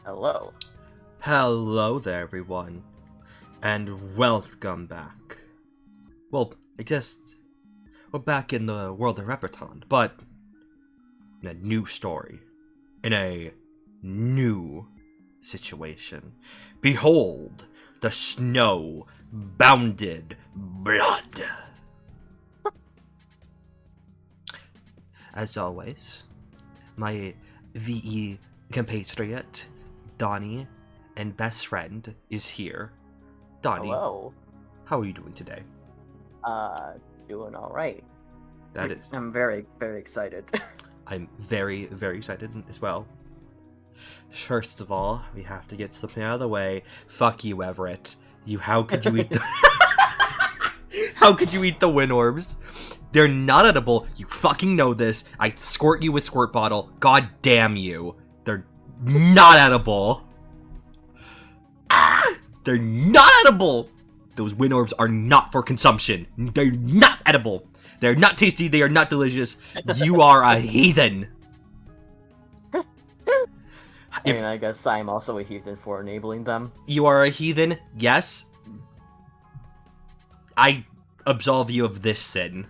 Hello. Hello there, everyone, and welcome back. Well, I guess we're back in the world of Repperton, but in a new story, in a new situation. Behold, the snow-bounded blood. As always, my VE compatriot, Donnie, and best friend is here. Donnie, Hello. how are you doing today? Doing all right. That is, I'm very, very excited. I'm very, very excited as well. First of all, we have to get something out of the way. Fuck you, Everett. How could you eat the... How could you eat the wind orbs? They're not edible. You fucking know this. I squirt you with squirt bottle. God damn you. They're not edible. They're not edible! Those wind orbs are not for consumption. They're not edible. They're not tasty. They are not delicious. You are a heathen. And I guess I'm also a heathen for enabling them. You are a heathen, yes. I absolve you of this sin.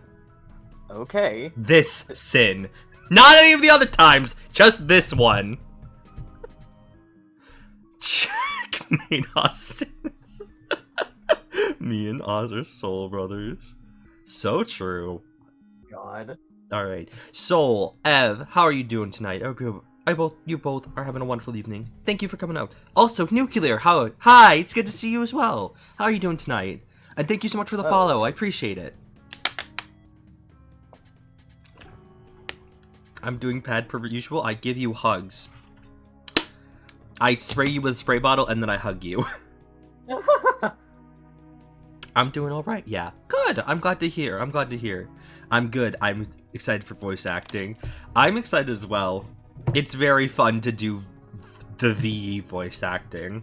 Okay. This sin. Not any of the other times, just this one. Checkmate, Austin. Me and Oz are soul brothers. So true. God. Alright. Soul, Ev, how are you doing tonight? You both are having a wonderful evening. Thank you for coming out. Also, Nuclear, hi, it's good to see you as well. How are you doing tonight? And thank you so much for the follow. I appreciate it. I'm doing pad per usual. I give you hugs. I spray you with a spray bottle and then I hug you. I'm doing alright, yeah. Good, I'm glad to hear. I'm good. I'm excited for voice acting. I'm excited as well. It's very fun to do the VE voice acting.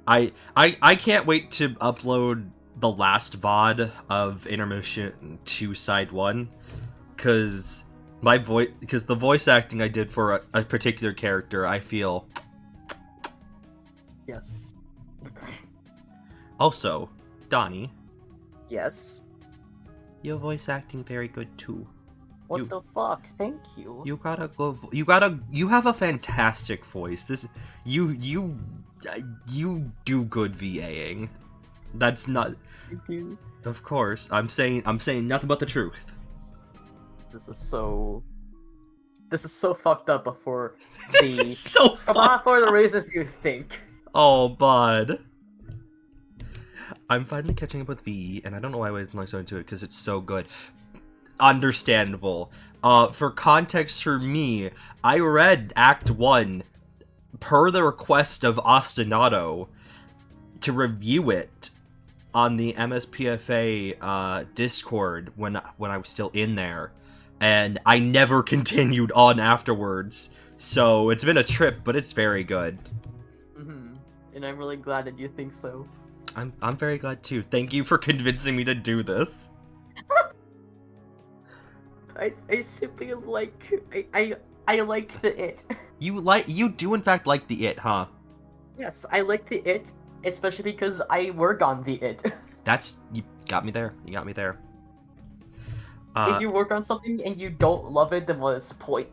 I can't wait to upload the last VOD of Intermission 2 Side 1. Because the voice acting I did for a particular character, I feel... Yes. Also, Donnie, Yes. your voice acting very good too. What the fuck? Thank you. You have a fantastic voice. You do good VAing. That's not... Thank you. Of course, I'm saying nothing but the truth. This is so fucked up before This is so fun. Not for the reasons you think. Oh, bud. I'm finally catching up with VE, and I don't know why I was not so into it, because it's so good. Understandable. For context for me, I read Act 1 per the request of Ostinato to review it on the MSPFA Discord when I was still in there, and I never continued on afterwards. So it's been a trip, but it's very good. And I'm really glad that you think so. I'm very glad too. Thank you for convincing me to do this. I simply like I like the it. You do in fact like the It, huh? Yes, I like the it, especially because I work on the it. You got me there. You got me there. If you work on something and you don't love it, then what's the point?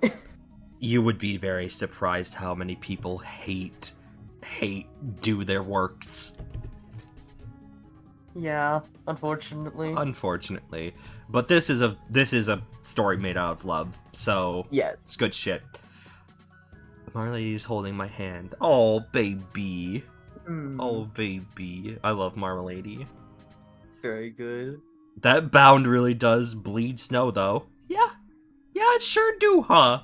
You would be very surprised how many people hate do their works. Yeah, unfortunately. Unfortunately, but this is a story made out of love, so Yes. it's good shit. Marley's holding my hand. Oh baby, oh baby, I love Marmalady. Very good. That bound really does bleed snow, though. Yeah, it sure do, huh?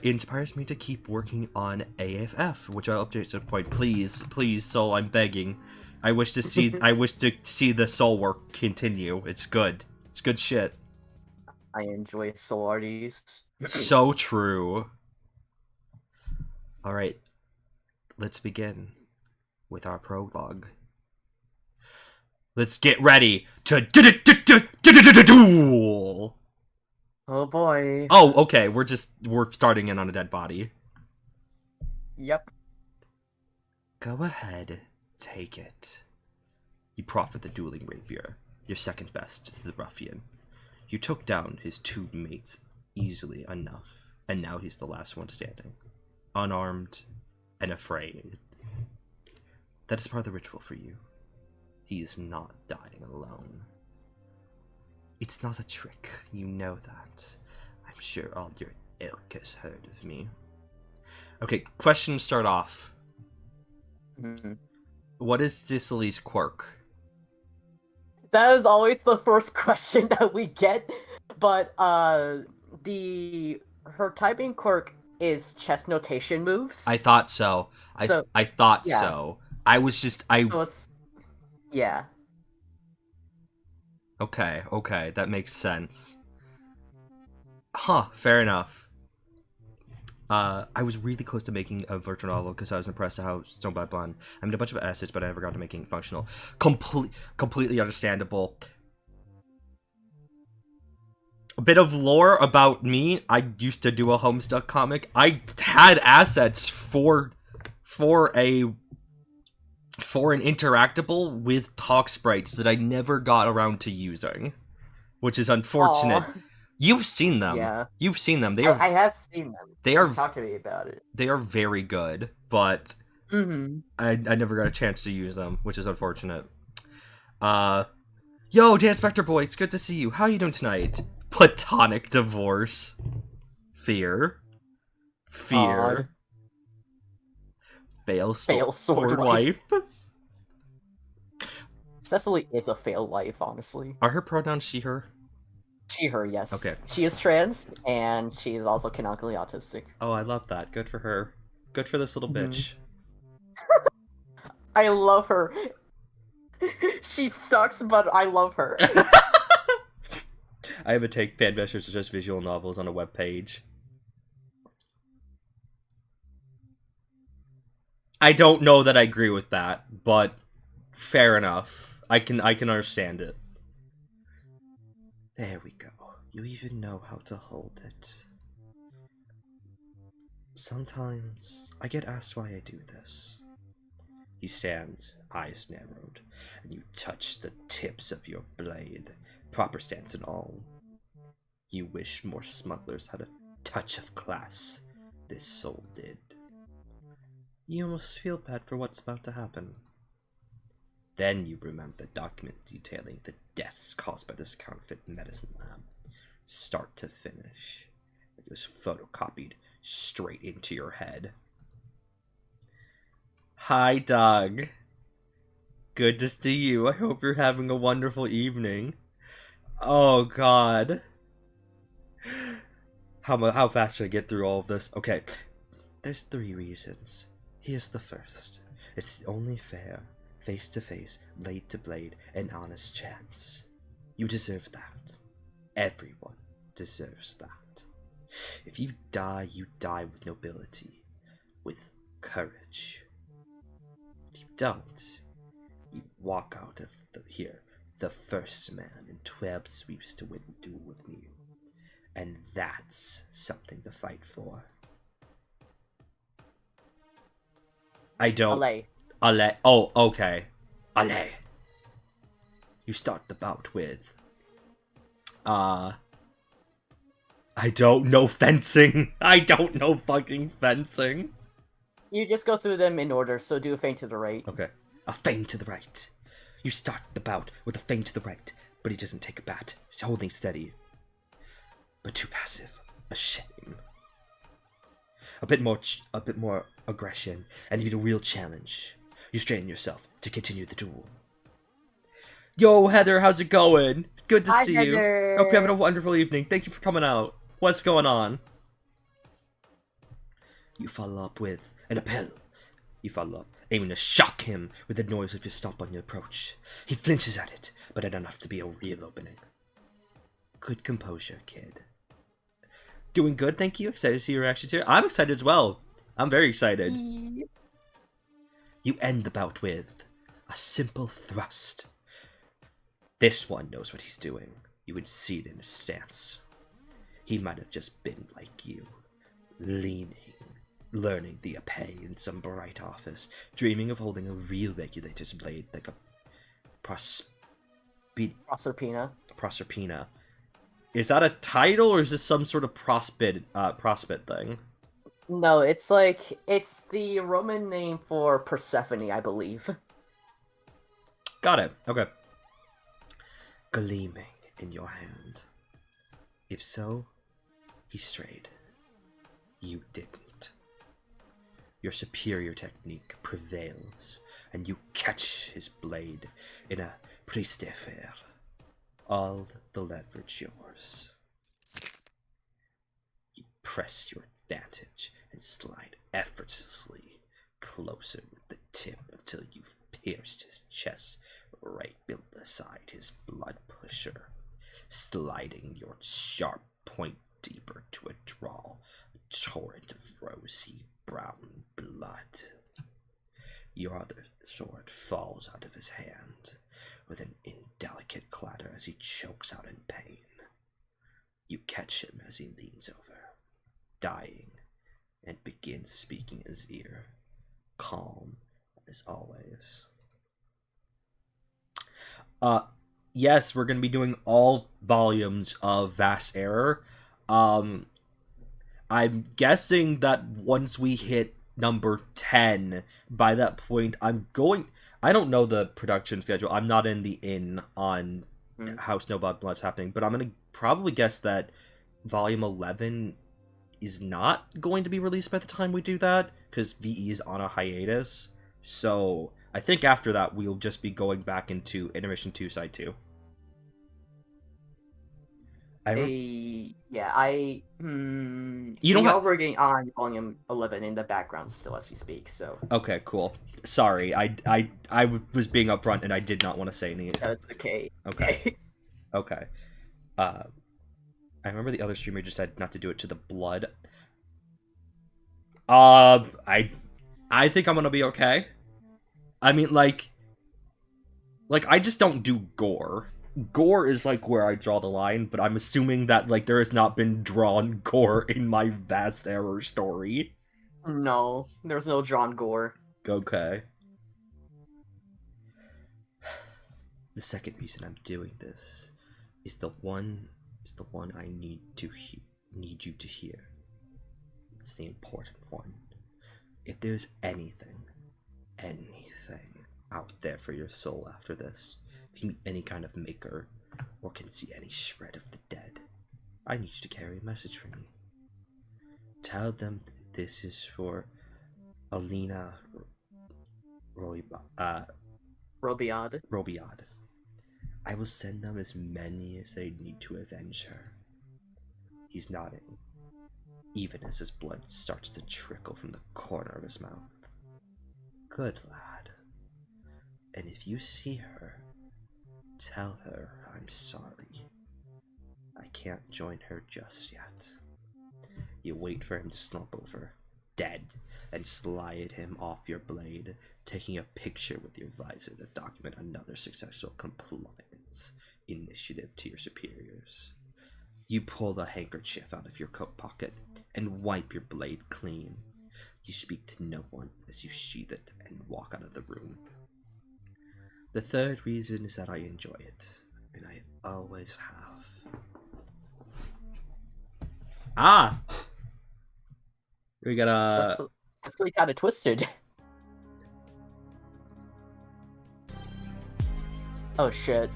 Inspires me to keep working on AFF, which I'll update at some point. Please, Soul, I'm begging. I wish to see the Soul work continue. It's good. It's good shit. I enjoy soul artists. So true. Alright. Let's begin with our prologue. Let's get ready to duel! Oh boy. Oh, okay, we're starting in on a dead body. Yep. Go ahead, take it. You proffer the dueling rapier, your second best to the ruffian. You took down his 2 mates easily enough, and now he's the last one standing, unarmed and afraid. That is part of the ritual for you. He is not dying alone. It's not a trick, you know that. I'm sure all your ilk has heard of me. Okay, question to start off. Mm-hmm. What is Cicely's quirk? That is always the first question that we get, but her typing quirk is chest notation moves. I thought so. I thought yeah. so. So it's yeah. Okay, that makes sense. Huh, fair enough. I was really close to making a virtual novel because I was impressed at how Stone by Blonde. I made a bunch of essays, but I never got to making it functional. Completely understandable. A bit of lore about me. I used to do a Homestuck comic. I had assets for an interactable with talk sprites that I never got around to using, which is unfortunate. Aww. You've seen them. Yeah. You've seen them. I have seen them. They are. Talk to me about it. They are very good, but Mm-hmm. I never got a chance to use them, which is unfortunate. Yo, Dan Spector Boy, it's good to see you. How are you doing tonight? Platonic divorce. Fear. Odd. Fail sword wife. wife. Cecily is a failed life, honestly. Are her pronouns she, her? She, her, yes. Okay. She is trans, and she is also canonically autistic. Oh, I love that. Good for her. Good for this little bitch. I love her. She sucks, but I love her. I have a take fanbashers suggest visual novels on a webpage. I don't know that I agree with that, but fair enough. I can understand it. There we go. You even know how to hold it. Sometimes I get asked why I do this. He stands, eyes narrowed, and you touch the tips of your blade, proper stance and all. You wish more smugglers had a touch of class. This soul did. You almost feel bad for what's about to happen. Then you remember the document detailing the deaths caused by this counterfeit medicine lab. Start to finish. It was photocopied straight into your head. Hi, Doug. Good to see you. I hope you're having a wonderful evening. Oh, God. How fast should I get through all of this? Okay. There's 3 reasons. Here's the first. It's only fair. Face to face, blade to blade, an honest chance. You deserve that. Everyone deserves that. If you die with nobility, with courage. If you don't, you walk out of here the first man in 12 sweeps to win a duel with me. And that's something to fight for. I don't... Allez. Oh, okay. Allez. You start the bout with... I don't know fencing. I don't know fucking fencing. You just go through them in order, so do a feint to the right. Okay. A feint to the right. You start the bout with a feint to the right, but he doesn't take a bat. He's holding steady. But too passive. A shame. A bit more aggression, and you need a real challenge. You straighten yourself to continue the duel. Yo, Heather, how's it going? Good to see Heather. you. Hope you're having a wonderful evening. Thank you for coming out. What's going on? You follow up with an appel. You follow up, aiming to shock him with the noise of your stomp on your approach. He flinches at it, but not enough to be a real opening. Good composure, kid. Doing good, thank you. Excited to see your reactions here. I'm excited as well. I'm very excited. You end the bout with a simple thrust. This one knows what he's doing. You would see it in his stance. He might have just been like you, leaning learning the epee in some bright office, dreaming of holding a real regulator's blade like a Proserpina. Is that a title, or is this some sort of prospect thing? No, it's like, it's the Roman name for Persephone, I believe. Got it. Okay. Gleaming in your hand. If so, he strayed. You didn't. Your superior technique prevails, and you catch his blade in a prise de fer. All the leverage yours. You press your advantage and slide effortlessly closer with the tip until you've pierced his chest right beside his blood pusher, sliding your sharp point deeper to draw a torrent of rosy brown blood. Your other sword falls out of his hand with an indelicate clatter as he chokes out in pain. You catch him as he leans over, dying, and begins speaking in his ear, calm as always. Yes, we're going to be doing all volumes of Vast Error. I'm guessing that once we hit number 10, by that point, I don't know the production schedule. I'm not in the on how Snowblood Blood's happening, but I'm going to probably guess that volume 11 is not going to be released by the time we do that, because VE is on a hiatus. So I think after that, we'll just be going back into Intermission 2, Side 2. We are working on volume 11 in the background still as we speak, so. Okay, cool. Sorry, I was being upfront and I did not want to say anything. That's okay. Okay. Okay. I remember the other streamer just said not to do it to the blood. I think I'm gonna be okay. I mean, like I just don't do gore. Gore is like where I draw the line, but I'm assuming that like there has not been drawn gore in my Vast Error story. No, there's no drawn gore. Okay. The second reason I'm doing this is the one I need you to hear. It's the important one. If there's anything out there for your soul after this, if you meet any kind of maker, or can see any shred of the dead, I need you to carry a message for me. Tell them this is for Alina Robiad. I will send them as many as they need to avenge her. He's nodding, even as his blood starts to trickle from the corner of his mouth. Good lad. And if you see her, tell her I'm sorry. I can't join her just yet. You wait for him to slump over, dead, and slide him off your blade, taking a picture with your visor to document another successful compliance initiative to your superiors. You pull the handkerchief out of your coat pocket and wipe your blade clean. You speak to no one as you sheath it and walk out of the room. The third reason is that I enjoy it, and I always have. Ah! We got a... That's really kind of twisted. Oh shit.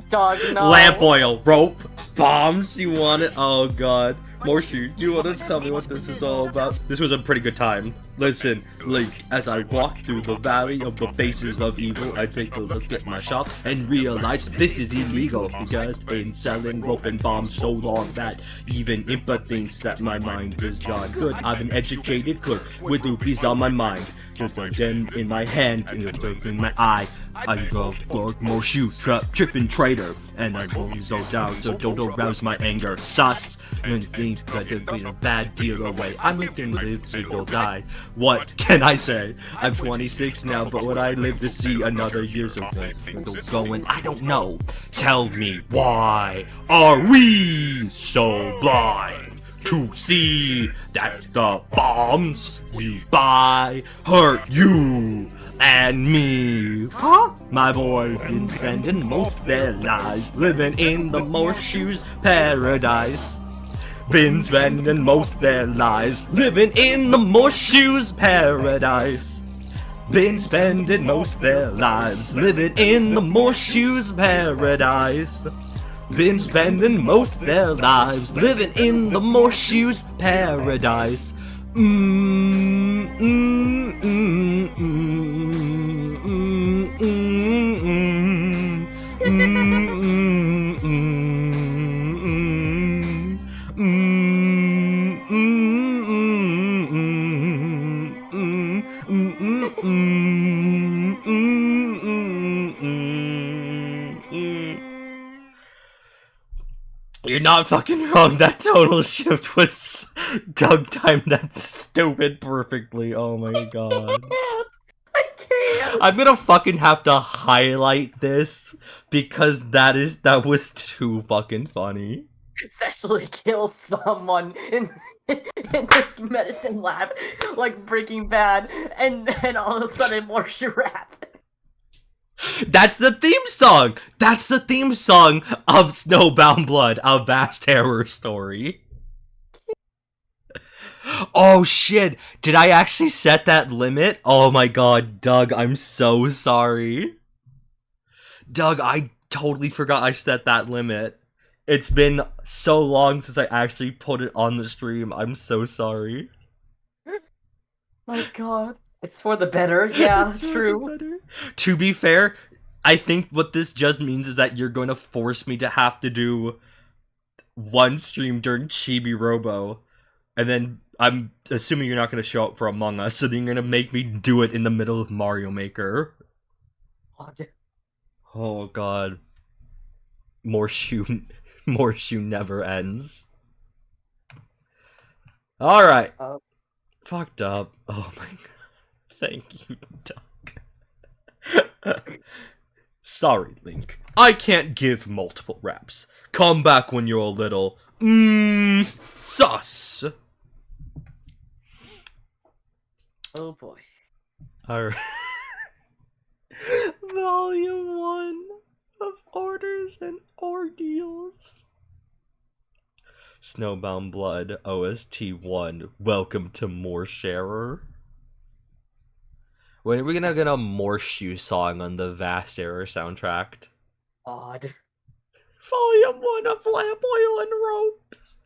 Dog, no. Lamp oil, rope, bombs, you want it? Oh god. Morshu, you want to tell me what this is all about? This was a pretty good time. Listen, Link, as I walk through the valley of the faces of evil, I take a look at my shop and realize this is illegal, because I've been selling rope and bombs so long that even Impa thinks that my mind is gone. Good, I've been educated, good, with rupees on my mind. Just a gem in my hand and a bird in my eye. I go for more shoe tripping trader, and I won't go down, so don't arouse my anger. Sus, and think that it'll be a bad deal away. I'm looking to live, so you'll die. What can I say? I'm 26 now, but would I live to see another year's of this? Going, I don't know. Tell me, why are we so blind? to see that the bombs we buy hurt you and me. Huh? My boy been spending most their lives living in the Morseshoes paradise. Been spending most their lives living in the Morseshoes paradise. Been spending most their lives living in the Morseshoes paradise. Been spending most their lives living in the Morseshoes paradise. You're not fucking wrong. That tonal shift was Doug timed that stupid perfectly. Oh my god. I can't. I'm gonna fucking have to highlight this because that was too fucking funny. Sexually kill someone in the medicine lab, like Breaking Bad, and then all of a sudden more rap. That's the theme song! That's the theme song of Snowbound Blood, A Vast Terror Story. Oh shit, did I actually set that limit? Oh my god, Doug, I'm so sorry. Doug, I totally forgot I set that limit. It's been so long since I actually put it on the stream. I'm so sorry. My god. It's for the better. Yeah, It's true. better. To be fair, I think what this just means is that you're going to force me to have to do one stream during Chibi Robo, and then I'm assuming you're not going to show up for Among Us, so then you're going to make me do it in the middle of Mario Maker. Oh god. More shoe never ends. Alright. Fucked up. Oh my god. Thank you, Doug. Sorry, Link. I can't give multiple raps. Come back when you're a little... sus. Oh boy. Alright. Volume 1 of Orders and Ordeals. Snowbound Blood, OST 1. Welcome to Morsharer. When are we gonna get a Morseshoe song on the Vast Error soundtrack? Odd. Volume 1 of Lamp Oil and Ropes.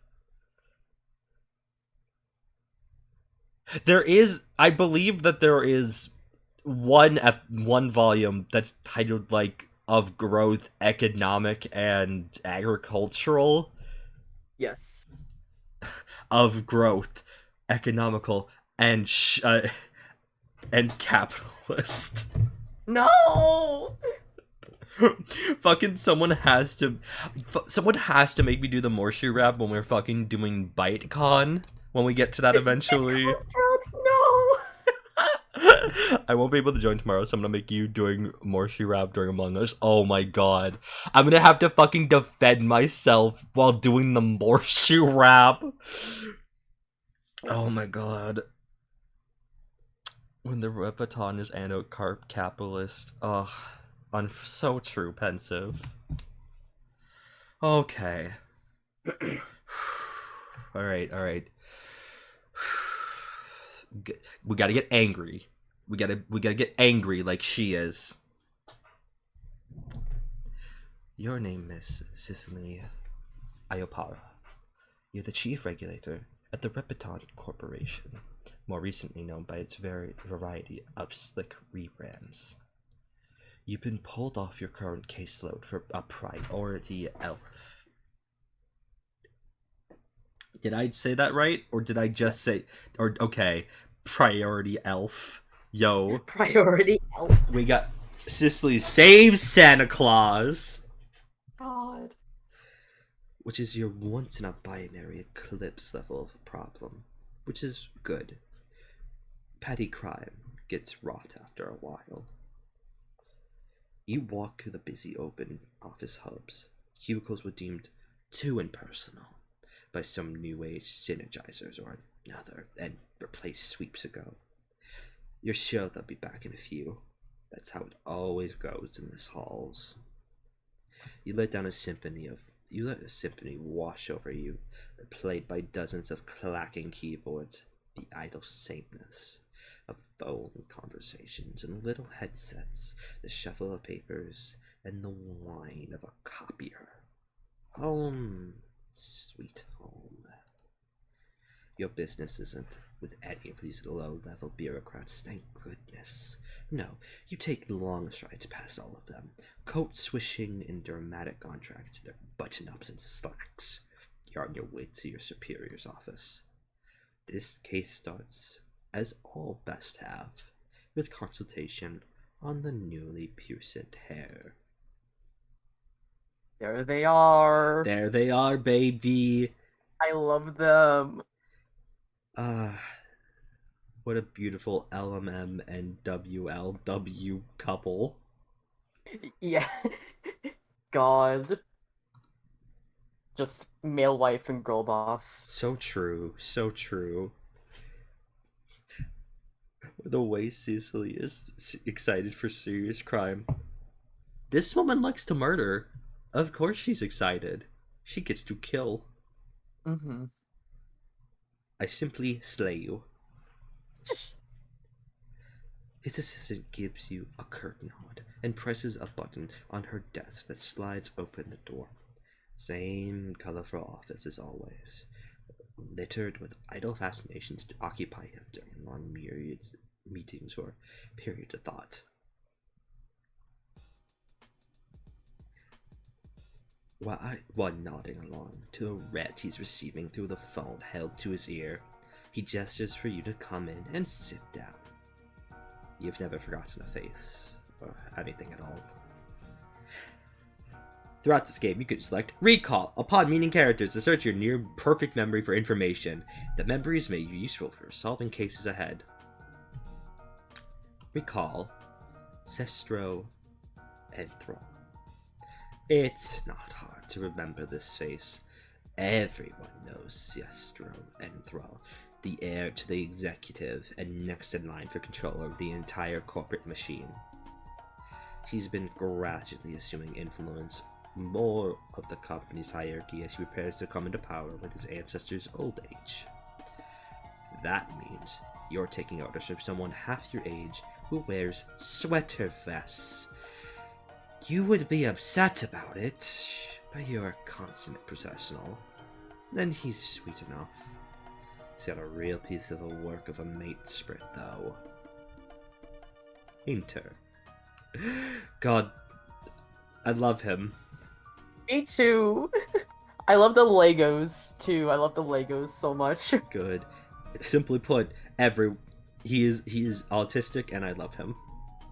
There is, I believe that there is one volume that's titled like Of Growth, Economic and Agricultural. Yes. Of Growth, Economical and capitalist. No. Fucking someone has to make me do the Morseshoe rap when we're fucking doing ByteCon when we get to that eventually. No. I won't be able to join tomorrow, so I'm gonna make you doing Morseshoe rap during Among Us. Oh my god. I'm gonna have to fucking defend myself while doing the Morseshoe rap. Oh my god. When the Repeton is anarcho capitalist. Ugh. So true, pensive. Okay. Alright. We gotta get angry. We gotta get angry like she is. Your name is Cicely Iopara. You're the chief regulator at the Repeton Corporation, more recently known by its variety of slick rebrands. You've been pulled off your current caseload for a priority elf. Did I say that right? Or did I just say... Or, okay. Priority elf. Yo. Priority elf. We got... Cicely saves Santa Claus. God. Which is your once-in-a-binary eclipse level of problem. Which is good. Petty crime gets wrought after a while. You walk through the busy open office hubs. Cubicles were deemed too impersonal. by some new age synergizers or another and replaced sweeps ago. You're sure they'll be back in a few. That's how it always goes in this halls. You let a symphony wash over you, played by dozens of clacking keyboards, the idle sameness of phone conversations and little headsets, the shuffle of papers, and the whine of a copier. Home, sweet home. Your business isn't with any of these low-level bureaucrats, thank goodness. No, you take long strides past all of them, coat swishing in dramatic contrast to their button-ups and slacks. You're on your way to your superior's office. This case starts, as all best have, with consultation on the newly pierced hair. There they are. There they are, baby. I love them. What a beautiful LMM and WLW couple. Yeah. God. Just male wife and girl boss. So true, so true. The way Cecily is excited for serious crime. This woman likes to murder. Of course she's excited. She gets to kill. Mm-hmm. I simply slay you. His assistant gives you a curt nod and presses a button on her desk that slides open the door. Same colorful office as always, littered with idle fascinations to occupy him during long meetings or periods of thought. While nodding along to a rant he's receiving through the phone held to his ear, he gestures for you to come in and sit down. You've never forgotten a face, or anything at all. Throughout this game, you could select Recall. Upon meeting characters, assert your near-perfect memory for information. The memories may be useful for solving cases ahead. Recall Sestro and Thrall. It's not hard to remember this face. Everyone knows Sestro and Thrall, the heir to the executive and next in line for control of the entire corporate machine. He's been gradually assuming influence more of the company's hierarchy as he prepares to come into power with his ancestors' old age. That means you're taking orders from someone half your age who wears sweater vests. You would be upset about it, but you're a consummate professional. Then he's sweet enough. He's got a real piece of a work of a mate spirit, though. Inter. God, I love him. Me too. I love the Legos too. I love the Legos so much. Good. Simply put, he is autistic, and I love him.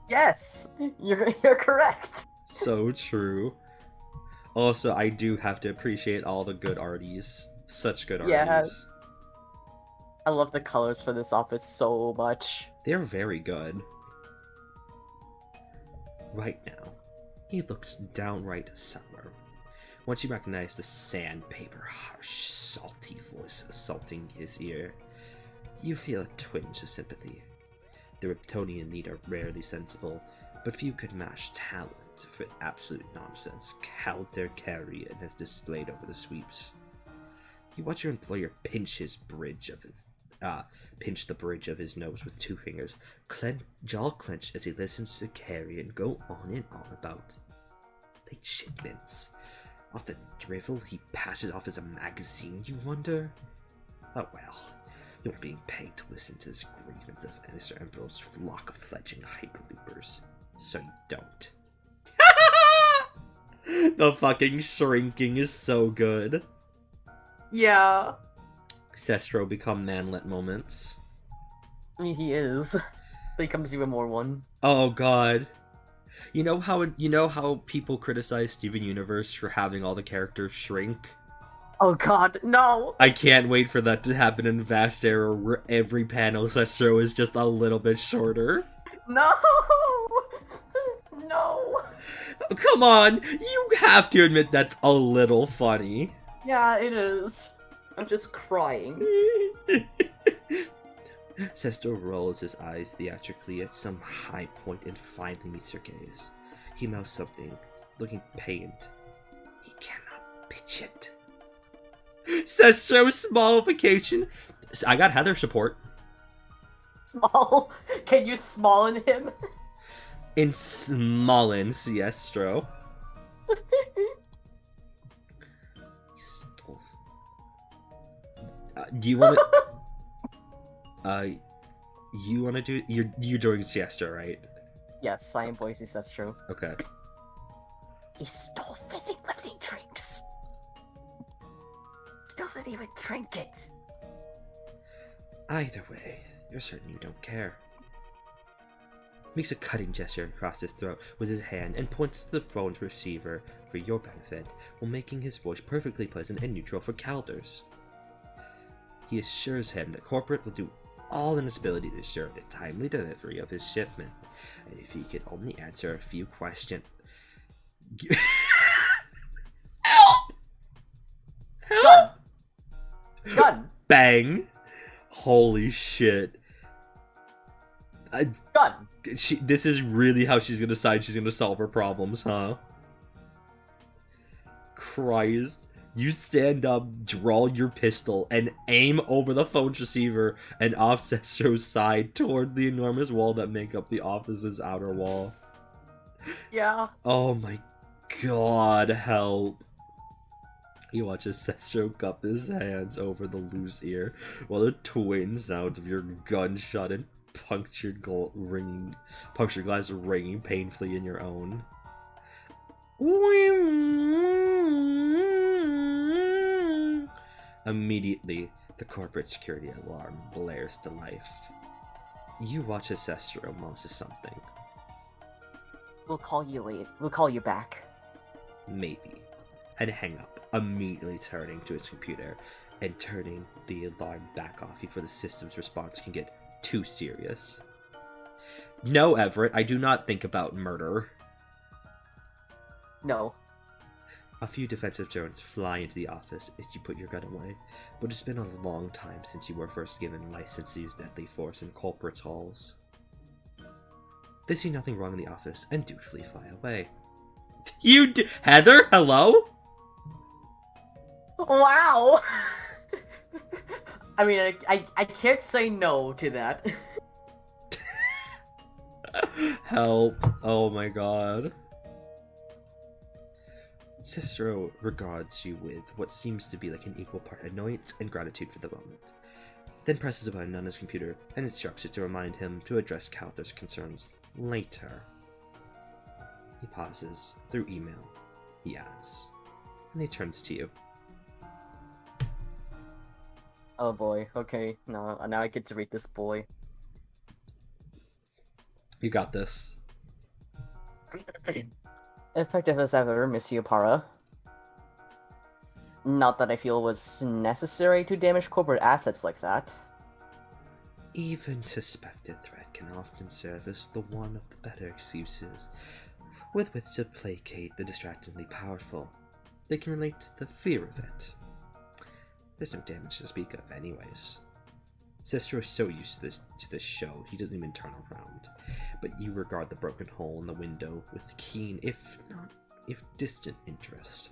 Yes, you're correct. So true. Also, I do have to appreciate all the good arties. Such good arties. Yeah. I love the colors for this office so much. They're very good. Right now, he looks downright sour. Once you recognize the sandpaper, harsh, salty voice assaulting his ear, you feel a twinge of sympathy. The Reptonian lead are rarely sensible, but few could match talent for absolute nonsense Calder Carrion has displayed over the sweeps. You watch your employer pinch the bridge of his nose with two fingers, jaw clenched as he listens to Carrion go on and on about late shipments. Off the drivel he passes off as a magazine, you wonder? Oh well, you're being paid to listen to this grievance of Mr. Emperor's flock of fledgling hyperloopers, so you don't. The fucking shrinking is so good. Yeah. Sestro become manlet moments. I mean, he is. Becomes even more one. Oh god. You know how people criticize Steven Universe for having all the characters shrink? Oh god, no! I can't wait for that to happen in Vast Era, where every panel Sestro is just a little bit shorter. No! No! Come on! You have to admit that's a little funny. Yeah, it is. I'm just crying. Sesto rolls his eyes theatrically at some high point and finally meets her gaze. He mouths something, looking pained. He cannot pitch it. Sestro's smallification. I got Heather support. Small? Can you smallin him? In Smallin, Siestro. Do you want to? You want to do? You're doing Siesta, right? Yes, I am voices, that's true. Okay. He stole fizzy lifting drinks. He doesn't even drink it. Either way, you're certain you don't care. Makes a cutting gesture across his throat with his hand and points to the phone's receiver for your benefit, while making his voice perfectly pleasant and neutral for Calder's. He assures him that corporate will do all in its ability to ensure the timely delivery of his shipment, and if he could only answer a few questions. Help! Help! Gun! Bang! Holy shit. Gun! This is really how she's gonna decide she's gonna solve her problems, huh? Christ. You stand up, draw your pistol, and aim over the phone's receiver and off Sestro's side toward the enormous wall that make up the office's outer wall. Yeah. Oh my god, help. You watch as Sestro cup his hands over the loose ear, while the twin sounds of your gunshot and punctured glass ringing painfully in your own. Immediately, the corporate security alarm blares to life. You watch as Sestro mumbles something. We'll call you later. We'll call you back. Maybe. And hang up, immediately turning to his computer and turning the alarm back off before the system's response can get too serious. No, Everett, I do not think about murder. No. A few defensive drones fly into the office as you put your gun away, but it's been a long time since you were first given license to use deadly force in corporate halls. They see nothing wrong in the office and dutifully fly away. Heather, hello? Wow! I mean, I can't say no to that. Help. Oh my god. Cicero regards you with what seems to be like an equal part annoyance and gratitude for the moment, then presses a button on his computer and instructs it to remind him to address Calder's concerns later. He pauses through email. He asks, and he turns to you. Oh boy, okay, now I get to read this boy. You got this. Effective as ever, Monsieur Para. Not that I feel it was necessary to damage corporate assets like that. Even suspected threat can often serve as the one of the better excuses with which to placate the distractingly powerful. They can relate to the fear of it. There's no damage to speak of anyways. Cicero is so used to this show, he doesn't even turn around. But you regard the broken hole in the window with keen, if distant interest.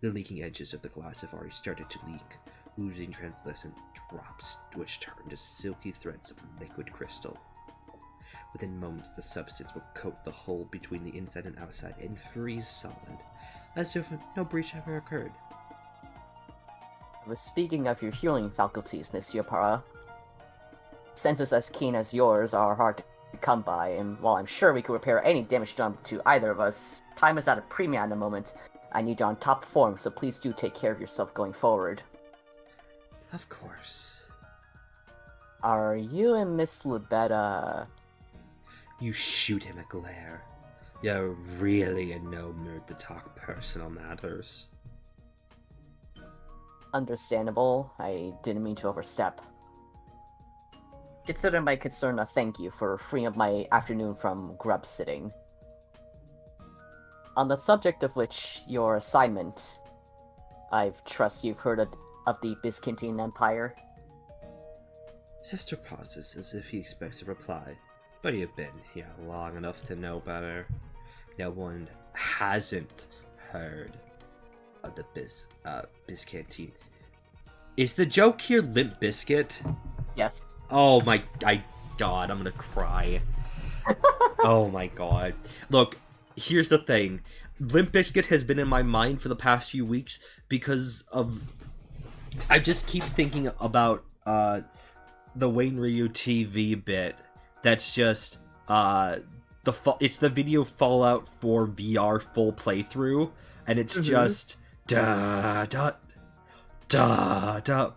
The leaking edges of the glass have already started to leak, oozing translucent drops which turn to silky threads of liquid crystal. Within moments, the substance will coat the hole between the inside and outside and freeze solid, as if no breach ever occurred. I was speaking of your healing faculties, Monsieur Para. Senses as keen as yours are hard to come by, and while I'm sure we could repair any damage done to either of us, time is at a premium at the moment. I need you on top form, so please do take care of yourself going forward. Of course. Are you and Miss Libetta... You shoot him a glare. You're really in no mood to talk personal matters. Understandable. I didn't mean to overstep. Consider my concern a thank you for freeing up my afternoon from grub sitting. On the subject of which, your assignment, I trust you've heard of the Byzantine Empire. Sister pauses as if he expects a reply, but you've been here long enough to know better. No one hasn't heard of the Byzantine. Is the joke here Limp Bizkit? Yes. Oh my god, I'm gonna cry. Oh my god. Look, here's the thing. Limp Bizkit has been in my mind for the past few weeks because of... I just keep thinking about the Wayne Ryu TV bit that's just it's the video Fallout 4 VR full playthrough, and it's just da da da da.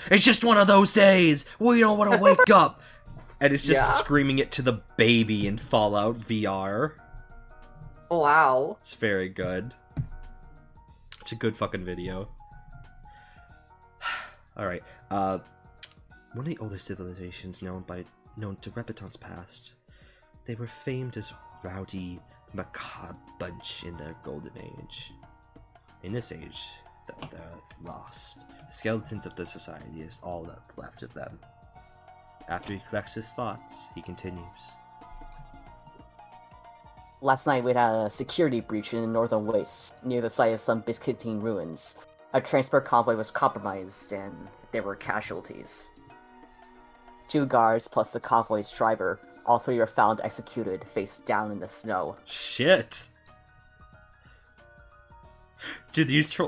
It's just one of those days where you don't want to wake up, and it's just screaming it to the baby in Fallout VR. Wow. It's very good. It's a good fucking video. Alright, one of the oldest civilizations known to Repeton's past. They were famed as rowdy, macabre bunch in their golden age. In this age, they're lost. The skeletons of the society is all that's left of them. After he collects his thoughts, he continues. Last night we had a security breach in the northern wastes, near the site of some Byzantine ruins. A transport convoy was compromised, and there were casualties. 2 guards plus the convoy's driver, all 3 were found executed, face down in the snow. Shit!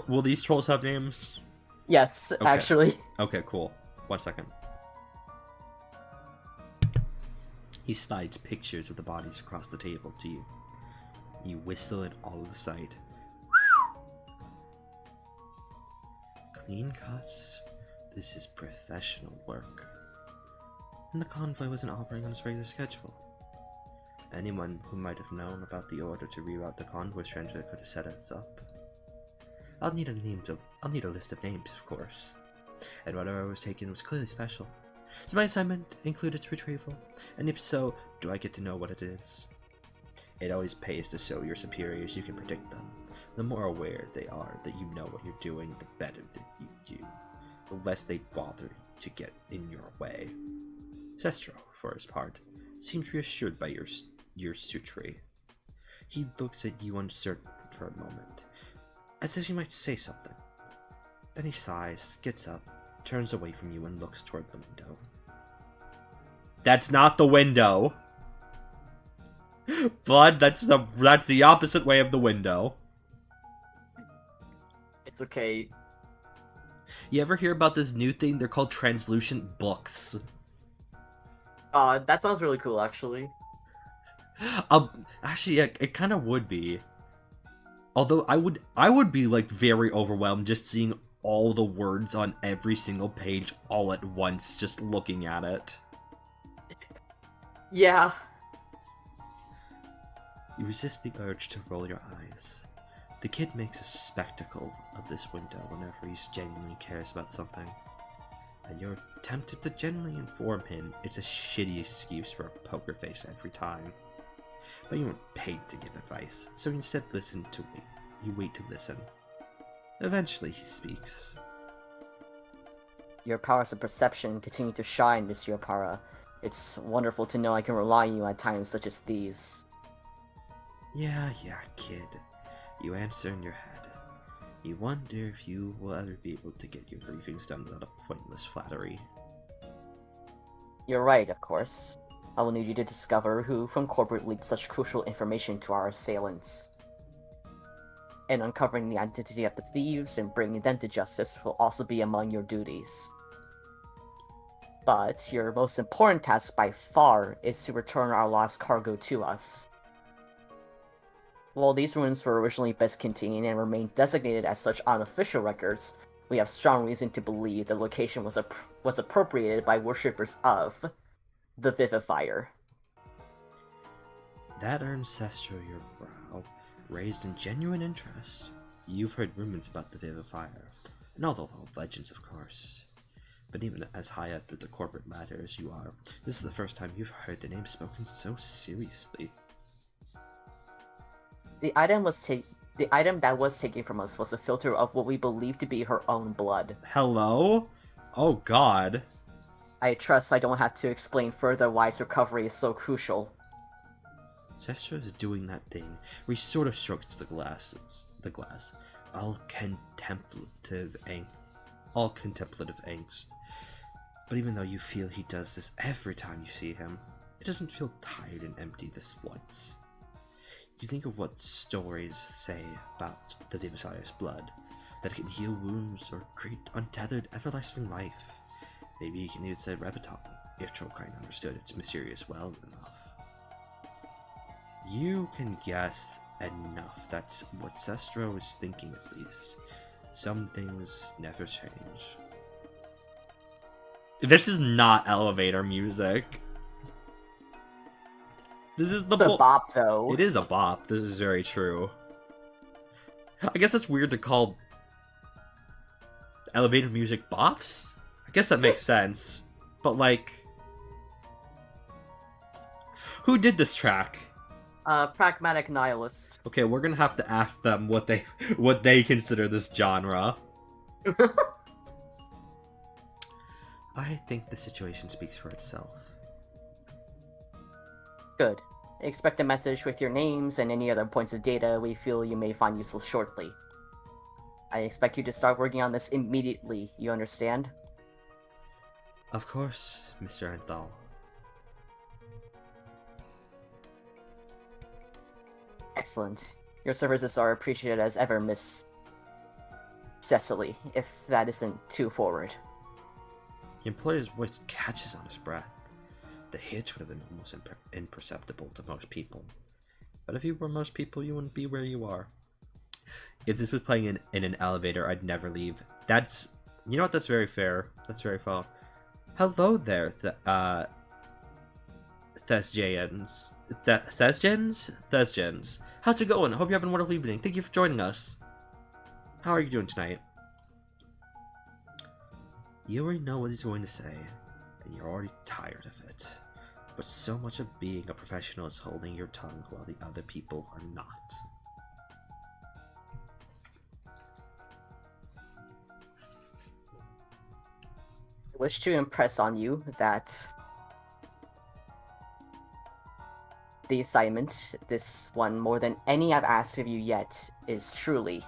Will these trolls have names? Yes, okay. Actually. Okay, cool. 1 second. He slides pictures of the bodies across the table to you. You whistle in all of the sight. Clean cuts. This is professional work. And the convoy wasn't operating on its regular schedule. Anyone who might have known about the order to reroute the convoy's transit could have set us up. I'll need a list of names, of course. And whatever was taken was clearly special. Does my assignment include its retrieval? And if so, do I get to know what it is? It always pays to show your superiors you can predict them. The more aware they are that you know what you're doing, the better that you do. The less they bother to get in your way. Sestro, for his part, seems reassured by your suture. He looks at you uncertain for a moment, as if he might say something. Then he sighs, gets up, turns away from you and looks toward the window. That's not the window! Bud, that's the opposite way of the window. It's okay. You ever hear about this new thing? They're called translucent books. That sounds really cool, actually. Actually, it kind of would be. Although I would be like very overwhelmed just seeing all the words on every single page all at once, just looking at it. Yeah. You resist the urge to roll your eyes. The kid makes a spectacle of this window whenever he genuinely cares about something. And you're tempted to genuinely inform him it's a shitty excuse for a poker face every time. But you weren't paid to give advice, so instead listen to me. You wait to listen. Eventually he speaks. Your powers of perception continue to shine, Monsieur Para. It's wonderful to know I can rely on you at times such as these. Yeah, kid. You answer in your head. You wonder if you will ever be able to get your briefings done without a pointless flattery. You're right, of course. I will need you to discover who from corporate leaked such crucial information to our assailants. And uncovering the identity of the thieves and bringing them to justice will also be among your duties. But your most important task by far is to return our lost cargo to us. While these ruins were originally Byzantine and remain designated as such on official records, we have strong reason to believe the location was appropriated by worshippers of the Vivifier. That earns Sestro your brow, raised in genuine interest. You've heard rumors about the Vivifier, and all the legends, of course. But even as high up the corporate ladder as you are, this is the first time you've heard the name spoken so seriously. The item was The item that was taken from us was a filter of what we believe to be her own blood. Hello? Oh god. I trust I don't have to explain further why its recovery is so crucial. Zestra is doing that thing where he sort of strokes the glass. All contemplative angst. But even though you feel he does this every time you see him, it doesn't feel tired and empty this once. You think of what stories say about the Devasaya's blood, that it can heal wounds or create untethered everlasting life. Maybe you can even say Reviton, if Trollkind understood its mysterious well enough. You can guess enough. That's what Zestra was thinking, at least. Some things never change. This is not elevator music. This is the It's a bop, though. It is a bop. This is very true. I guess it's weird to call elevator music bops. I guess that makes sense. But like, who did this track? Pragmatic Nihilist. Okay, we're gonna have to ask them what they consider this genre. I think the situation speaks for itself. Good. Expect a message with your names and any other points of data we feel you may find useful shortly. I expect you to start working on this immediately, you understand? Of course, Mr. Anthal. Excellent. Your services are appreciated as ever, Miss Cecily, if that isn't too forward. The employer's voice catches on his breath. The hitch would have been almost imperceptible to most people. But if you were most people, you wouldn't be where you are. If this was playing in an elevator, I'd never leave. That's... You know what? That's very fair. That's very fair. Hello there, Thesgens. Thesgens? How's it going? Hope you're having a wonderful evening. Thank you for joining us. How are you doing tonight? You already know what he's going to say, and you're already tired of it. But so much of being a professional is holding your tongue while the other people are not. I wish to impress on you that the assignment, this one more than any I've asked of you yet, is truly...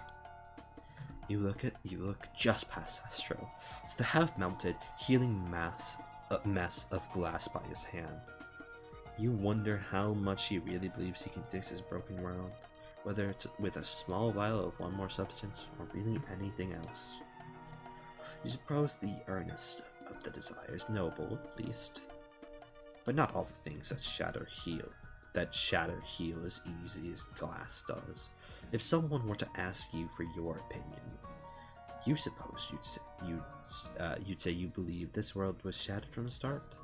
You look just past Astro. It's the half-melted, healing mess of glass by his hand. You wonder how much he really believes he can fix his broken world, whether it's with a small vial of one more substance, or really anything else. You suppose the earnest of the desire is noble, at least. But not all the things that shatter heal as easy as glass does. If someone were to ask you for your opinion, you suppose you'd say you believe this world was shattered from the start?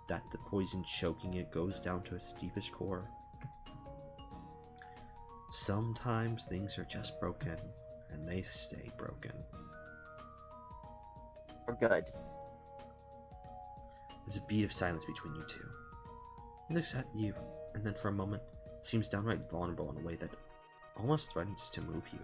That the poison choking it goes down to its deepest core? Sometimes things are just broken, and they stay broken. We're good. There's a beat of silence between you two. He looks at you, and then for a moment, seems downright vulnerable in a way that almost threatens to move you.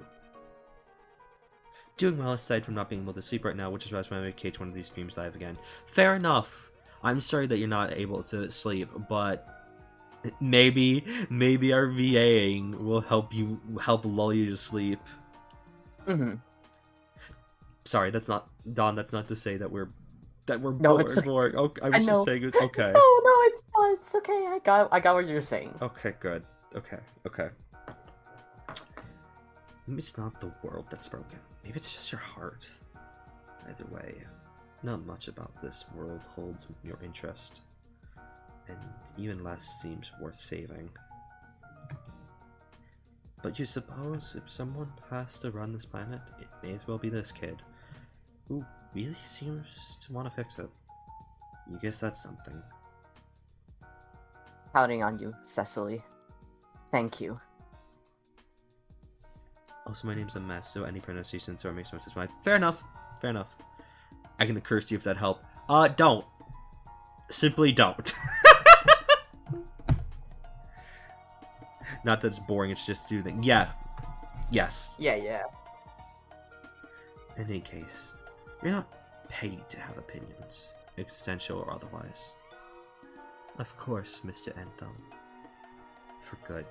Doing well aside from not being able to sleep right now, which is why I'm going to catch one of these streams live again. Fair enough. I'm sorry that you're not able to sleep, but maybe our VAing will help lull you to sleep. Mm-hmm. Sorry, that's not Don. That's not to say that we're No, it's bored. Okay, I was just saying it was okay. No, it's okay. I got what you're saying. Okay, good. Okay. Maybe it's not the world that's broken. Maybe it's just your heart. Either way, not much about this world holds your interest, and even less seems worth saving. But you suppose if someone has to run this planet, it may as well be this kid, who really seems to want to fix it. You guess that's something. Counting on you, Cecily. Thank you. Also, my name's a mess, so any pronunciation sort of makes no sense. Fair enough. I can curse you if that helped. Don't. Simply don't. Not that it's boring, it's just soothing. Yeah. Yes. Yeah, yeah. In any case, you're not paid to have opinions, existential or otherwise. Of course, Mr. Anthem. For good.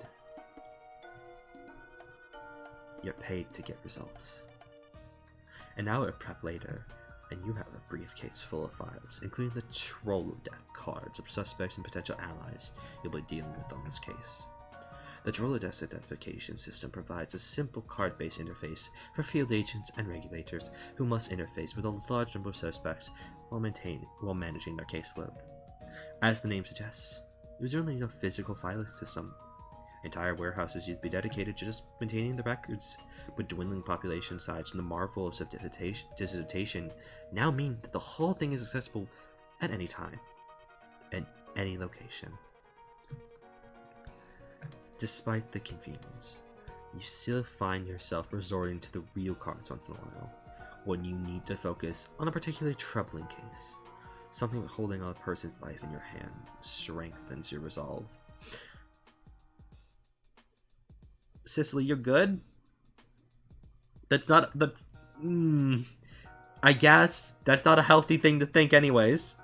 You're paid to get results. An hour of prep later, and you have a briefcase full of files, including the Trolodeck cards of suspects and potential allies you'll be dealing with on this case. The Trolodeck identification system provides a simple card-based interface for field agents and regulators who must interface with a large number of suspects while managing their caseload. As the name suggests, it was only a physical filing system. Entire warehouses used to be dedicated to just maintaining the records, but dwindling population size and the marvels of dissertation now mean that the whole thing is accessible at any time, at any location. Despite the convenience, you still find yourself resorting to the real cards once in a while, when you need to focus on a particularly troubling case. Something like holding a person's life in your hand strengthens your resolve. Cicely, you're good? That's I guess that's not a healthy thing to think anyways.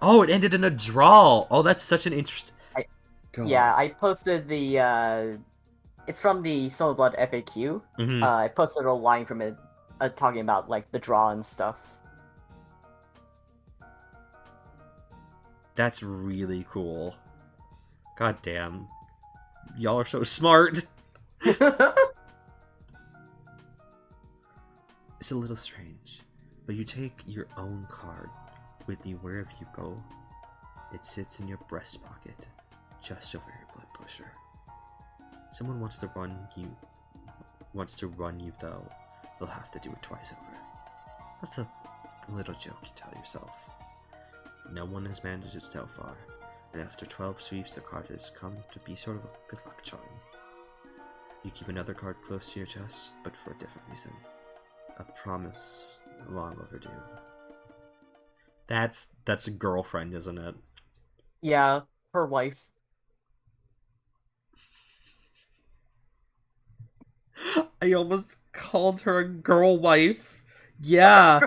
Oh, it ended in a draw. Oh, that's such an interest. Yeah, I posted the, it's from the Soul of Blood FAQ. Mm-hmm. I posted a line from it talking about, like, the draw and stuff. That's really cool. God damn. Y'all are so smart. It's a little strange, but you take your own card with you wherever you go. It sits in your breast pocket, just over your blood pusher. Someone wants to run you though, they'll have to do it twice over. That's a little joke you tell yourself. No one has managed it so far, and after 12 sweeps the card has come to be sort of a good luck charm. You keep another card close to your chest, but for a different reason. A promise long overdue. That's a girlfriend, isn't it? Yeah, her wife. I almost called her a girl wife. Yeah.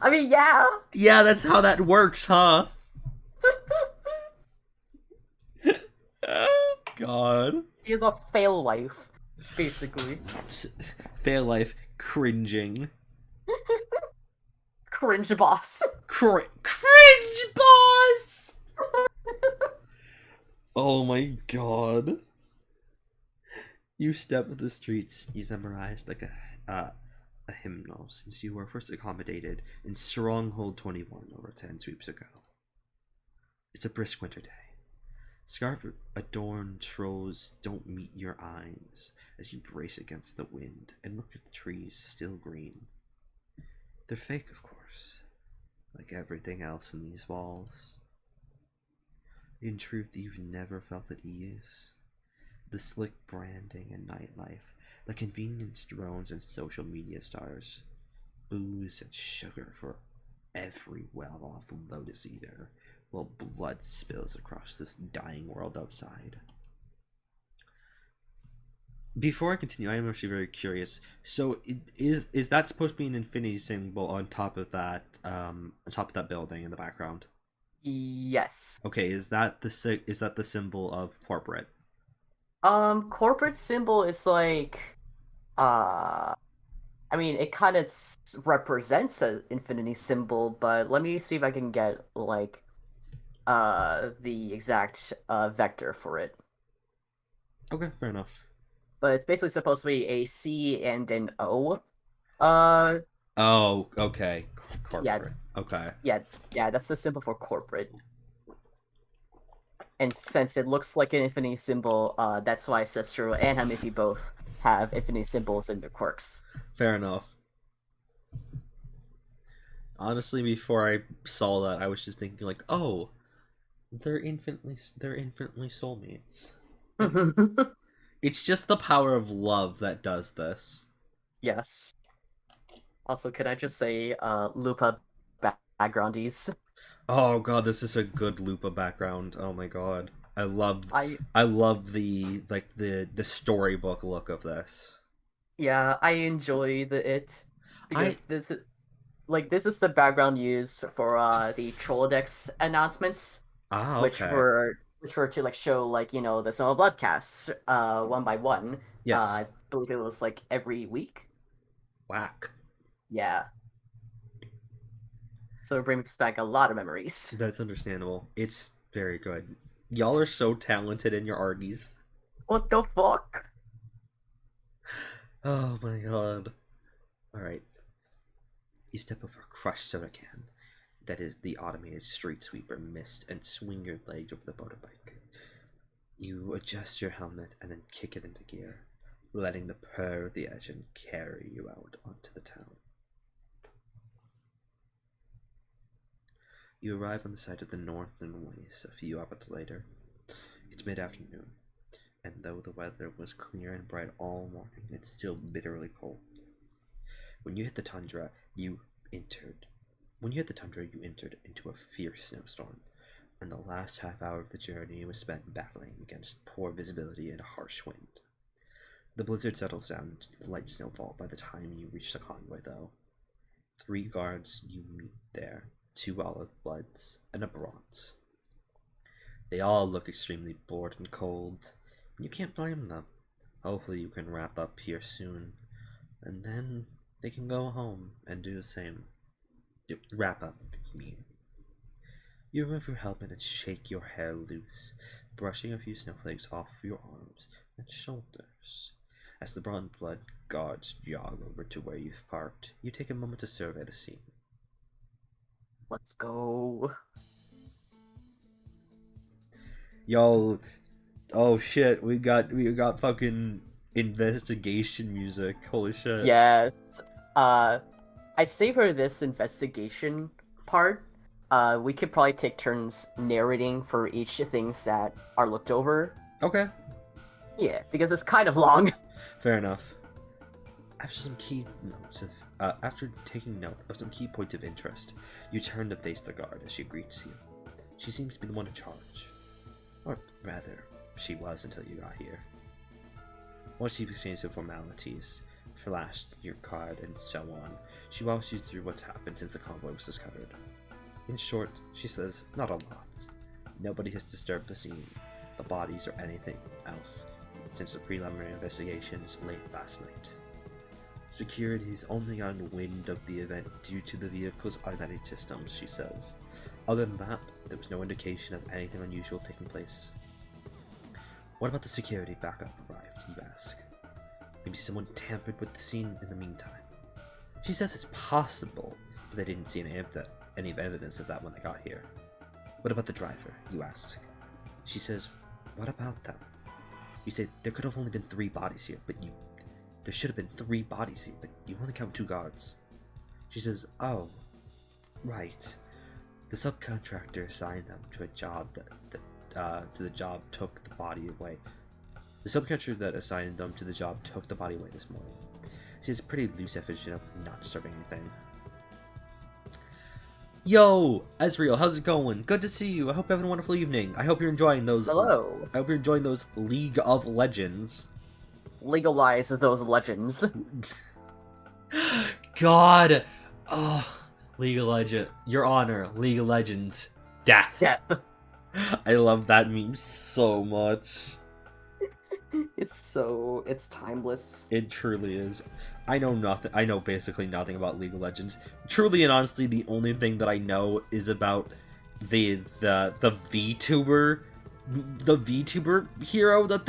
I mean, yeah. Yeah, that's how that works, huh? Oh, God. She is a fail wife, basically. Fail life cringing. Cringe boss. Cringe boss! Oh my god. You step the streets, you memorized like a hymnal since you were first accommodated in Stronghold 21 over 10 sweeps ago. It's a brisk winter day. Scarf-adorned trolls don't meet your eyes as you brace against the wind and look at the trees still green. They're fake, of course, like everything else in these walls. In truth, you've never felt at ease. The slick branding and nightlife, the convenience drones and social media stars, booze and sugar for every well-off Lotus Eater, while blood spills across this dying world outside. Before I continue, I am actually very curious. So, is that supposed to be an infinity symbol on top of that building in the background? Yes. Okay, is that the symbol of corporate? Corporate symbol is like, I mean, it kind of represents an infinity symbol, but let me see if I can get, like, the exact, vector for it. Okay, fair enough. But it's basically supposed to be a C and an O. Oh, okay. Corporate. Yeah. Okay. Yeah, that's the symbol for corporate. And since it looks like an infinity symbol, that's why Cestro and Hamifi both have infinity symbols in their quirks. Fair enough. Honestly, before I saw that, I was just thinking like, oh, they're infinitely soulmates. It's just the power of love that does this. Yes. Also, could I just say, Lupa backgroundies? Oh god, this is a good Lupa background. Oh my god. I love I I love the storybook look of this. yeah, I enjoy it I because this is the background used for the Trollodex announcements, okay. which were to like show like the Summer Bloodcasts one by one. Yes. I believe it was like every week. Whack. Yeah, so it brings back a lot of memories. That's understandable. It's very good. Y'all are so talented in your argies. What the fuck? Oh my god. Alright. You step over a crushed soda can. That is the automated street sweeper mist and swing your legs over the motorbike. You adjust your helmet and then kick it into gear, letting the purr of the engine carry you out onto the town. You arrive on the side of the northern waste a few hours later. It's mid-afternoon, and though the weather was clear and bright all morning, it's still bitterly cold. When you hit the tundra, you entered into a fierce snowstorm, and the last half hour of the journey was spent battling against poor visibility and a harsh wind. The blizzard settles down to light snowfall by the time you reach the convoy, though. 3 guards you meet there, 2 olive bloods, and a bronze. They all look extremely bored and cold, and you can't blame them. Hopefully you can wrap up here soon, and then they can go home and do the same. Wrap up, you mean. You remove your helmet and shake your hair loose, brushing a few snowflakes off your arms and shoulders. As the bronze blood guards jog over to where you've parked, you take a moment to survey the scene. Let's go. Yo, oh shit, we got fucking investigation music. Holy shit. Yes. I'd say for this investigation part, we could probably take turns narrating for each things that are looked over. Okay. Yeah, because it's kind of long. Fair enough. After taking note of some key points of interest, you turn to face the guard as she greets you. She seems to be the one in charge. Or rather, she was until you got here. Once you've exchanged some formalities, flashed your card, and so on, she walks you through what's happened since the convoy was discovered. In short, she says, not a lot. Nobody has disturbed the scene, the bodies, or anything else since the preliminary investigations late last night. Security is only gotten wind of the event due to the vehicle's automatic systems, she says. Other than that, there was no indication of anything unusual taking place. What about the security backup arrived, you ask? Maybe someone tampered with the scene in the meantime. She says it's possible, but they didn't see any evidence of that when they got here. What about the driver, you ask? She says, what about them? You say there could have only been 3 bodies here, there should have been 3 bodies here, but you only count 2 guards. She says, oh, right. The subcontractor assigned them to a job took the body away. The subcontractor that assigned them to the job took the body away this morning. She has a pretty loose definition of not disturbing anything. Yo, Ezreal, how's it going? Good to see you. I hope you're having a wonderful evening. I hope you're enjoying those. Hello. I hope you're enjoying those League of Legends. Legalize those legends. God. Oh, League of Legends. Your Honor, League of Legends. Death. Yeah. I love that meme so much. It's timeless. It truly is. I know basically nothing about League of Legends. Truly and honestly, the only thing that I know is about the VTuber, hero that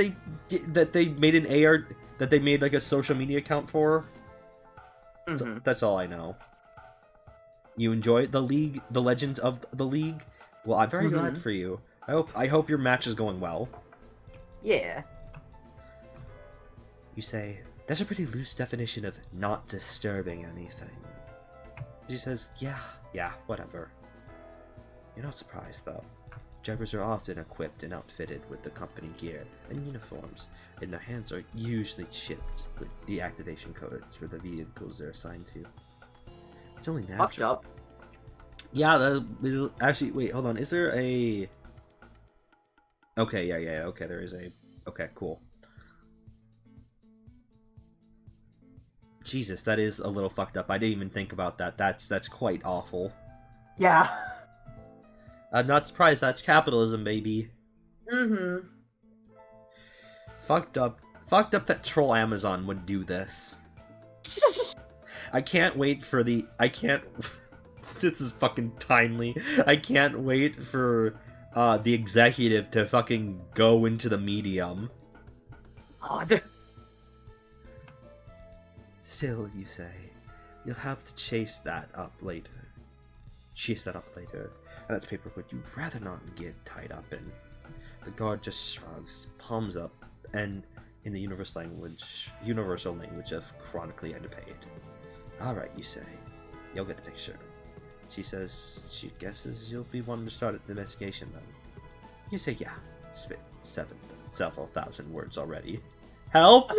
they made like a social media account for. Mm-hmm. So that's all I know. You enjoy the Legends of the League? Well, I'm very glad for you. I hope your match is going well. Yeah. You say, that's a pretty loose definition of not disturbing anything. She says, yeah, whatever. You're not surprised, though. Drivers are often equipped and outfitted with the company gear and uniforms, and their hands are usually chipped with the activation codes for the vehicles they're assigned to. It's only natural. Fucked up. Yeah, actually, wait, hold on. Is there a... Okay, yeah, okay, there is a... Okay, cool. Jesus, that is a little fucked up. I didn't even think about that. That's quite awful. Yeah. I'm not surprised. That's capitalism, baby. Mm-hmm. Fucked up. Fucked up that Troll Amazon would do this. I can't wait for the... I can't... This is fucking timely. I can't wait for the executive to fucking go into the medium. Odd. Still, you say, you'll have to chase that up later. And that's paperwork you'd rather not get tied up in. The guard just shrugs, palms up, and in the universal language of chronically underpaid. Alright, you say. You'll get the picture. She says she guesses you'll be wanting to start the investigation then. You say yeah. Spit several thousand words already. Help!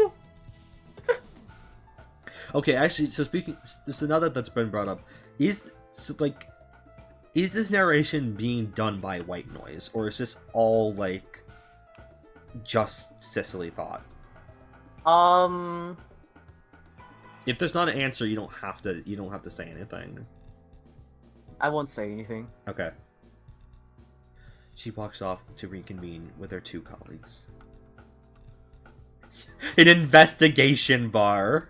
Okay, actually, so now that that's been brought up, is this narration being done by White Noise, or is this all, like, just Cicely thought? If there's not an answer, you don't have to say anything. I won't say anything. Okay. She walks off to reconvene with her two colleagues. An investigation bar.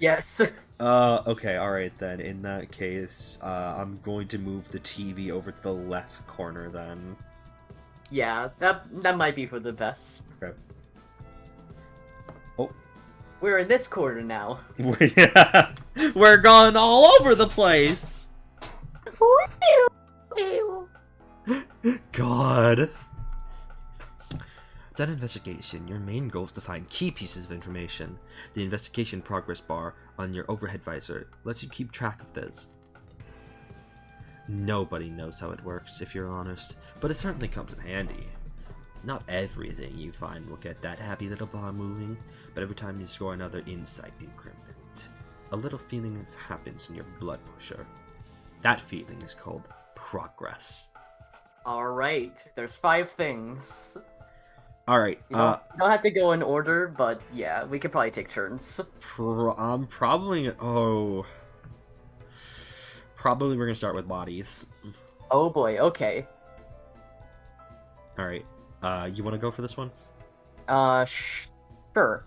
Yes. Okay, alright then. In that case, I'm going to move the TV over to the left corner then. Yeah, that might be for the best. Okay. Oh. We're in this corner now. We're going all over the place! God. That investigation, your main goal is to find key pieces of information. The investigation progress bar on your overhead visor lets you keep track of this. Nobody knows how it works, if you're honest, but it certainly comes in handy. Not everything you find will get that happy little bar moving, but every time you score another insight increment, a little feeling happens in your blood pusher. That feeling is called progress. Alright, there's 5 things. Alright, You don't have to go in order, but yeah, we could probably take turns. Probably we're gonna start with bodies. Oh boy, okay. Alright, you wanna go for this one? Sure.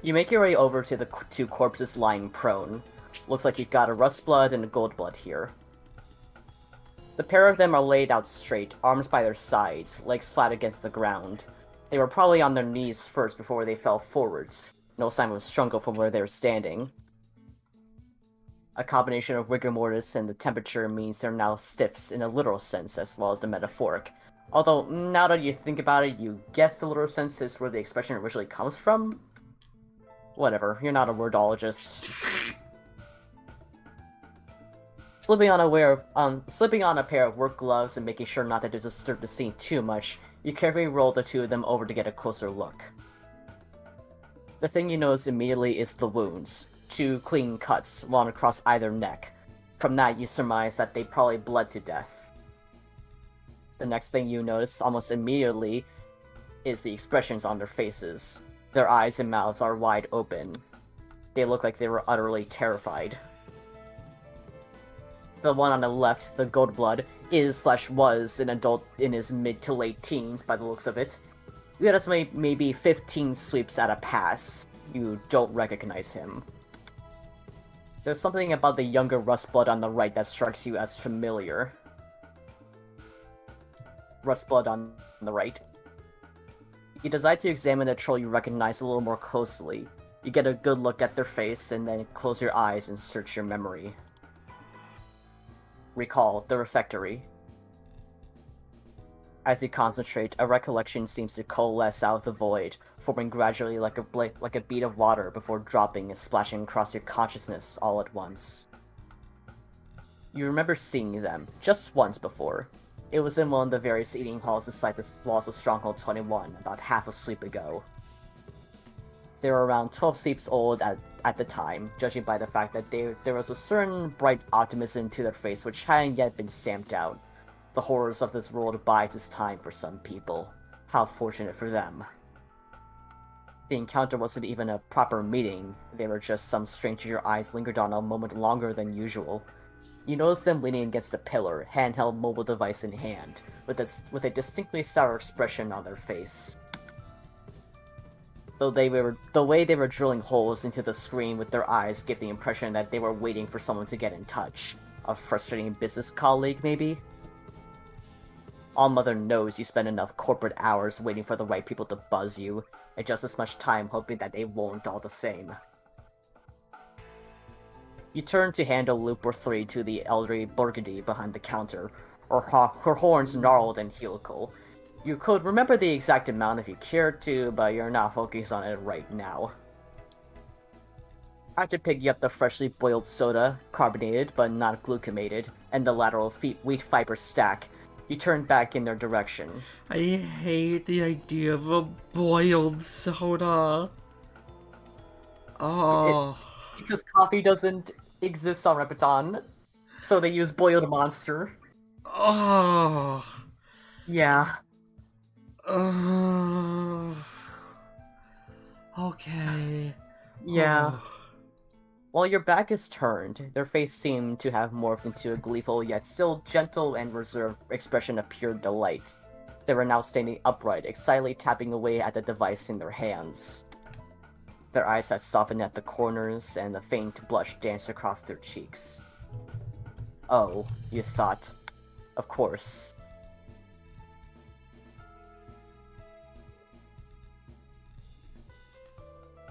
You make your way over to the 2 corpses lying prone. Looks like you've got a Rustblood and a Goldblood here. The pair of them are laid out straight, arms by their sides, legs flat against the ground. They were probably on their knees first before they fell forwards. No sign of a struggle from where they were standing. A combination of rigor mortis and the temperature means they're now stiffs in a literal sense as well as the metaphoric. Although, now that you think about it, you guess the literal sense is where the expression originally comes from? Whatever, you're not a wordologist. Slipping on a pair of work gloves and making sure not to disturb the scene too much, you carefully roll the 2 of them over to get a closer look. The thing you notice immediately is the wounds. 2 clean cuts, one across either neck. From that, you surmise that they probably bled to death. The next thing you notice, almost immediately, is the expressions on their faces. Their eyes and mouths are wide open. They look like they were utterly terrified. The one on the left, the Goldblood, was an adult in his mid to late teens by the looks of it. You had estimate maybe 15 sweeps at a pass. You don't recognize him. There's something about the younger Rustblood on the right that strikes you as familiar. Rustblood on the right. You decide to examine the troll you recognize a little more closely. You get a good look at their face and then close your eyes and search your memory. Recall the refectory. As you concentrate, a recollection seems to coalesce out of the void, forming gradually like a bead of water before dropping and splashing across your consciousness all at once. You remember seeing them, just once before. It was in one of the various eating halls beside the walls of Stronghold 21, about half a sleep ago. They were around 12 sleeps old at the time, judging by the fact that there was a certain bright optimism to their face which hadn't yet been stamped out. The horrors of this world bides its time for some people. How fortunate for them. The encounter wasn't even a proper meeting, they were just some stranger your eyes lingered on a moment longer than usual. You notice them leaning against a pillar, handheld mobile device in hand, with a distinctly sour expression on their face. The way they were drilling holes into the screen with their eyes gave the impression that they were waiting for someone to get in touch. A frustrating business colleague, maybe? All-Mother knows you spend enough corporate hours waiting for the right people to buzz you, and just as much time hoping that they won't all the same. You turn to hand a loop or three to the elderly Burgundy behind the counter, her horns gnarled and helical. You could remember the exact amount if you cared to, but you're not focused on it right now. After picking up the freshly boiled soda, carbonated but not glucamated, and the lateral wheat fiber stack, you turn back in their direction. I hate the idea of a boiled soda. Oh. Because coffee doesn't exist on Repeton, so they use boiled Monster. Oh. Yeah. Okay. Yeah. Oh. While your back is turned, their face seemed to have morphed into a gleeful yet still gentle and reserved expression of pure delight. They were now standing upright, excitedly tapping away at the device in their hands. Their eyes had softened at the corners, and a faint blush danced across their cheeks. Oh, you thought. Of course.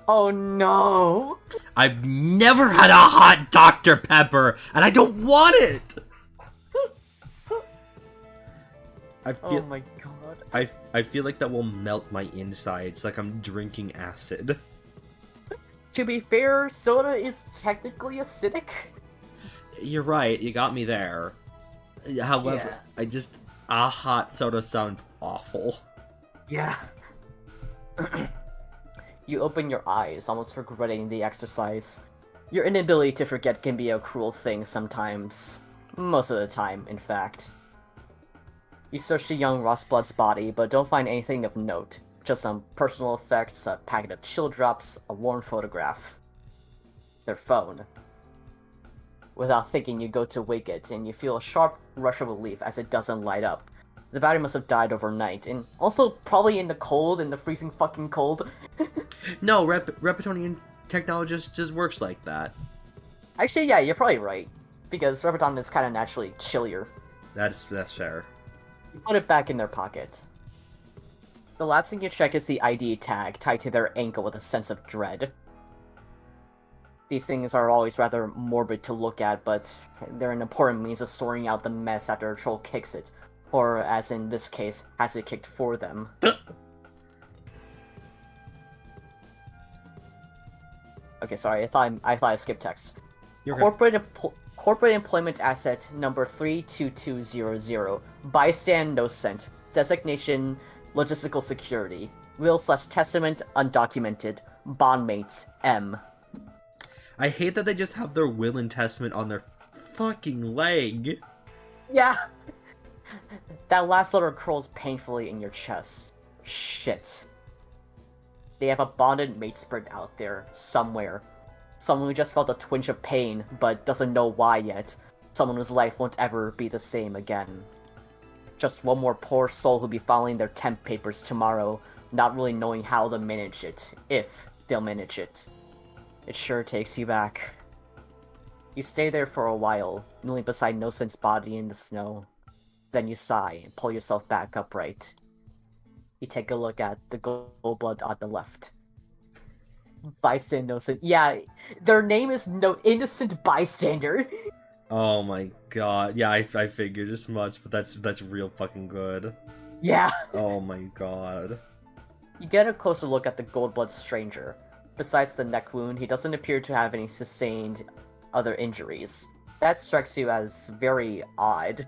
Oh no! I've never had a hot Dr. Pepper, and I don't want it! Oh my god. I feel like that will melt my insides, like I'm drinking acid. To be fair, soda is technically acidic. You're right, you got me there. However, Yeah. A hot soda sounds awful. Yeah. You open your eyes, almost regretting the exercise. Your inability to forget can be a cruel thing sometimes. Most of the time, in fact. You search the young Roseblood's body, but don't find anything of note. Just some personal effects, a packet of chill drops, a worn photograph. Their phone. Without thinking, you go to wake it, and you feel a sharp rush of relief as it doesn't light up. The battery must have died overnight, and also probably in the cold, in the freezing fucking cold. No, Repetonian technology just works like that. Actually, yeah, you're probably right. Because Repeton is kind of naturally chillier. That's fair. You put it back in their pocket. The last thing you check is the ID tag tied to their ankle with a sense of dread. These things are always rather morbid to look at, but they're an important means of sorting out the mess after a troll kicks it. Or, as in this case, has it kicked for them. Okay, sorry, I thought I skipped text. You're good. Corporate employment asset number 32200. Bystand Nocent. Designation logistical security. Will/testament undocumented. Bondmates M. I hate that they just have their will and testament on their fucking leg. Yeah. That last letter curls painfully in your chest. Shit. They have a bonded mate spread out there, somewhere. Someone who just felt a twinge of pain, but doesn't know why yet. Someone whose life won't ever be the same again. Just one more poor soul who'll be filing their temp papers tomorrow, not really knowing how to manage it, if they'll manage it. It sure takes you back. You stay there for a while, kneeling beside Nocent's body in the snow. Then you sigh and pull yourself back upright. You take a look at the gold blood on the left. Bystander Nocent. Yeah, their name is No Innocent Bystander. Oh my god. Yeah, I figured as much, but that's real fucking good. Yeah. Oh my god. You get a closer look at the gold-blood stranger. Besides the neck wound, he doesn't appear to have any sustained other injuries. That strikes you as very odd.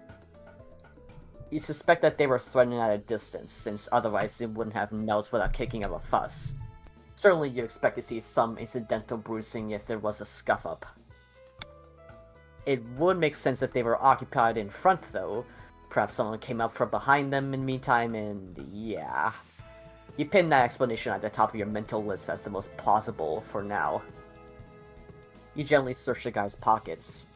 You suspect that they were threatened at a distance, since otherwise they wouldn't have knelt without kicking up a fuss. Certainly you expect to see some incidental bruising if there was a scuff-up. It would make sense if they were occupied in front, though. Perhaps someone came up from behind them in the meantime, and yeah. You pin that explanation at the top of your mental list as the most plausible for now. You gently search the guy's pockets.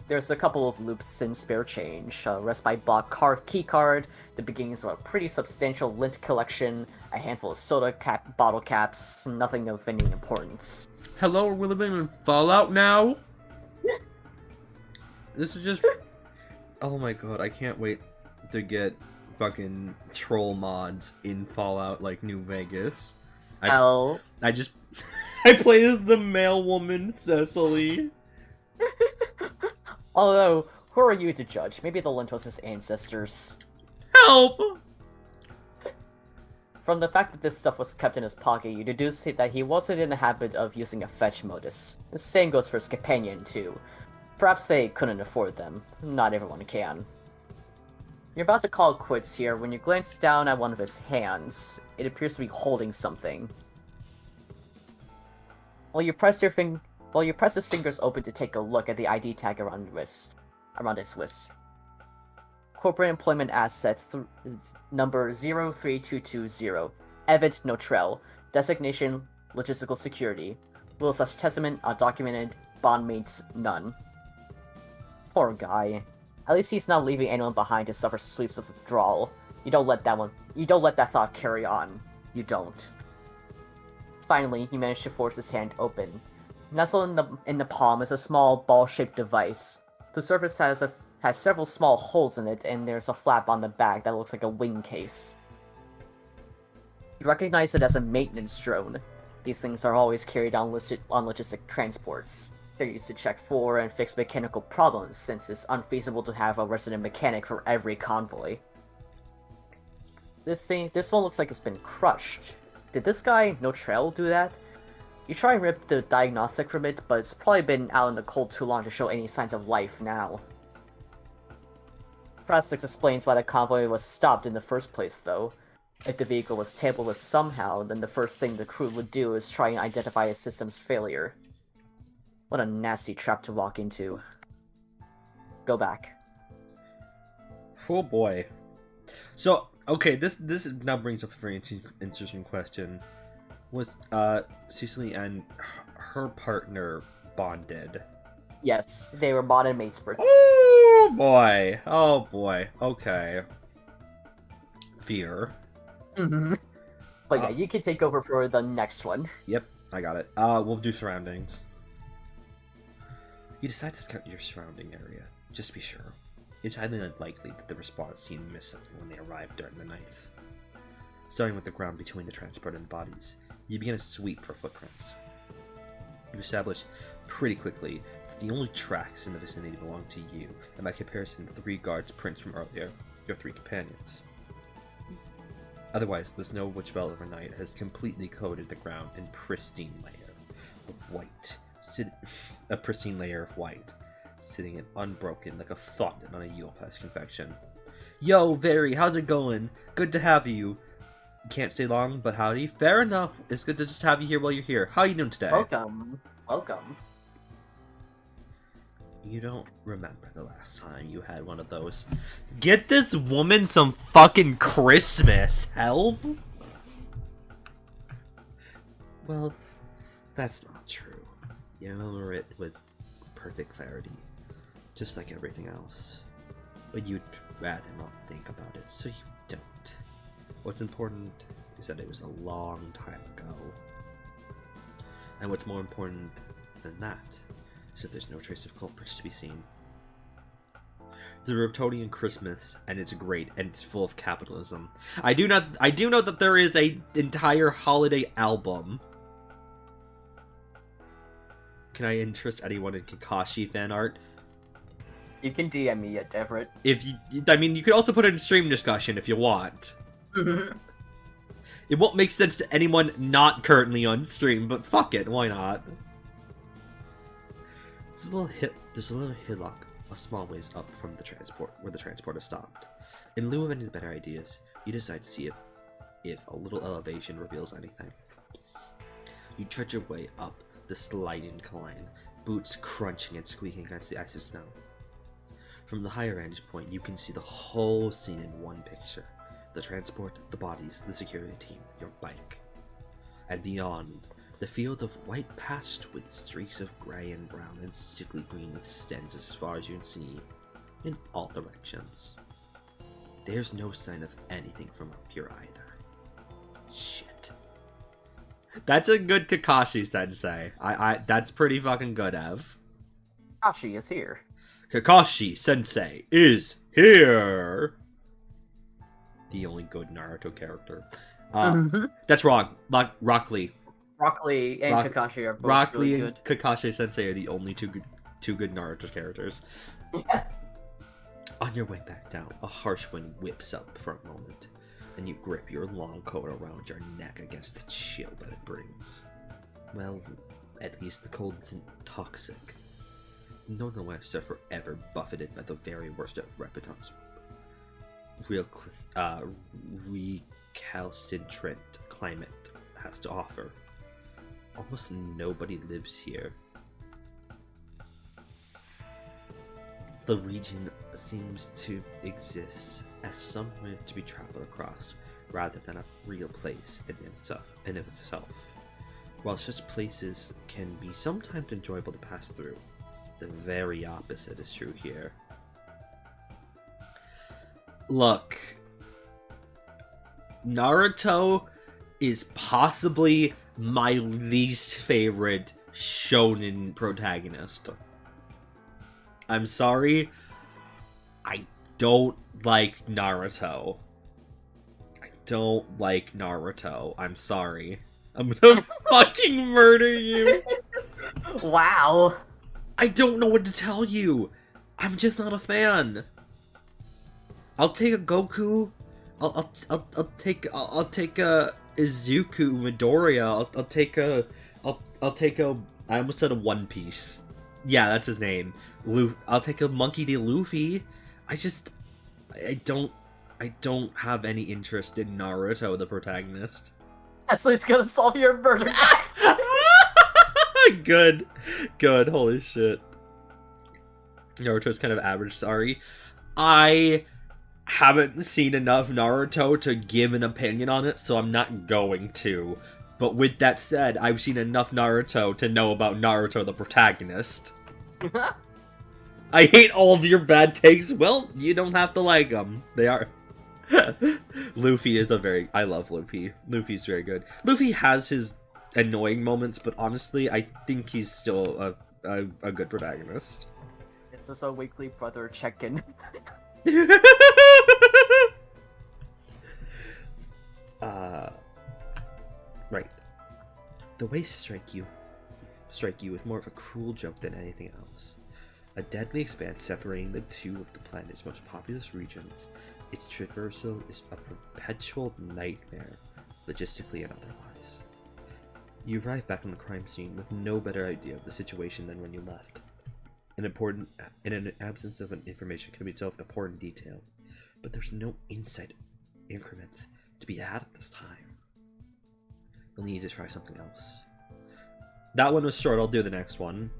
There's a couple of loops in spare change, a respite block key card, the beginnings of a pretty substantial lint collection, a handful of soda bottle caps, nothing of any importance. Hello, are we living in Fallout now? This is just... Oh my god, I can't wait to get fucking troll mods in Fallout, like New Vegas. I just... I play as the male woman, Cecily. Although, who are you to judge? Maybe the lint was his ancestors. Help! From the fact that this stuff was kept in his pocket, you deduce that he wasn't in the habit of using a fetch modus. The same goes for his companion, too. Perhaps they couldn't afford them. Not everyone can. You're about to call it quits here when you glance down at one of his hands. It appears to be holding something. While you press his fingers open to take a look at the ID tag around his wrist. Corporate Employment Asset number 03220. Evid Notrell. Designation Logistical Security. Will such testament undocumented. Bondmates none. Poor guy. At least he's not leaving anyone behind to suffer sweeps of withdrawal. You don't let that thought carry on. You don't. Finally, he managed to force his hand open. Nestled in the palm is a small ball-shaped device. The surface has several small holes in it, and there's a flap on the back that looks like a wing case. You recognize it as a maintenance drone. These things are always carried on logistic transports. They're used to check for and fix mechanical problems, since it's unfeasible to have a resident mechanic for every convoy. This one looks like it's been crushed. Did this guy, Notrell, do that? You try and rip the diagnostic from it, but it's probably been out in the cold too long to show any signs of life now. Perhaps this explains why the convoy was stopped in the first place, though. If the vehicle was tampered with somehow, then the first thing the crew would do is try and identify a system's failure. What a nasty trap to walk into. Go back. Oh boy. So, okay, this now brings up a very interesting question. Was Cecily and her partner bonded? Yes, they were bonded mates. Oh boy. Oh boy. Okay. Fear. Mm-hmm. But yeah, you can take over for the next one. Yep, I got it. We'll do surroundings. You decide to scout your surrounding area, just to be sure. It's highly unlikely that the response team missed something when they arrived during the night. Starting with the ground between the transport and bodies, you begin a sweep for footprints. You establish pretty quickly that the only tracks in the vicinity belong to you, and by comparison, the 3 guards' prints from earlier, your 3 companions. Otherwise, the snow which fell overnight has completely coated the ground in pristine layer of white. A pristine layer of white, sitting in unbroken like a fondant on a Yule Pest confection. Yo, Very, how's it going? Good to have you. Can't stay long, but howdy. Fair enough. It's good to just have you here while you're here. How you doing today? Welcome. Welcome. You don't remember the last time you had one of those. Get this woman some fucking Christmas. Help? Well, that's not true. You remember it with perfect clarity, just like everything else. But you'd rather not think about it, so you don't. What's important is that it was a long time ago. And what's more important than that is that there's no trace of culprits to be seen. The Riptonian Christmas, and it's great, and it's full of capitalism. I do know that there is a entire holiday album. Can I interest anyone in Kakashi fan art? You can DM me at Everett. If you, I mean, you could also put it in stream discussion if you want. It won't make sense to anyone not currently on stream, but fuck it, why not? There's a little hillock a small ways up from the transport, where the transport has stopped. In lieu of any better ideas, you decide to see if a little elevation reveals anything. You trudge your way up the slight incline, boots crunching and squeaking against the ice and snow. From the higher vantage point, you can see the whole scene in one picture. The transport, the bodies, the security team, your bike. And beyond, the field of white patched with streaks of grey and brown and sickly green extends as far as you can see, in all directions. There's no sign of anything from up here either. Shit. That's a good Kakashi sensei. That's pretty fucking good, Ev. Kakashi is here. Kakashi sensei is here! The only good Naruto character. That's wrong. Rock Lee. Rock Lee and Kakashi are both really good. And Kakashi sensei are the only two good Naruto characters. Yeah. On your way back down, a harsh wind whips up for a moment, and you grip your long coat around your neck against the chill that it brings. Well, at least the cold isn't toxic. Northern West are forever buffeted by the very worst of Repetant's recalcitrant climate has to offer. Almost nobody lives here. The region seems to exist as somewhere to be traveled across, rather than a real place in itself. While such places can be sometimes enjoyable to pass through, the very opposite is true here. Look, Naruto is possibly my least favorite shonen protagonist. I'm sorry, I don't like Naruto. I'm sorry. I'm gonna fucking murder you. Wow. I don't know what to tell you. I'm just not a fan. I'll take a Goku. I'll take a Izuku Midoriya. I'll take a I almost said a One Piece. Yeah, that's his name. I'll take a Monkey D. Luffy. I don't have any interest in Naruto, the protagonist. Cecily's gonna solve your murder case. Good. Holy shit. Naruto's kind of average, sorry. I haven't seen enough Naruto to give an opinion on it, so I'm not going to. But with that said, I've seen enough Naruto to know about Naruto, the protagonist. I hate all of your bad takes. Well, you don't have to like them. They are. Luffy is I love Luffy. Luffy's very good. Luffy has his annoying moments, but honestly, I think he's still a good protagonist. It's just a weekly brother check-in. Right. The wastes strike you with more of a cruel joke than anything else. A deadly expanse separating the two of the planet's most populous regions. Its traversal is a perpetual nightmare, logistically and otherwise. You arrive back on the crime scene with no better idea of the situation than when you left. In an absence of information can be told an important detail, but there's no insight increments to be had at this time. You'll need to try something else. That one was short, I'll do the next one.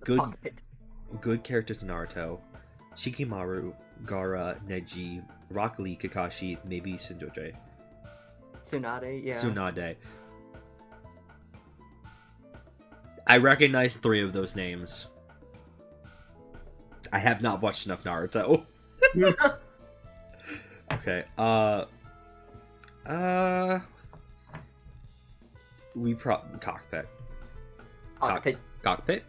Good characters in Naruto. Shikamaru, Gaara, Neji, Rock Lee, Kakashi, maybe Tsunade. Yeah. Tsunade. I recognize 3 of those names. I have not watched enough Naruto. Okay, Cockpit. Cockpit?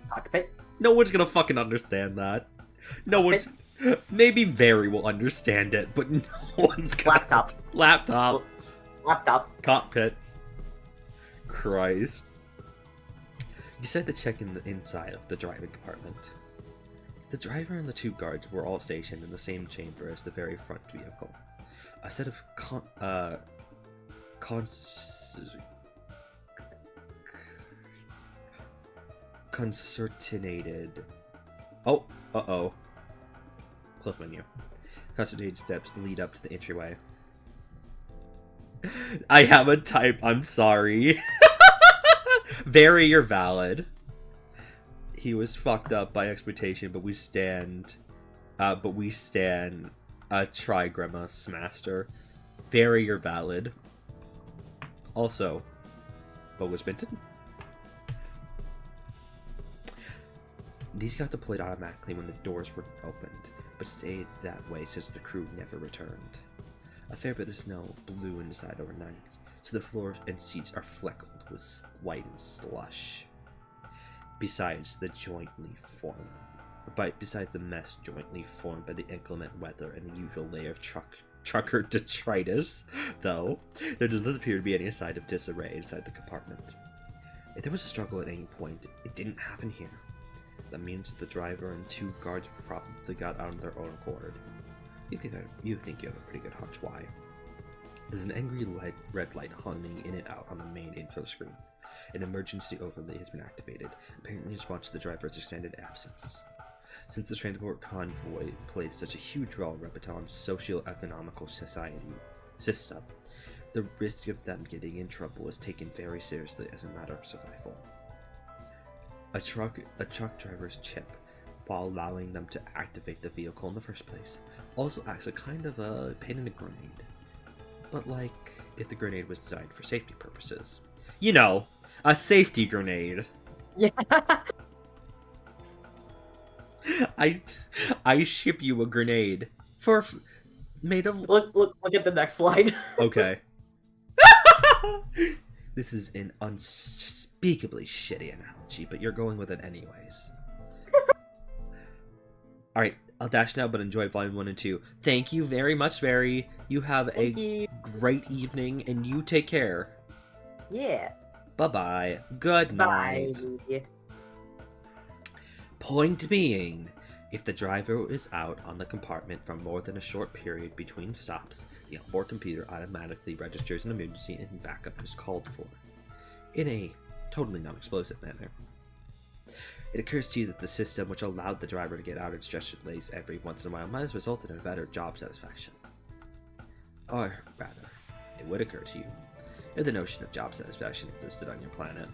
Cockpit. No one's gonna fucking understand that. No one's... Maybe Very will understand it, but no one's gonna... Laptop. Cockpit. Christ. You decide to check in the inside of the driving compartment. The driver and the 2 guards were all stationed in the same chamber as the very front vehicle. A set of concertinated... Oh, uh-oh. Close menu. Concertinated steps lead up to the entryway. I have a type, I'm sorry. Very, you're valid. He was fucked up by exploitation, but we stand a Trigramma Master. Very valid. Also, Bo was Benton. These got deployed automatically when the doors were opened, but stayed that way since the crew never returned. A fair bit of snow blew inside overnight, so the floor and seats are fleckled with white and slush. Besides the mess jointly formed by the inclement weather and the usual layer of trucker detritus, though, there does not appear to be any sign of disarray inside the compartment. If there was a struggle at any point, it didn't happen here. That means that the driver and 2 guards probably got out of their own accord. You think you have a pretty good hunch why. There's an angry red light humming in and out on the main info screen. An emergency overlay has been activated, apparently in response to the driver's extended absence. Since the transport convoy plays such a huge role in Repeton's socio-economical society system, the risk of them getting in trouble is taken very seriously as a matter of survival. A truck driver's chip, while allowing them to activate the vehicle in the first place, also acts a kind of a pain in the grenade. But like, if the grenade was designed for safety purposes. You know, a safety grenade. Yeah. I ship you a grenade made of. Look at the next slide. Okay. This is an unspeakably shitty analogy, but you're going with it anyways. Alright, I'll dash now, but enjoy Volume 1 and 2. Thank you very much, Barry. You have a great evening, and you take care. Yeah. Bye-bye. Good night. Bye. Point being, if the driver is out on the compartment for more than a short period between stops, the onboard computer automatically registers an emergency and backup is called for, in a totally non-explosive manner. It occurs to you that the system which allowed the driver to get out and stretch its legs every once in a while might have resulted in a better job satisfaction. Or, rather, it would occur to you if the notion of job satisfaction existed on your planet.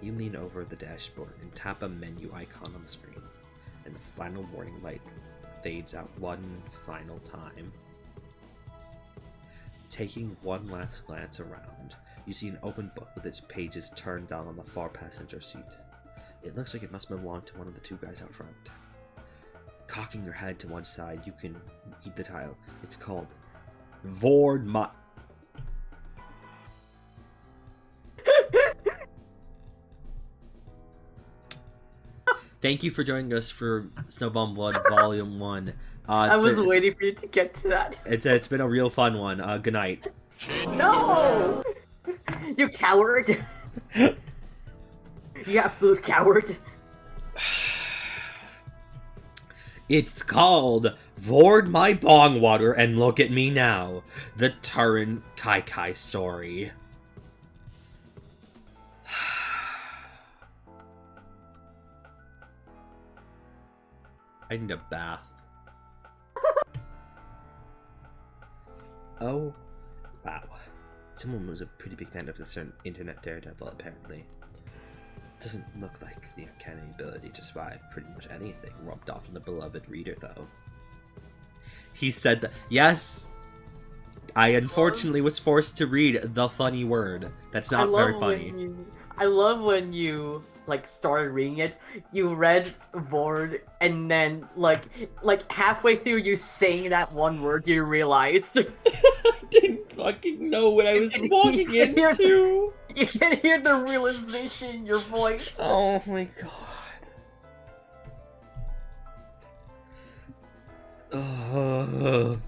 You lean over the dashboard and tap a menu icon on the screen, and the final warning light fades out one final time. Taking one last glance around, you see an open book with its pages turned down on the far passenger seat. It looks like it must belong to one of the 2 guys out front. Cocking your head to one side, you can read the title. It's called Vord My... Thank you for joining us for Snowbound Blood Volume 1. I was waiting for you to get to that. It's been a real fun one. Good night. No! You coward! You absolute coward! It's called Vord My Bong Water and Look at Me Now, the Turin Kai Kai story. I need a bath. Oh, wow. Someone was a pretty big fan of this internet daredevil, apparently. Doesn't look like the uncanny ability to survive pretty much anything rubbed off on the beloved reader, though. He said that, yes, I unfortunately was forced to read the funny word. That's not very funny. I love when you like started reading it, you read Vord, and then like halfway through you saying that one word, you realized. I didn't fucking know what I was walking into. You can hear the realization in your voice. Oh my god.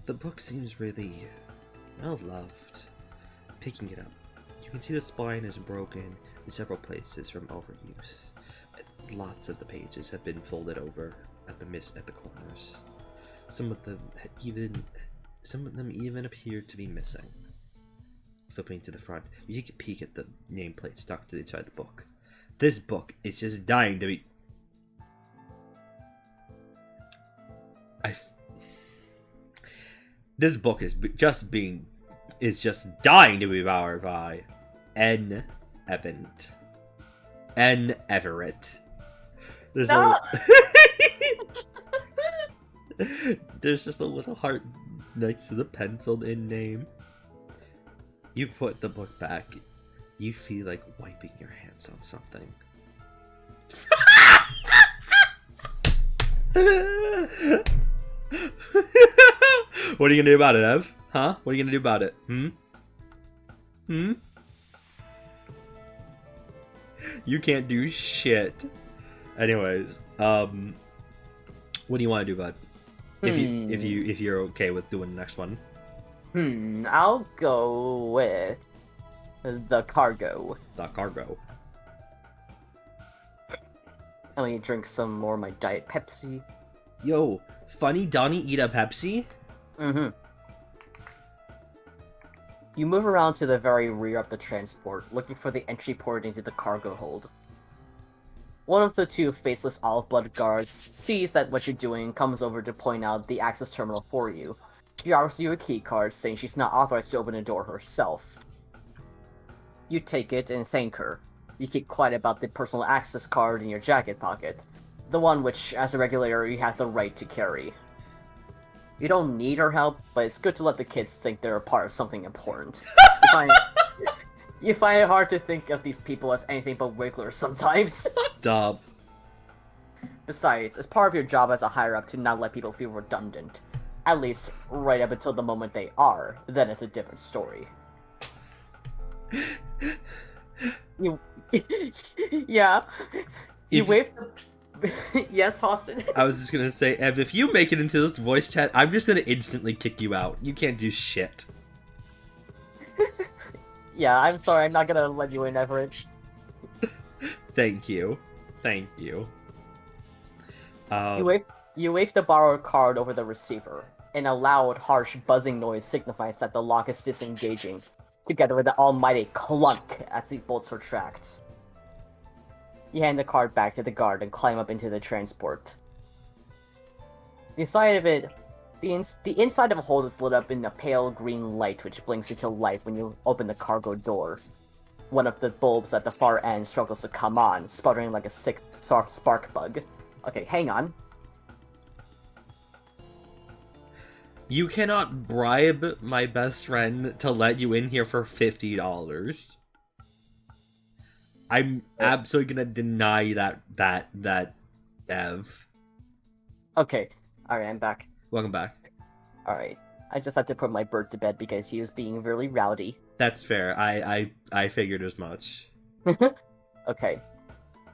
The book seems really well loved. Picking it up, you can see the spine is broken in several places from overuse. Lots of the pages have been folded over at the corners. Some of them even appear to be missing. Flipping to the front, you take a peek at the nameplate stuck to the inside of the book. This book is just dying to be. This book is just dying to be devoured by N. Event. N. Everett. There's No! There's just a little heart next to the penciled in name. You put the book back. You feel like wiping your hands on something. What are you gonna do about it, Ev? Huh? What are you gonna do about it? You can't do shit. Anyways, what do you want to do about it? If you're okay with doing the next one? I'll go with the cargo. The cargo. Let me drink some more of my Diet Pepsi. Yo, Funny Donnie eat a Pepsi? Mm-hmm. You move around to the very rear of the transport, looking for the entry port into the cargo hold. One of the two faceless olive-blood guards sees that what you're doing and comes over to point out the access terminal for you. She offers you a key card, saying she's not authorized to open the door herself. You take it and thank her. You keep quiet about the personal access card in your jacket pocket, the one which, as a regulator, you have the right to carry. You don't need her help, but it's good to let the kids think they're a part of something important. You find it hard to think of these people as anything but wigglers sometimes. Dub. Besides, it's part of your job as a higher-up to not let people feel redundant. At least, right up until the moment they are, then it's a different story. Yeah. You waved the... Yes, Austin? I was just gonna say, Ev, if you make it into this voice chat, I'm just gonna instantly kick you out. You can't do shit. Yeah, I'm sorry, I'm not gonna let you in, Everett. Thank you. Thank you. You wave the borrowed card over the receiver, and a loud, harsh buzzing noise signifies that the lock is disengaging, together with the almighty clunk as the bolts retract. You hand the card back to the guard and climb up into the transport. The inside of it, the inside of a hold is lit up in a pale green light which blinks into life when you open the cargo door. One of the bulbs at the far end struggles to come on, sputtering like a sick spark bug. Okay, hang on. You cannot bribe my best friend to let you in here for $50. I'm absolutely gonna deny that, Ev. Okay, alright, I'm back. Welcome back. Alright, I just had to put my bird to bed because he was being really rowdy. That's fair. I figured as much. Okay.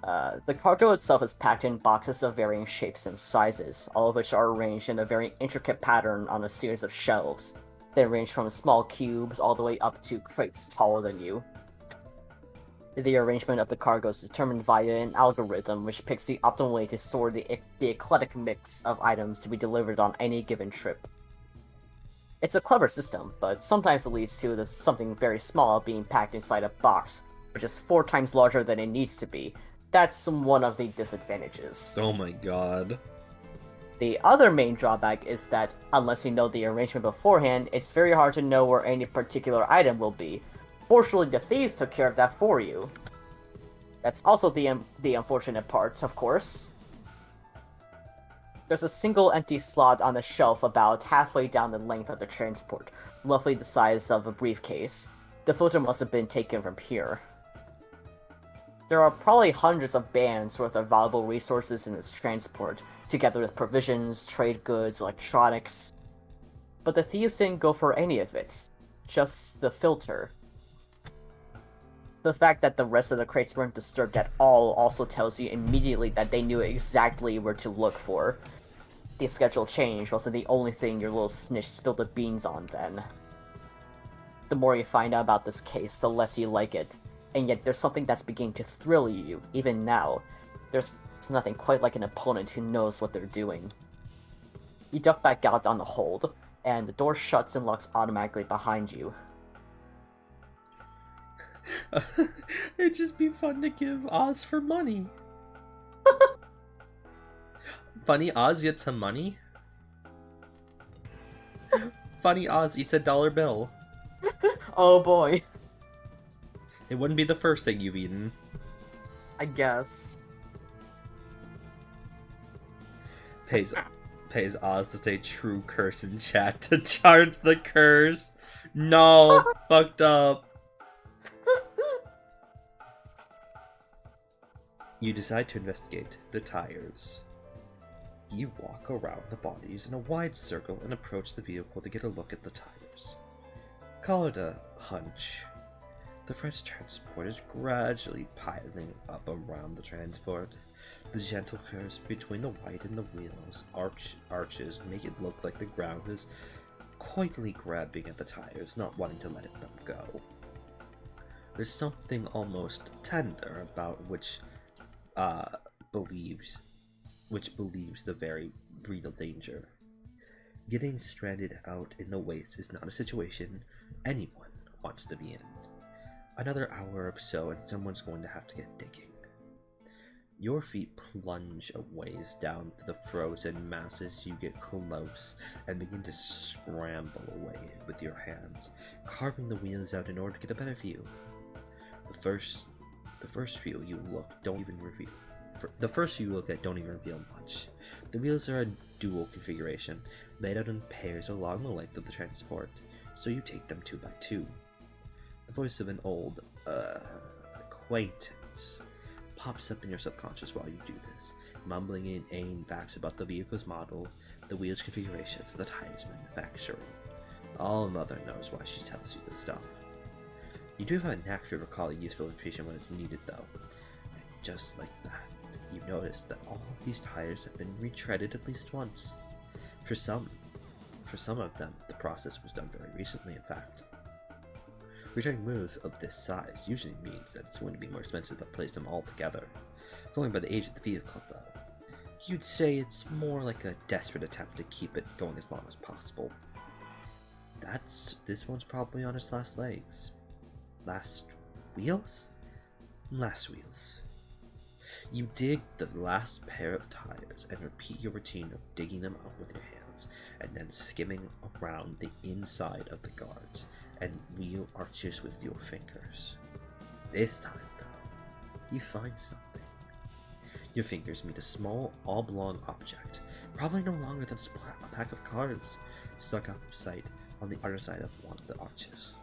The cargo itself is packed in boxes of varying shapes and sizes, all of which are arranged in a very intricate pattern on a series of shelves. They range from small cubes all the way up to crates taller than you. The arrangement of the cargo is determined via an algorithm which picks the optimal way to store the eclectic mix of items to be delivered on any given trip. It's a clever system, but sometimes it leads to something very small being packed inside a box, which is 4 times larger than it needs to be. That's one of the disadvantages. Oh my god. The other main drawback is that, unless you know the arrangement beforehand, it's very hard to know where any particular item will be. Fortunately, the thieves took care of that for you. That's also the unfortunate part, of course. There's a single empty slot on the shelf about halfway down the length of the transport, roughly the size of a briefcase. The filter must have been taken from here. There are probably hundreds of bands worth of valuable resources in this transport, together with provisions, trade goods, electronics. But the thieves didn't go for any of it. Just the filter. The fact that the rest of the crates weren't disturbed at all also tells you immediately that they knew exactly where to look for. The schedule change wasn't the only thing your little snitch spilled the beans on then. The more you find out about this case, the less you like it. And yet there's something that's beginning to thrill you, even now. There's nothing quite like an opponent who knows what they're doing. You duck back out on the hold, and the door shuts and locks automatically behind you. It'd just be fun to give Oz for money. Funny Oz gets some money. Funny Oz eats a dollar bill. Oh boy. It wouldn't be the first thing you've eaten. I guess. Pays Oz to say true curse in chat to charge the curse. No, fucked up. You decide to investigate the tires. You walk around the bodies in a wide circle and approach the vehicle to get a look at the tires. Call it a hunch. The French transport is gradually piling up around the transport. The gentle curves between the white and the wheels arches make it look like the ground is quietly grabbing at the tires, not wanting to let them go. There's something almost tender about which believes the very real danger. Getting stranded out in the waste is not a situation anyone wants to be in. Another hour or so and someone's going to have to get digging. Your feet plunge a ways down to the frozen mass as you get close and begin to scramble away with your hands, carving the wheels out in order to get a better view. The first few you look at don't even reveal much. The wheels are a dual configuration, laid out in pairs along the length of the transport, so you take them 2 by 2. The voice of an old acquaintance pops up in your subconscious while you do this, mumbling inane facts about the vehicle's model, the wheels configurations, the tires manufacturing. All Mother knows why she tells you this stuff. You do have a knack for recalling useful information when it's needed, though. And just like that, you notice that all of these tires have been retreaded at least once. For some of them, the process was done very recently, in fact. Retreading wheels of this size usually means that it's going to be more expensive to place them all together. Going by the age of the vehicle, though, you'd say it's more like a desperate attempt to keep it going as long as possible. This one's probably on its last legs. Last wheels? Last wheels. You dig the last pair of tires and repeat your routine of digging them out with your hands and then skimming around the inside of the guards and wheel arches with your fingers. This time, though, you find something. Your fingers meet a small, oblong object, probably no longer than a pack of cards, stuck up sight on the other side of one of the arches.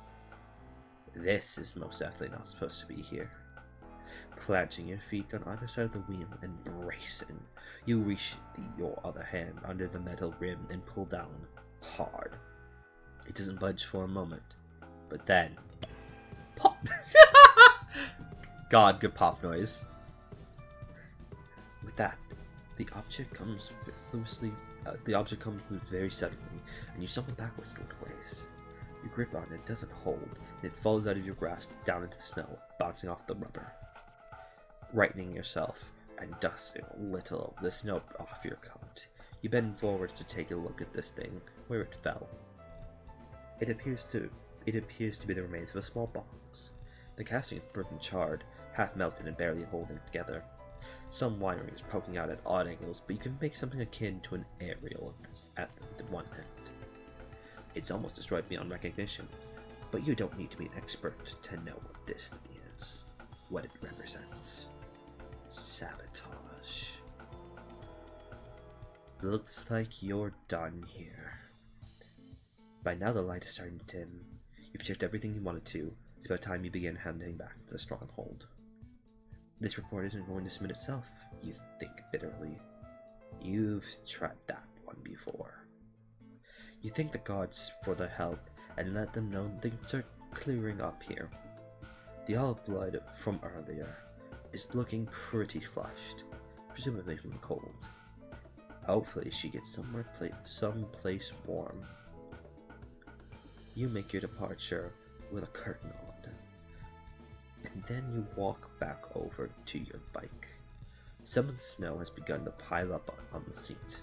This is most definitely not supposed to be here. Planting your feet on either side of the wheel and bracing, you reach your other hand under the metal rim and pull down hard. It doesn't budge for a moment, but then pop! God, good pop noise. With that, the object comes loose very suddenly, and you stumble backwards a little ways. You grip on it, doesn't hold, and it falls out of your grasp down into the snow, bouncing off the rubber. Rightening yourself and dusting a little of the snow off your coat, you bend forwards to take a look at this thing, where it fell. It appears to be the remains of a small box. The casting is burnt charred, half melted and barely holding together. Some wiring is poking out at odd angles, but you can make something akin to an aerial at the one end. It's almost destroyed beyond recognition, but you don't need to be an expert to know what this thing is, what it represents. Sabotage. Looks like you're done here. By now the light is starting to dim. You've checked everything you wanted to. It's about time you begin handing back the stronghold. This report isn't going to submit itself, you think bitterly. You've tried that one before. You thank the gods for their help and let them know things are clearing up here. The olive blood from earlier is looking pretty flushed, presumably from the cold. Hopefully she gets someplace warm. You make your departure with a curtain on, and then you walk back over to your bike. Some of the snow has begun to pile up on the seat.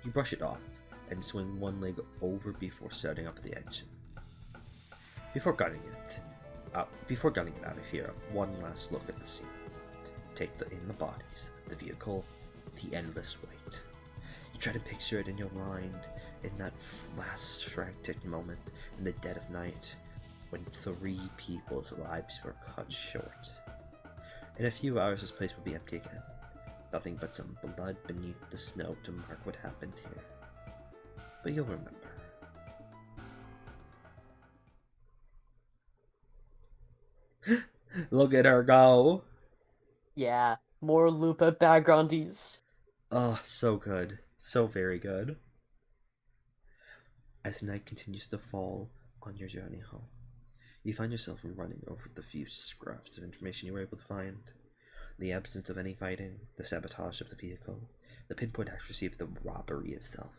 You brush it off and swing one leg over before starting up the engine. Before gunning it out of here, one last look at the scene. Take in the bodies, the vehicle, the endless wait. You try to picture it in your mind in that last frantic moment in the dead of night when 3 people's lives were cut short. In a few hours, this place will be empty again. Nothing but some blood beneath the snow to mark what happened here. But you'll remember. Look at her go! Yeah, more Lupa backgroundies. Oh, so good. So very good. As night continues to fall on your journey home, you find yourself running over the few scraps of information you were able to find. The absence of any fighting, the sabotage of the vehicle, the pinpoint accuracy of the robbery itself.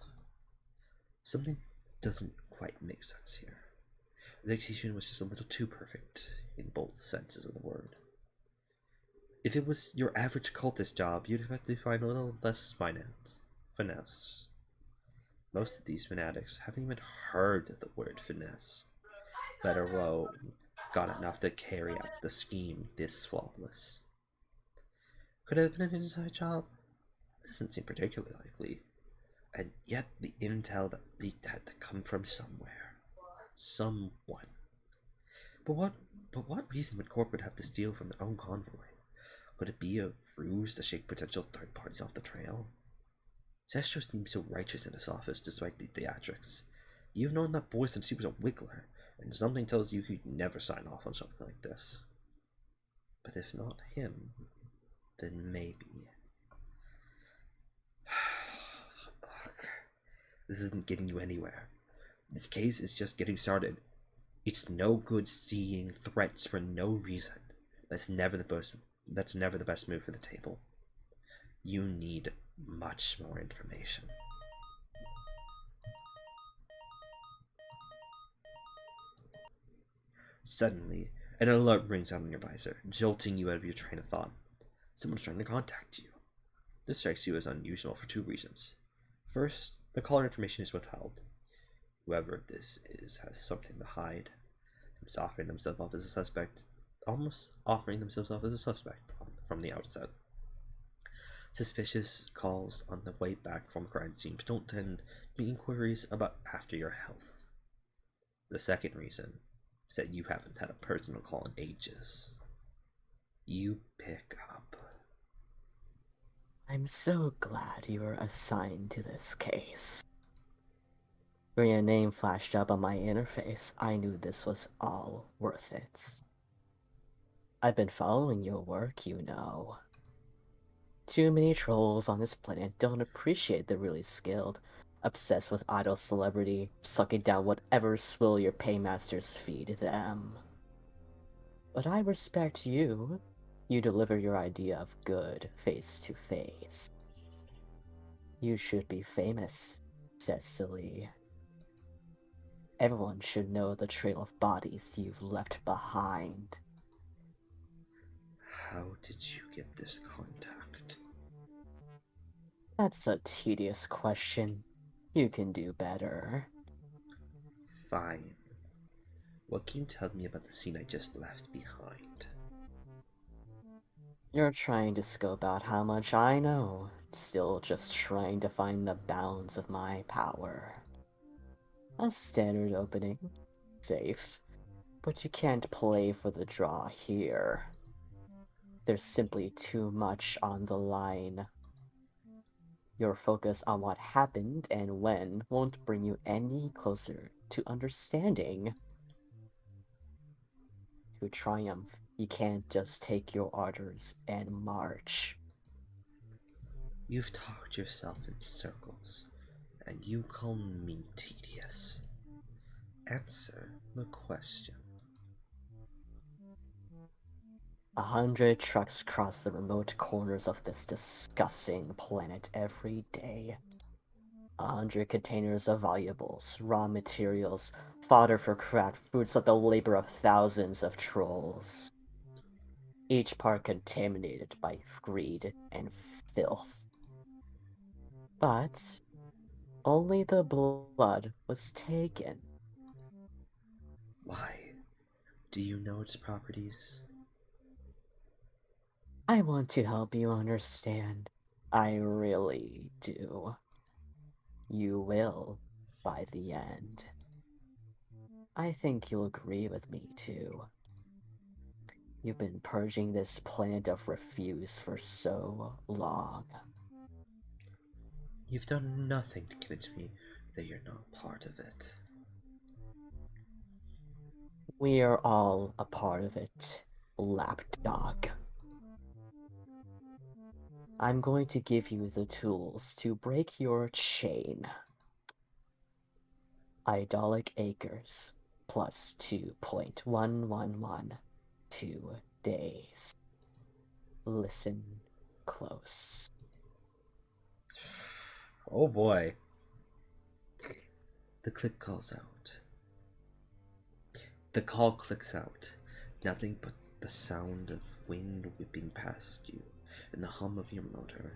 Something doesn't quite make sense here. The execution was just a little too perfect, in both senses of the word. If it was your average cultist job, you'd have to find a little less finesse. Most of these fanatics haven't even heard of the word finesse, let alone got enough to carry out the scheme this flawless. Could it have been an inside job? It doesn't seem particularly likely. And yet the intel that leaked had to come from somewhere. Someone. But what reason would corporate have to steal from their own convoy? Could it be a ruse to shake potential third parties off the trail? Zestro seems so righteous in his office despite the theatrics. You've known that boy since he was a wiggler, and something tells you he'd never sign off on something like this. But if not him, then maybe. This isn't getting you anywhere. This case is just getting started. It's no good seeing threats for no reason. That's never the best move for the table. You need much more information. Suddenly, an alert rings out on your visor, jolting you out of your train of thought. Someone's trying to contact you. This strikes you as unusual for two reasons. First, the caller information is withheld. Whoever this is has something to hide. It's offering themselves off as a suspect, almost offering themselves off as a suspect from the outset. Suspicious calls on the way back from crime scenes don't tend to be inquiries about after your health. The second reason is that you haven't had a personal call in ages. You pick up. I'm so glad you were assigned to this case. When your name flashed up on my interface, I knew this was all worth it. I've been following your work, you know. Too many trolls on this planet don't appreciate the really skilled, obsessed with idol celebrity, sucking down whatever swill your paymasters feed them. But I respect you. You deliver your idea of good face to face. You should be famous, Cecily. Everyone should know the trail of bodies you've left behind. How did you get this contact? That's a tedious question. You can do better. Fine. What can you tell me about the scene I just left behind? You're trying to scope out how much I know, still just trying to find the bounds of my power. A standard opening. Safe. But you can't play for the draw here. There's simply too much on the line. Your focus on what happened and when won't bring you any closer to understanding. To triumph, you can't just take your orders and march. You've talked yourself in circles, and you call me tedious. Answer the question. 100 trucks cross the remote corners of this disgusting planet every day. 100 containers of valuables, raw materials, fodder for craft, fruits of the labor of thousands of trolls. Each part contaminated by greed and filth. But only the blood was taken. Why? Do you know its properties? I want to help you understand. I really do. You will, by the end. I think you'll agree with me, too. You've been purging this planet of refuse for so long. You've done nothing to convince me that you're not part of it. We are all a part of it, lapdog. I'm going to give you the tools to break your chain. Idolic Acres plus 2.1112 days. Listen close. Oh boy. The click calls out. The call clicks out. Nothing but the sound of wind whipping past you and the hum of your motor,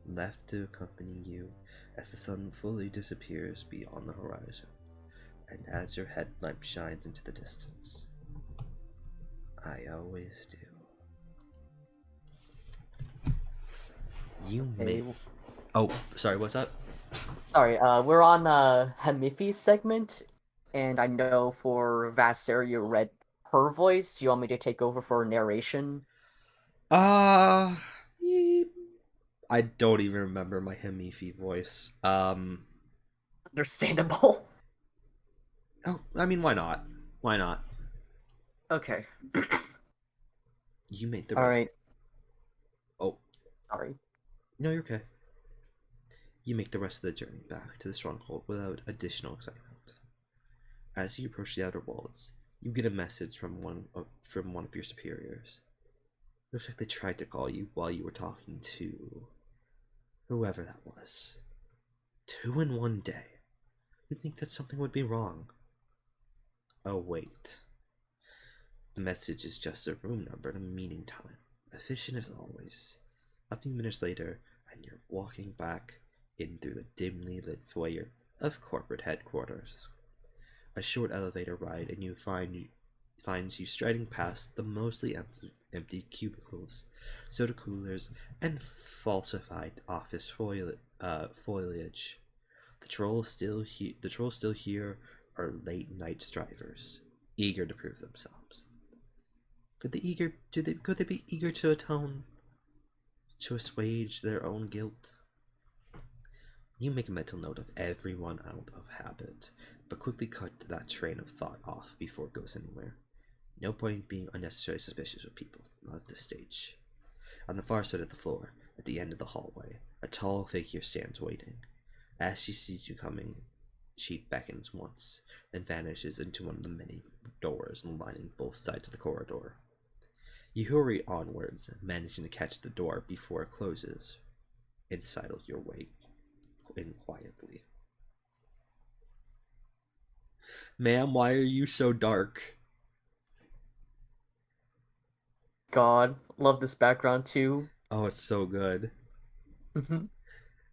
left to accompany you as the sun fully disappears beyond the horizon, and as your headlamp shines into the distance. I always do. You may. Oh, sorry, what's up? Sorry, we're on Hemifi's segment, and I know for Vassar you read her voice. Do you want me to take over for narration? Uh, I don't even remember my Hemifi voice. Understandable. Oh, I mean, why not? Why not? Okay. You made the All right. right. Oh, Sorry. no, you're okay. You make the rest of the journey back to the stronghold without additional excitement. As you approach the outer walls, you get a message from one of your superiors. Looks like they tried to call you while you were talking to whoever that was. 2 in 1 day. You'd think that something would be wrong. Oh wait. The message is just a room number and a meeting time. Efficient as always. A few minutes later, and you're walking back in through the dimly lit foyer of corporate headquarters. A short elevator ride, and finds you striding past the mostly empty cubicles, soda coolers, and falsified office foliage. The trolls still here are late night strivers, eager to prove themselves. Could they be eager to atone, to assuage their own guilt? You make a mental note of everyone out of habit, but quickly cut that train of thought off before it goes anywhere. No point being unnecessarily suspicious of people, not at this stage. On the far side of the floor, at the end of the hallway, a tall figure stands waiting. As she sees you coming, she beckons once, then vanishes into one of the many doors lining both sides of the corridor. You hurry onwards, managing to catch the door before it closes, and sidle your way in quietly. Ma'am, why are you so dark? God, love this background too. Oh, it's so good. Mhm.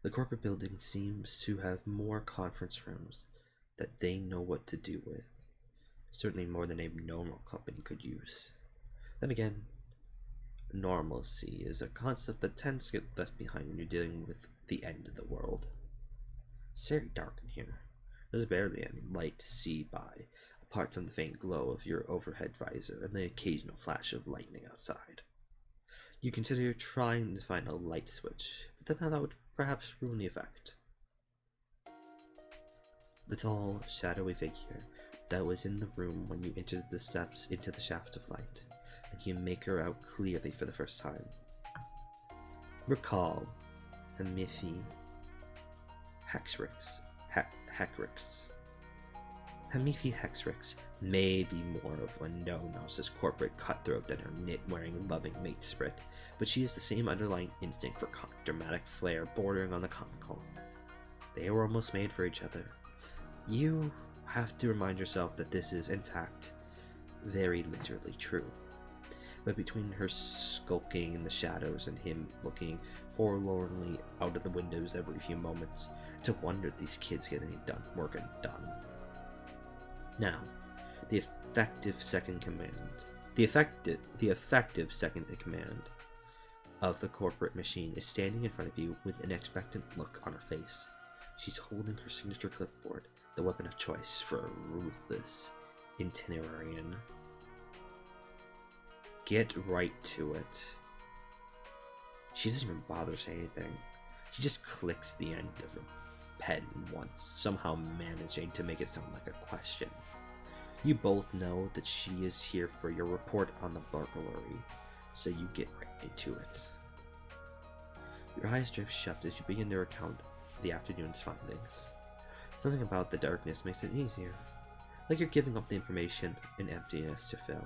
The corporate building seems to have more conference rooms that they know what to do with. Certainly more than a normal company could use. Then again, normalcy is a concept that tends to get left behind when you're dealing with the end of the world. It's very dark in here. There's barely any light to see by, apart from the faint glow of your overhead visor and the occasional flash of lightning outside. You consider trying to find a light switch, but then that would perhaps ruin the effect. The tall, shadowy figure that was in the room when you entered the steps into the shaft of light, and you make her out clearly for the first time. Recall Hemifi Hexrix. Hemifi Hexrix may be more of a no-nonsense corporate cutthroat than her knit-wearing, loving mate spirit, but she has the same underlying instinct for dramatic flair bordering on the comical. They were almost made for each other. You have to remind yourself that this is, in fact, very literally true. But between her skulking in the shadows and him looking forlornly out of the windows every few moments, to wonder if these kids get any work done. Now, the effective second in command of the corporate machine is standing in front of you with an expectant look on her face. She's holding her signature clipboard, the weapon of choice for a ruthless itinerarian. get right to it. She doesn't even bother to say anything. She just clicks the end of her pen once, somehow managing to make it sound like a question. You both know that she is here for your report on the burglary, so you get right into it. Your eyes drift shut as you begin to recount the afternoon's findings. Something about the darkness makes it easier, like you're giving up the information and emptiness to fill.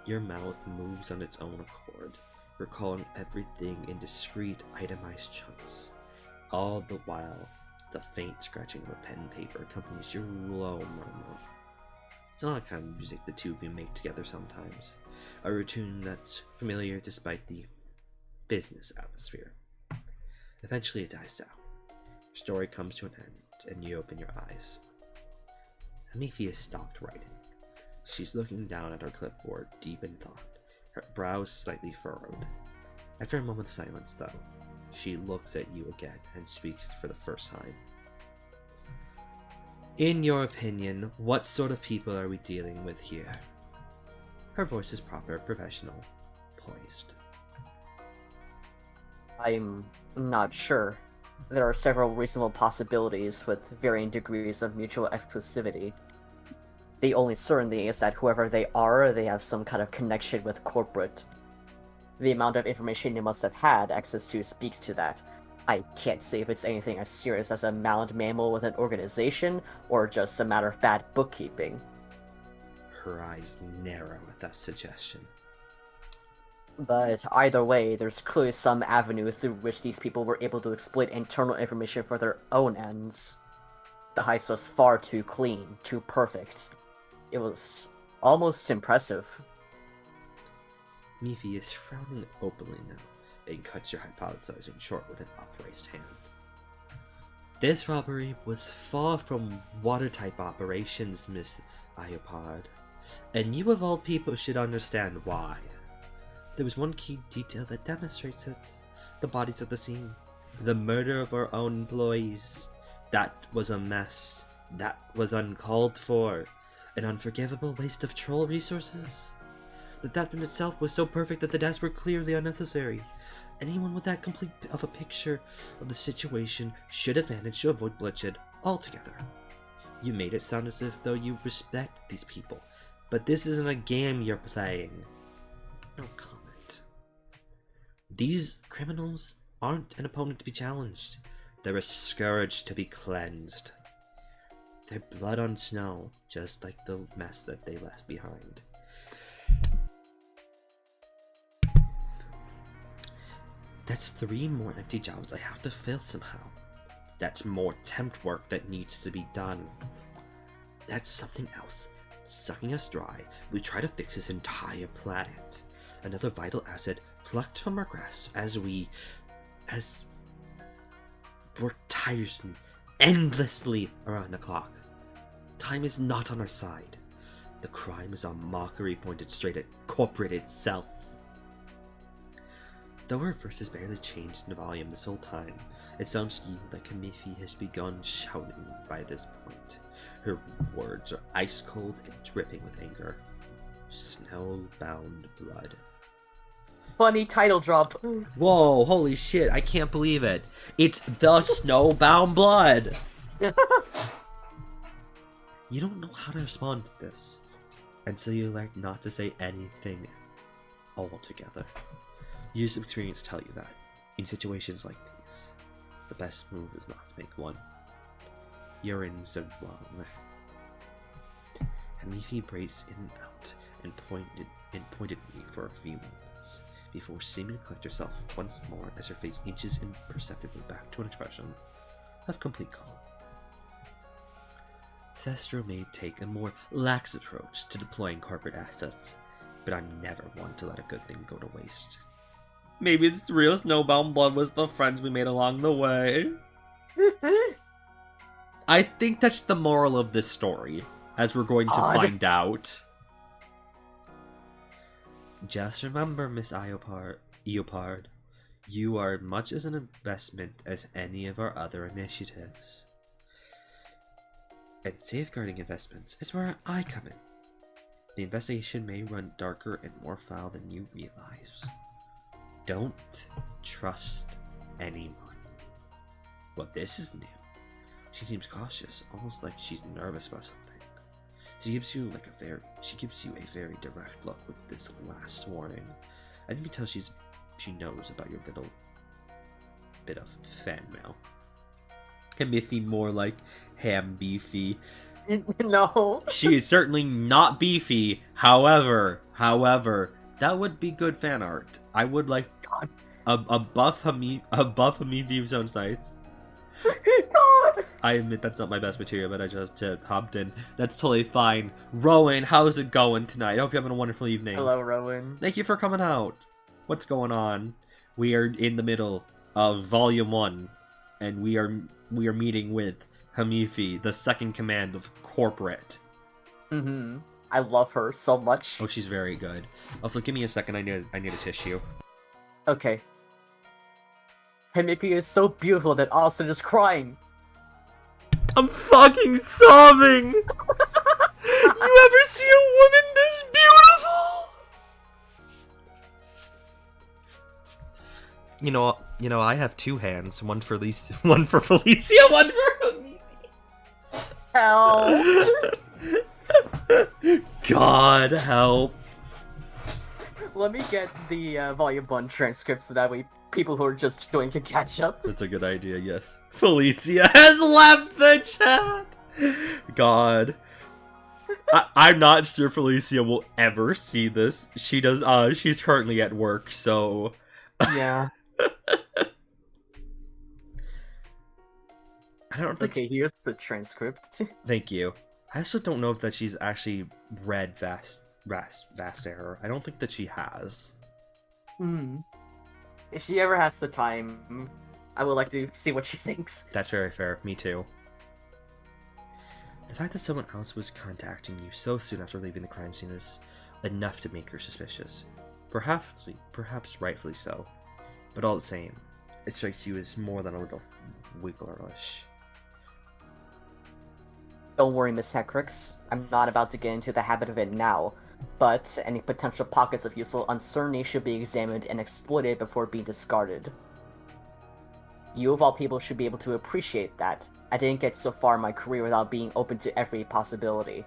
Your mouth moves on its own accord, recalling everything in discrete, itemized chunks. All the while, the faint scratching of a pen and paper accompanies your low murmur. It's not a kind of music the two of you make together sometimes, a routine that's familiar despite the business atmosphere. Eventually it dies down. Your story comes to an end, and you open your eyes. Amifi has stopped writing. She's looking down at her clipboard, deep in thought, her brows slightly furrowed. After a moment of silence, though, she looks at you again and speaks for the first time. In your opinion, what sort of people are we dealing with here? Her voice is proper, professional, poised. I'm not sure. There are several reasonable possibilities with varying degrees of mutual exclusivity. The only certainty is that whoever they are, they have some kind of connection with corporate. The amount of information they must have had access to speaks to that. I can't say if it's anything as serious as a mallet mammal with an organization, or just a matter of bad bookkeeping. Her eyes narrow at that suggestion. But either way, there's clearly some avenue through which these people were able to exploit internal information for their own ends. The heist was far too clean, too perfect. It was almost impressive. Mifi is frowning openly now and cuts your hypothesizing short with an upraised hand. This robbery was far from watertight operations, Miss Iopard, and you of all people should understand why. There was one key detail that demonstrates it. The bodies at the scene. The murder of our own employees. That was a mess. That was uncalled for. An unforgivable waste of troll resources. The theft in itself was so perfect that the deaths were clearly unnecessary. Anyone with that complete of a picture of the situation should have managed to avoid bloodshed altogether. You made it sound as if though you respect these people, but this isn't a game you're playing. No comment. These criminals aren't an opponent to be challenged. They're a scourge to be cleansed. They're blood on snow, just like the mess that they left behind. That's 3 more empty jobs I have to fill somehow. That's more temp work that needs to be done. That's something else sucking us dry. We try to fix this entire planet. Another vital asset plucked from our grasp as we work tirelessly, endlessly around the clock. Time is not on our side. The crime is a mockery pointed straight at corporate itself. Though her verse has barely changed in volume this whole time, it sounds to you that Kamifi has begun shouting by this point. Her words are ice cold and dripping with anger. Snowbound blood. Funny title drop. Whoa, holy shit, I can't believe it. It's the Snowbound Blood! You don't know how to respond to this, and so you like not to say anything altogether. Years of experience tell you that, in situations like these, the best move is not to make one. You're in the wrong. Hamifi breaks in and out and pointed at me for a few moments, before seeming to collect herself once more as her face inches imperceptibly back to an expression of complete calm. Sestro may take a more lax approach to deploying corporate assets, but I'm never one to let a good thing go to waste. Maybe it's the real Snowbound Blood was the friends we made along the way. I think that's the moral of this story, as we're going to find out. Just remember, Miss Eopard, you are much as an investment as any of our other initiatives. And safeguarding investments is where I come in. The investigation may run darker and more foul than you realize. Don't trust anyone. Well, this is new. She seems cautious, almost like she's nervous about something. She gives you a very direct look with this last warning. And you can tell she knows about your little bit of fan mail. Himiffy more like ham beefy. No. She is certainly not beefy. However, that would be good fan art. I would like God. a buff Himiffy sounds nice. God. I admit that's not my best material, but I just hopped in. That's totally fine. Rowan, how's it going tonight? I hope you're having a wonderful evening. Hello, Rowan. Thank you for coming out. What's going on? We are in the middle of Volume 1, and we are meeting with Himiffy, the second command of Corporate. Mm-hmm. I love her so much. Oh, she's very good. Also, give me a second. I need a tissue. Okay. Himiffy is so beautiful that Austin is crying. I'm fucking sobbing! You ever see a woman this beautiful? You know, I have two hands. One for Felicia, one for Himiffy. Help! God help. Let me get the Volume 1 transcript so that way people who are just joining can catch up. That's a good idea, yes. Felicia has left the chat! God. I'm not sure Felicia will ever see this. She does, she's currently at work, so... Yeah. I don't think... Okay, here's the transcript. Thank you. I also don't know if that she's actually read Vast Error. I don't think that she has. If she ever has the time, I would like to see what she thinks. That's very fair. Me too. The fact that someone else was contacting you so soon after leaving the crime scene is enough to make her suspicious. Perhaps rightfully so. But all the same, it strikes you as more than a little wigglerish. Don't worry, Miss Hecrix. I'm not about to get into the habit of it now, but any potential pockets of useful uncertainty should be examined and exploited before being discarded. You of all people should be able to appreciate that. I didn't get so far in my career without being open to every possibility.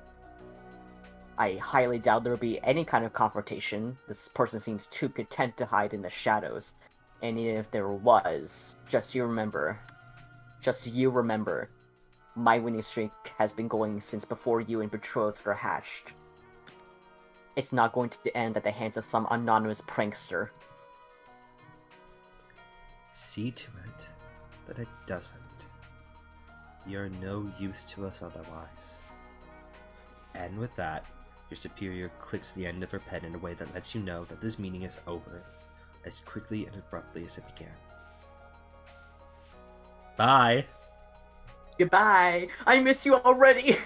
I highly doubt there will be any kind of confrontation. This person seems too content to hide in the shadows. And even if there was, just you remember, my winning streak has been going since before you and Betrothed were hatched. It's not going to end at the hands of some anonymous prankster. See to it that it doesn't. You're no use to us otherwise. And with that, your superior clicks the end of her pen in a way that lets you know that this meeting is over, as quickly and abruptly as it began. Bye! Goodbye! I miss you already!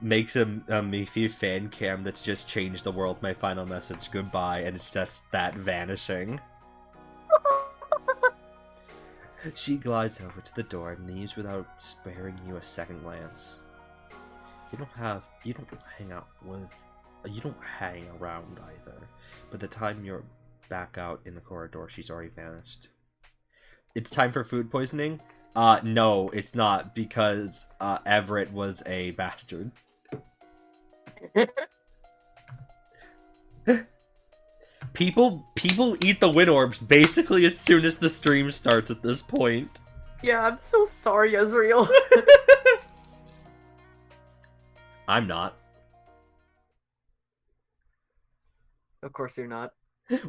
Makes a Miffy fan cam that's just changed the world. My final message, goodbye, and it's just that vanishing. She glides over to the door and leaves without sparing you a second glance. You don't hang around either. By the time you're back out in the corridor, she's already vanished. It's time for food poisoning? No, it's not, because Everett was a bastard. People eat the wind orbs basically as soon as the stream starts at this point. Yeah, I'm so sorry, Ezreal. I'm not. Of course you're not.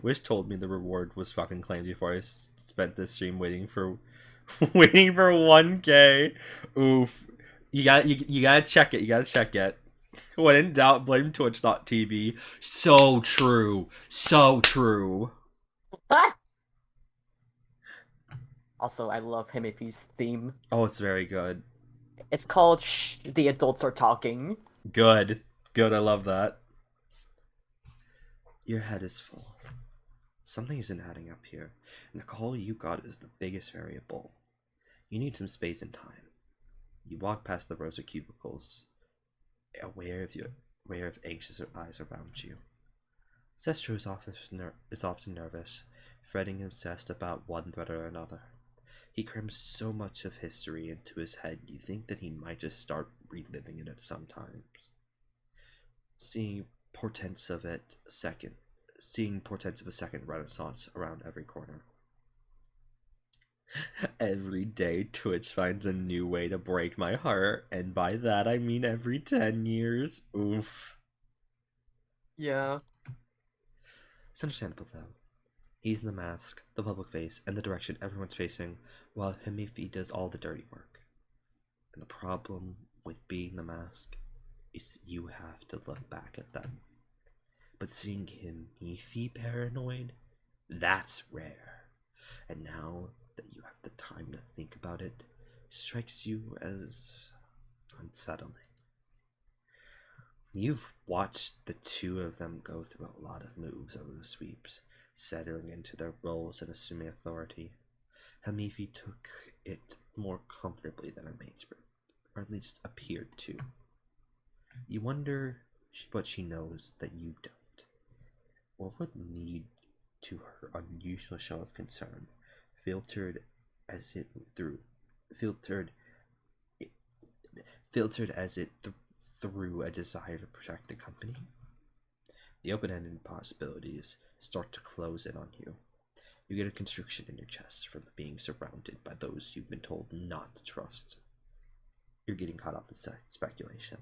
Wish told me the reward was fucking claimed before I spent this stream waiting for 1K. Oof. You gotta check it. You gotta check it. When in doubt, blame Twitch.tv. So true. So true. Also, I love Himiffy's theme. Oh, it's very good. It's called Shh, the Adults Are Talking. Good. Good, I love that. Your head is full. Something isn't adding up here, and the call you got is the biggest variable. You need some space and time. You walk past the rows of cubicles, aware of aware of anxious eyes around you. Zestro is often nervous, fretting and obsessed about one threat or another. He crams so much of history into his head you think that he might just start reliving it at some times. Seeing portents of a second renaissance around every corner. Every day Twitch finds a new way to break my heart, and by that I mean every 10 years. Oof. Yeah. It's understandable though. He's in the mask, the public face, and the direction everyone's facing, while Himifi does all the dirty work. And the problem with being the mask is you have to look back at them. But seeing Himifi paranoid, that's rare. And now that you have the time to think about it, strikes you as unsettling. You've watched the two of them go through a lot of moves over the sweeps, settling into their roles and assuming authority. Himifi took it more comfortably than her mates, or at least appeared to. You wonder what she knows that you don't, or what lead to her unusual show of concern, filtered as it through a desire to protect the company. The open-ended possibilities start to close in on you. You get a constriction in your chest from being surrounded by those you've been told not to trust. You're getting caught up in speculation.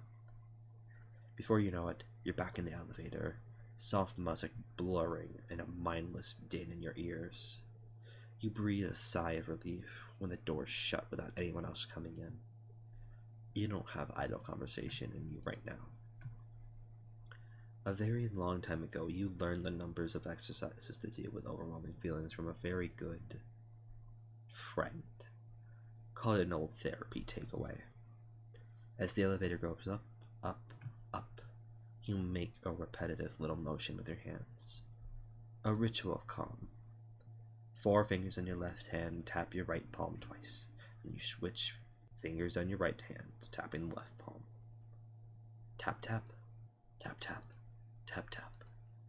Before you know it, you're back in the elevator, soft music blurring and a mindless din in your ears. You breathe a sigh of relief when the doors shut without anyone else coming in. You don't have idle conversation in you right now. A very long time ago, you learned the numbers of exercises to deal with overwhelming feelings from a very good friend. Call it an old therapy takeaway. As the elevator goes up, up, up, you make a repetitive little motion with your hands. A ritual of calm. 4 fingers on your left hand, tap your right palm twice, and you switch fingers on your right hand, tapping the left palm. Tap, tap, tap, tap, tap, tap,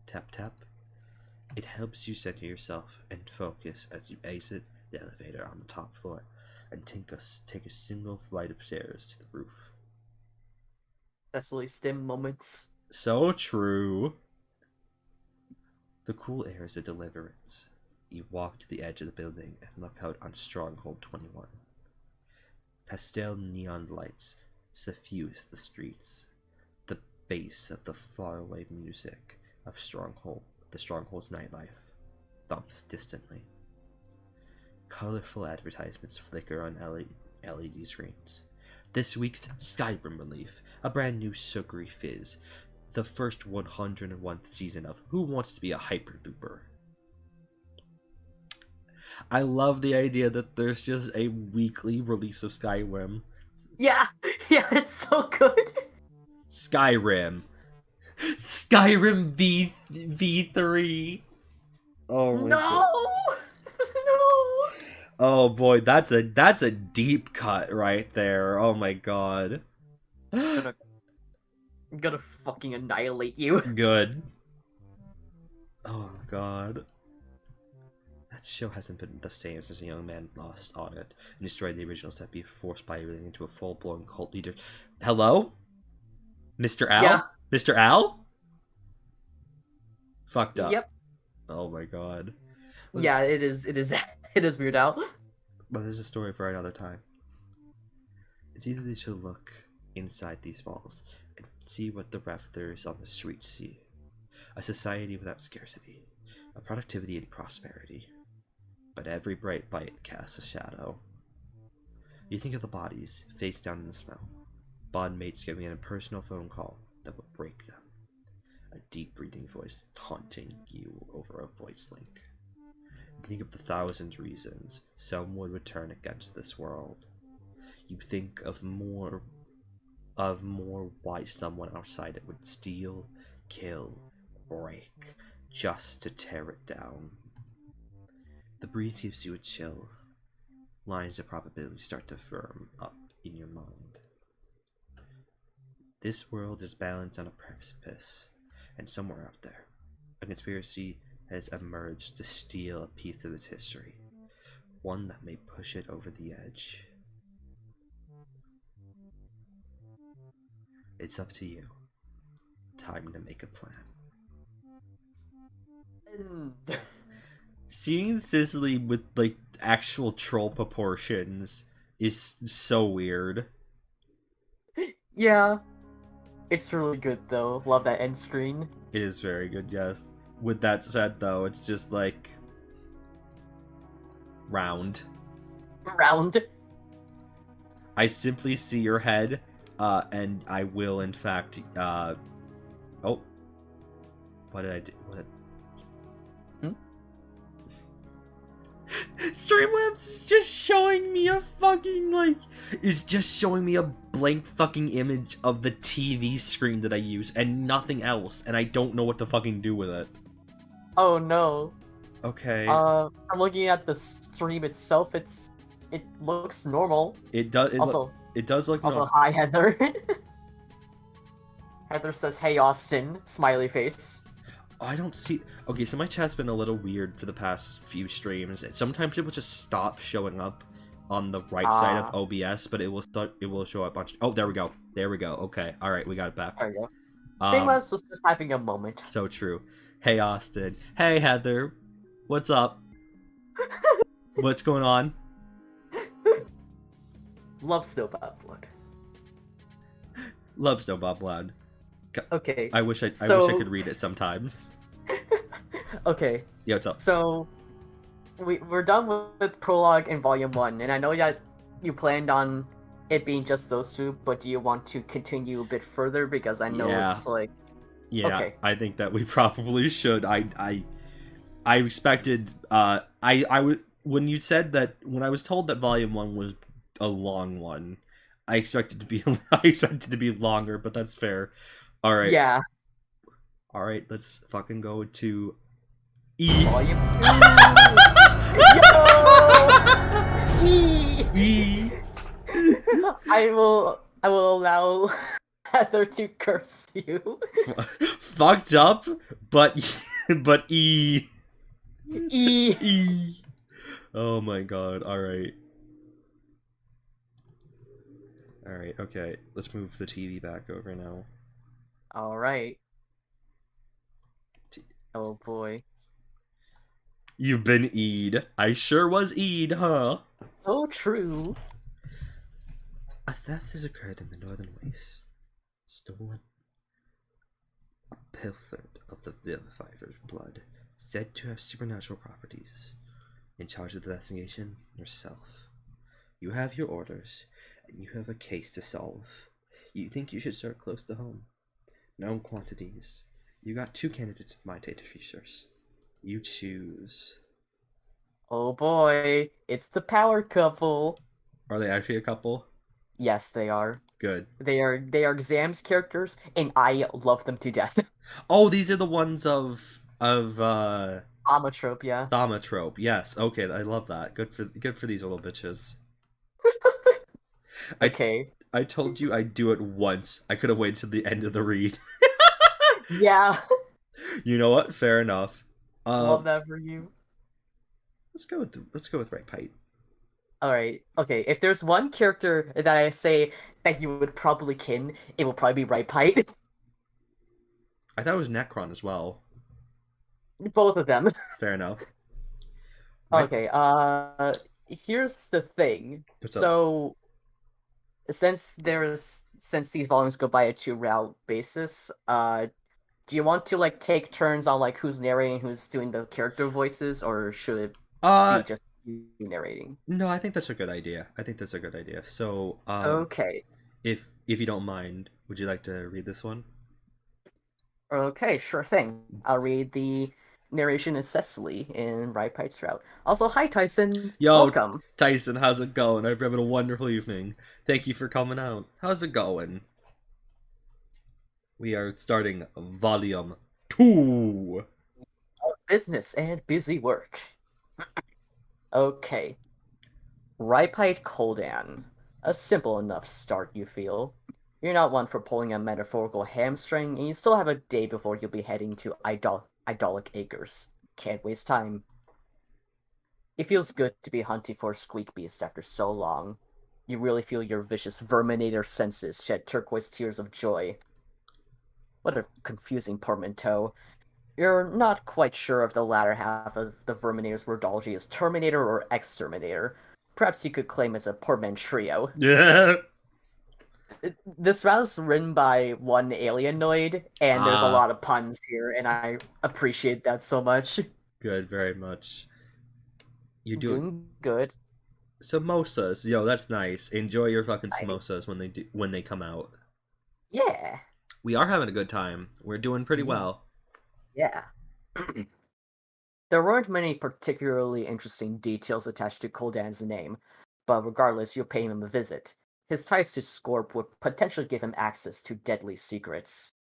tap, tap. It helps you center yourself and focus as you exit the elevator on the top floor and take a single flight of stairs to the roof. Cecily Stim moments. So true. The cool air is a deliverance. You walk to the edge of the building and look out on Stronghold 21. Pastel neon lights suffuse the streets. The bass of the faraway music of the Stronghold's nightlife, thumps distantly. Colorful advertisements flicker on LED screens. This week's Skyrim relief, a brand new sugary fizz, the first 101th season of Who Wants to Be a Hyperlooper. I love the idea that there's just a weekly release of Skyrim. Yeah, it's so good. Skyrim V3. Oh my God. No. Oh boy, that's a deep cut right there. Oh my God. I'm gonna fucking annihilate you. Good. Oh God. That show hasn't been the same since a young man lost on it and destroyed the original set before spiraling into a full-blown cult leader. Hello? Mr. Al? Yeah. Mr. Al? Fucked up. Yep. Oh my God. Yeah, it is Weird Al. But there's a story for another time. It's easy to look inside these walls and see what the rafters on the streets see. A society without scarcity, a productivity and prosperity. But every bright light casts a shadow. You think of the bodies, face down in the snow. Bondmates giving an impersonal phone call that would break them. A deep breathing voice taunting you over a voice link. Think of the 1,000 reasons someone would turn against this world. You think of more why someone outside it would steal, kill, break, just to tear it down. The breeze gives you a chill. Lines of probability start to firm up in your mind. This world is balanced on a precipice, and somewhere out there, a conspiracy has emerged to steal a piece of its history, one that may push it over the edge. It's up to you. Time to make a plan. Seeing Cicely with like actual troll proportions is so weird. Yeah. It's really good though. Love that end screen. It is very good, yes. With that said though, it's just like round. Round. I simply see your head, and I will in fact oh. What did I do? What did... Streamlabs is just showing me a fucking, like, is just showing me a blank fucking image of the TV screen that I use and nothing else, and I don't know what to fucking do with it. Oh no. Okay. I'm looking at the stream itself. It looks normal. It does. It does look. Also, hi Heather. Heather says, "Hey Austin," smiley face. I don't see. Okay, so my chat's been a little weird for the past few streams. Sometimes it will just stop showing up on the right side of OBS, but it will start. It will show up on. Oh, there we go. There we go. Okay, all right, we got it back. There we go. Streamlabs was just having a moment. So true. Hey Austin. Hey Heather. What's up? What's going on? Love Snowbob Blood. Love Snowbob Blood. Okay. I wish I could read it sometimes. Okay. Yeah, what's up? So we're done with Prologue and Volume 1, and I know that you planned on it being just those two, but do you want to continue a bit further? Because I know it's like... Yeah, okay. I think that we probably should. I expected... when you said that... When I was told that Volume 1 was a long one, I expected to be longer, but that's fair. Alright. Yeah. Alright, let's fucking go to E. Volume 2! E! I will allow Heather to curse you. Fucked up, but E. E. E. Oh my god, alright. Alright, okay. Let's move the TV back over now. Alright. Oh boy. You've been E'd. I sure was E'd, huh? So true. A theft has occurred in the Northern Wastes. Stolen. A pilfered of the Vivifier's blood, said to have supernatural properties. In charge of the investigation, yourself. You have your orders, and you have a case to solve. You think you should start close to home. Known quantities. You got 2 candidates in my data features. You choose. Oh boy, it's the power couple. Are they actually a couple? Yes, they are. Good. They are Exams characters, and I love them to death. Oh, these are the ones of Thaumatrope, yeah. Thaumatrope. Yes. Okay, I love that. Good for these little bitches. Okay. I told you I'd do it once. I could have waited till the end of the read. Yeah. You know what? Fair enough. Love that for you. Let's go with Right Pite. Alright, okay. If there's one character that I say that you would probably kin, it will probably be Right Pite. I thought it was Necron as well. Both of them. Fair enough. Right. Okay, here's the thing. So since these volumes go by a 2-route basis, do you want to like take turns on like who's narrating, who's doing the character voices, or should it be just you narrating? No, I think that's a good idea. So, okay. If you don't mind, would you like to read this one? Okay, sure thing. I'll read the narration of Cecily in Right Pite's route. Also, hi Tyson. Yo, welcome. Tyson, how's it going? I've having a wonderful evening. Thank you for coming out. How's it going? We are starting Volume 2. Business and busy work. Okay. Ripite Koldan. A simple enough start, you feel. You're not one for pulling a metaphorical hamstring, and you still have a day before you'll be heading to Idolic Acres. Can't waste time. It feels good to be hunting for a squeak beast after so long. You really feel your vicious Verminator senses shed turquoise tears of joy. What a confusing portmanteau. You're not quite sure if the latter half of the Verminator's wordology is Terminator or Exterminator. Perhaps you could claim it's a portman trio. Yeah. This round is written by one alienoid, and there's a lot of puns here, and I appreciate that so much. Good, very much. You're doing good. Samosas, yo, that's nice. Enjoy your fucking samosas when they come out. Yeah. We are having a good time. We're doing pretty well. Yeah. There weren't many particularly interesting details attached to Kuldan's name, but regardless, you'll pay him a visit. His ties to Scorp would potentially give him access to deadly secrets.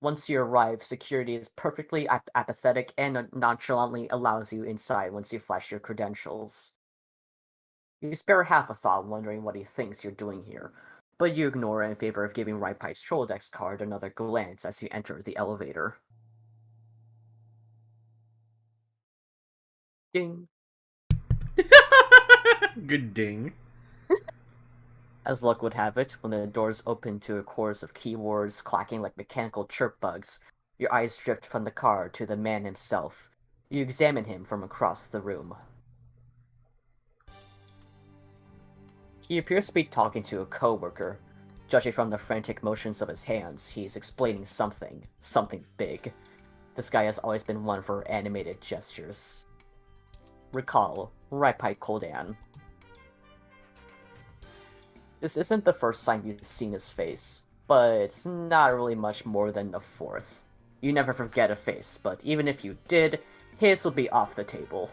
Once you arrive, security is perfectly apathetic and nonchalantly allows you inside once you flash your credentials. You spare half a thought wondering what he thinks you're doing here, but you ignore it in favor of giving Raipi's Troldex card another glance as you enter the elevator. Ding. Good ding. As luck would have it, when the doors open to a chorus of keywords clacking like mechanical chirp bugs, your eyes drift from the car to the man himself. You examine him from across the room. He appears to be talking to a coworker. Judging from the frantic motions of his hands, he's explaining something big. This guy has always been one for animated gestures. Recall, Raipai Kuldan. This isn't the first time you've seen his face, but it's not really much more than the fourth. You never forget a face, but even if you did, his will be off the table.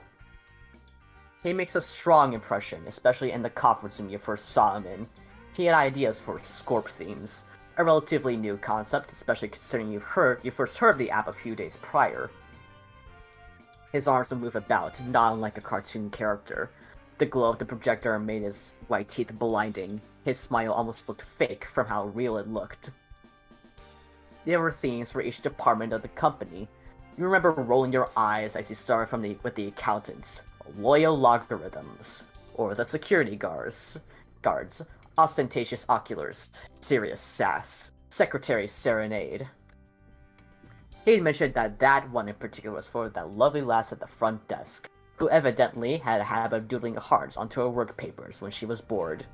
He makes a strong impression, especially in the conference room you first saw him in. He had ideas for Scorp themes, a relatively new concept, especially considering you first heard the app a few days prior. His arms would move about, not unlike a cartoon character. The glow of the projector made his white teeth blinding. His smile almost looked fake from how real it looked. There were themes for each department of the company. You remember rolling your eyes as you started with the accountants, loyal logarithms, or the security guards, ostentatious oculars, serious sass, secretary serenade. He'd mentioned that one in particular was for that lovely lass at the front desk, who evidently had a habit of doodling hearts onto her work papers when she was bored.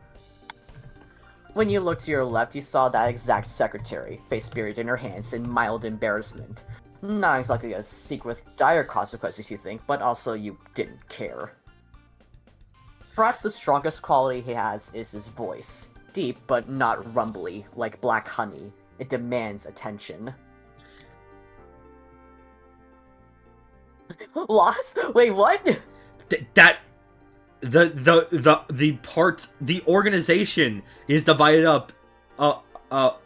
When you looked to your left, you saw that exact secretary, face buried in her hands in mild embarrassment. Not exactly a secret with dire consequences, you think, but also you didn't care. Perhaps the strongest quality he has is his voice. Deep, but not rumbly, like black honey. It demands attention. Lost? Wait, what? The organization is divided up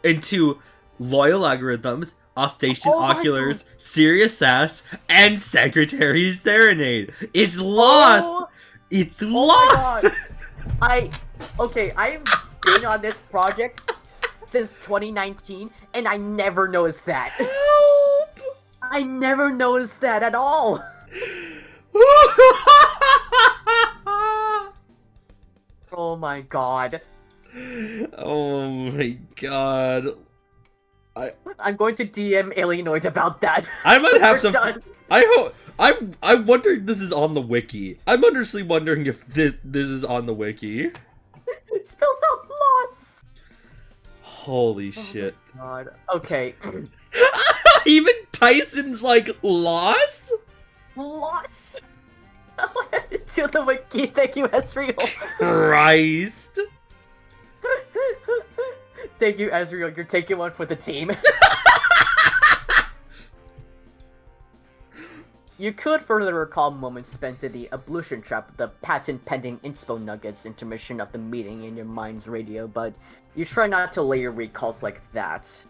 into loyal algorithms, ostentatious oculars, serious sass, and secretary serenade. It's lost. It's lost. I've been on this project since 2019, and I never noticed that. Help! I never noticed that at all. Oh my god. Oh my god. I'm going to DM Alienoid about that. I might have to. Done. I hope. I'm wondering if this is on the wiki. I'm honestly wondering if this is on the wiki. It spells out loss. Holy shit. My god. Okay. Even Tyson's like loss? Loss? To the wiki, thank you, Ezreal. Christ. Thank you, Ezreal. You're taking one for the team. You could further recall moments spent in the ablution trap, the patent-pending inspo nuggets intermission of the meeting in your mind's radio, but you try not to lay your recalls like that.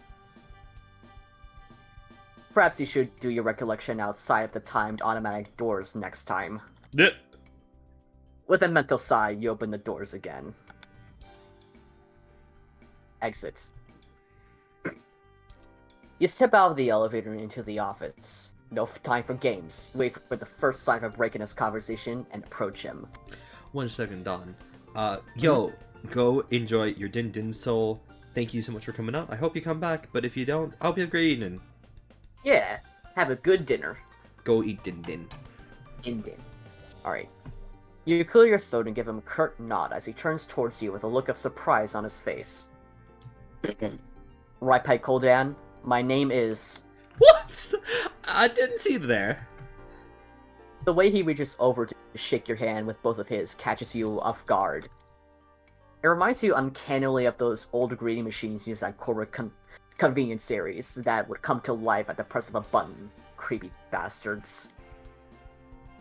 Perhaps you should do your recollection outside of the timed automatic doors next time. Yeah. With a mental sigh, you open the doors again. Exit. You step out of the elevator and into the office. No time for games. Wait for the first sign of a break in his conversation and approach him. 1 second, Don. Yo, go enjoy your Din Din Soul. Thank you so much for coming out. I hope you come back, but if you don't, I'll be a great evening. Yeah, have a good dinner. Go eat Din Din. Din Din. Alright. You clear your throat and give him a curt nod as he turns towards you with a look of surprise on his face. Raipai Koldan, my name is... What? I didn't see there. The way he reaches over to shake your hand with both of his catches you off guard. It reminds you uncannily of those old greeting machines used at corporate convenience series that would come to life at the press of a button. Creepy bastards.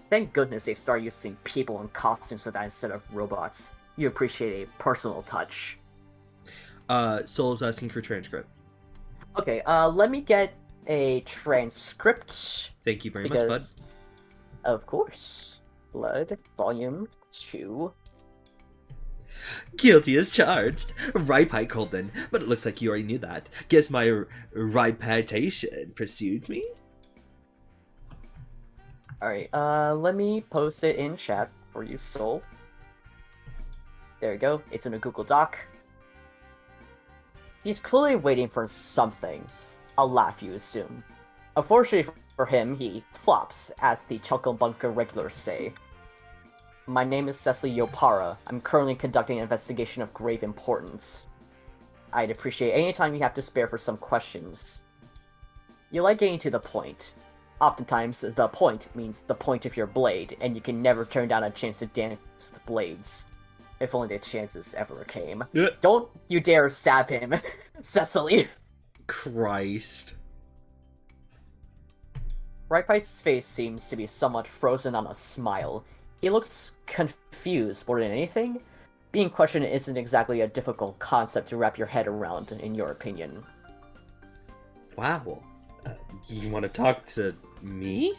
Thank goodness they've started using people in costumes for that instead of robots. You appreciate a personal touch. Soul's asking for transcript. Okay, let me get a transcript. Thank you very much, bud. Of course. Blood, volume 2. Guilty as charged. Raipai Koldan, but it looks like you already knew that. Guess my reputation pursued me? Alright, let me post it in chat for you, Soul. There you go, it's in a Google Doc. He's clearly waiting for something. A laugh, you assume. Unfortunately for him, he flops, as the Chuckle-Bunker regulars say. My name is Cecily Yopara. I'm currently conducting an investigation of grave importance. I'd appreciate any time you have to spare for some questions. You like getting to the point. Oftentimes, the point means the point of your blade, and you can never turn down a chance to dance with blades. If only the chances ever came. Don't you dare stab him, Cecily! Christ. Raipai's face seems to be somewhat frozen on a smile. He looks confused more than anything. Being questioned isn't exactly a difficult concept to wrap your head around, in your opinion. Wow. You want to talk to me?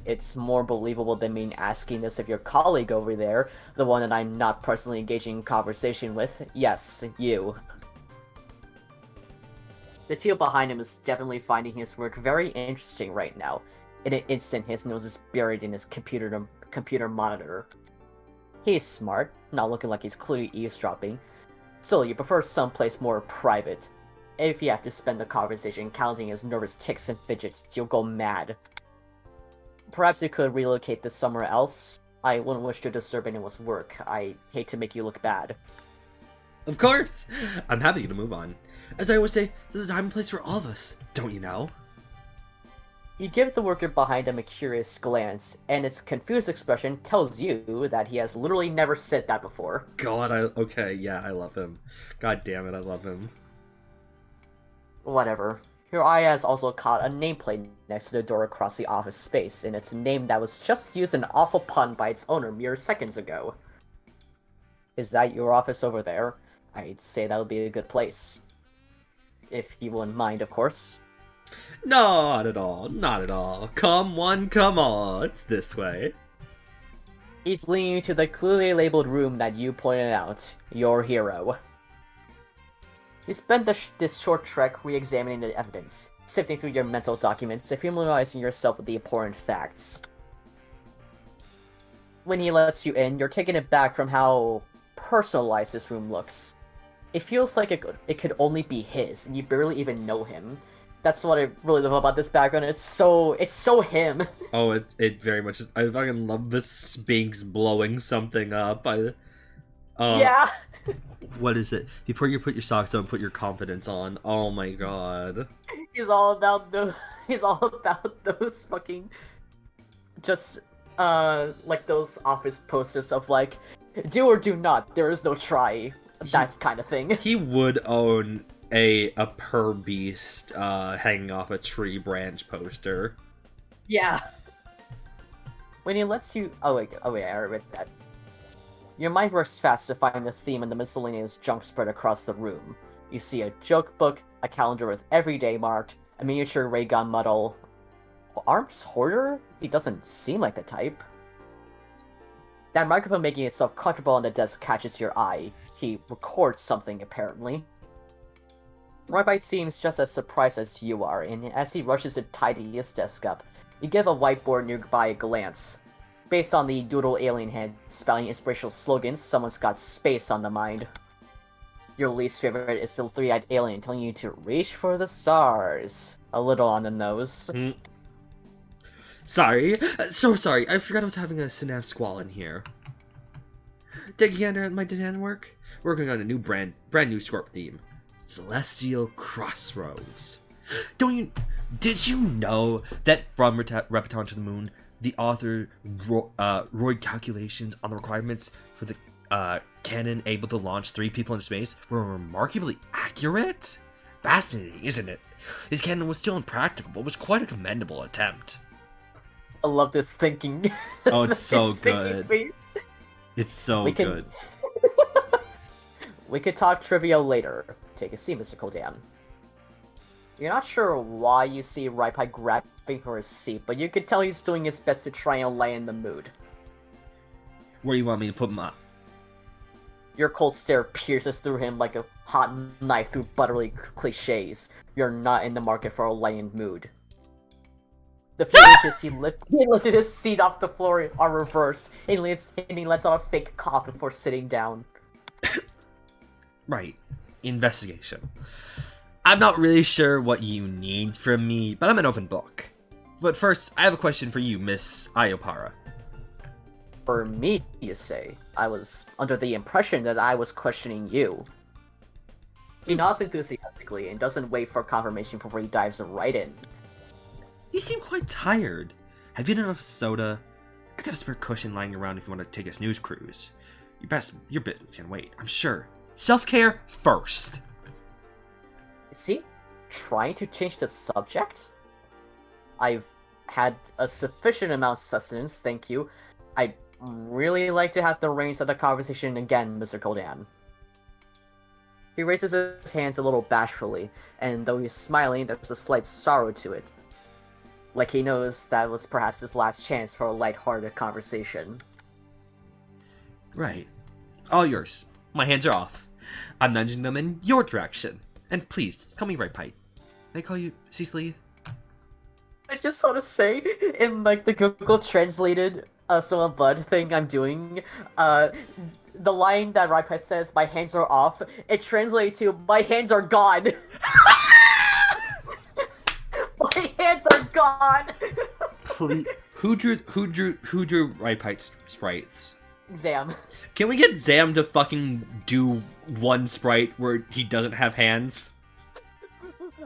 It's more believable than me asking this of your colleague over there, the one that I'm not personally engaging in conversation with. Yes, you. The teal behind him is definitely finding his work very interesting right now. In an instant, his nose is buried in his computer monitor. He's smart, not looking like he's clearly eavesdropping. Still, you prefer someplace more private. If you have to spend the conversation counting his nervous ticks and fidgets, you'll go mad. Perhaps you could relocate this somewhere else? I wouldn't wish to disturb anyone's work. I hate to make you look bad. Of course! I'm happy to move on. As I always say, this is a time and place for all of us, don't you know? You give the worker behind him a curious glance, and his confused expression tells you that he has literally never said that before. God, okay, yeah, I love him. God damn it, I love him. Whatever. Your eye has also caught a nameplate next to the door across the office space, and it's a name that was just used an awful pun by its owner mere seconds ago. Is that your office over there? I'd say that would be a good place. If you wouldn't mind, of course. Not at all, not at all. Come one, come all. It's this way. He's leading you to the clearly labeled room that you pointed out. Your hero. You spend this short trek re-examining the evidence, sifting through your mental documents and familiarizing yourself with the important facts. When he lets you in, you're taken aback from how personalized this room looks. It feels like it could only be his, and you barely even know him. That's what I really love about this background. It's so him. Oh, it very much is. I fucking love the Sphinx blowing something up. Yeah. What is it? Before you put your socks on, put your confidence on. Oh my god. He's all about those fucking just like those office posters of like, do or do not, there is no try. That kind of thing. He would own a Per Beast hanging off a tree branch poster. Yeah. When he lets you... Oh wait, I already read that. Your mind works fast to find the theme in the miscellaneous junk spread across the room. You see a joke book, a calendar with everyday marked, a miniature ray gun model. Arms hoarder? He doesn't seem like the type. That microphone making itself comfortable on the desk catches your eye. He records something, apparently. Rypite seems just as surprised as you are, and as he rushes to tidy his desk up, you give a whiteboard nearby a glance. Based on the doodle alien head spelling inspirational slogans, someone's got space on the mind. Your least favorite is the three-eyed alien telling you to reach for the stars. A little on the nose. Sorry. So sorry. I forgot I was having a synapse squall in here. Take a gander at my design work. Working on a new brand new Scorp theme. Celestial Crossroads. Did you know that from Repeton to the Moon, the author Roy calculations on the requirements for the cannon able to launch 3 people in space were remarkably accurate? Fascinating, isn't it? His cannon was still impractical, but was quite a commendable attempt. I love this thinking. Oh, it's so good. It's so good. We could talk trivia later. Take a seat, Mr. Kodan. You're not sure why you see Rypite grabbing for his seat, but you could tell he's doing his best to try and lighten the mood. Where do you want me to put my... Your cold stare pierces through him like a hot knife through buttery cliches. You're not in the market for a lightened mood. The few inches he lifted his seat off the floor are reversed, and he lets out a fake cough before sitting down. Right. Investigation. I'm not really sure what you need from me, but I'm an open book. But first, I have a question for you, Miss Ayopara. For me, you say? I was under the impression that I was questioning you. He nods enthusiastically and doesn't wait for confirmation before he dives right in. You seem quite tired. Have you had enough soda? I got a spare cushion lying around if you want to take a snooze cruise. Your business can wait, I'm sure. Self-care first. Is he trying to change the subject? I've had a sufficient amount of sustenance, thank you. I'd really like to have the reins of the conversation again, Mr. Kodan. He raises his hands a little bashfully, and though he's smiling, there's a slight sorrow to it. Like he knows that was perhaps his last chance for a light-hearted conversation. Right. All yours. My hands are off. I'm nudging them in your direction. And please, call me Rypite. Can I call you Cecily? I just want to say, in like the Google translated Soma Blood thing I'm doing, the line that Rypite says, "My hands are off," it translates to "My hands are gone." My hands are gone. Please. Who drew Rypite's sprites? Zam. Can we get Zam to fucking do one sprite where he doesn't have hands?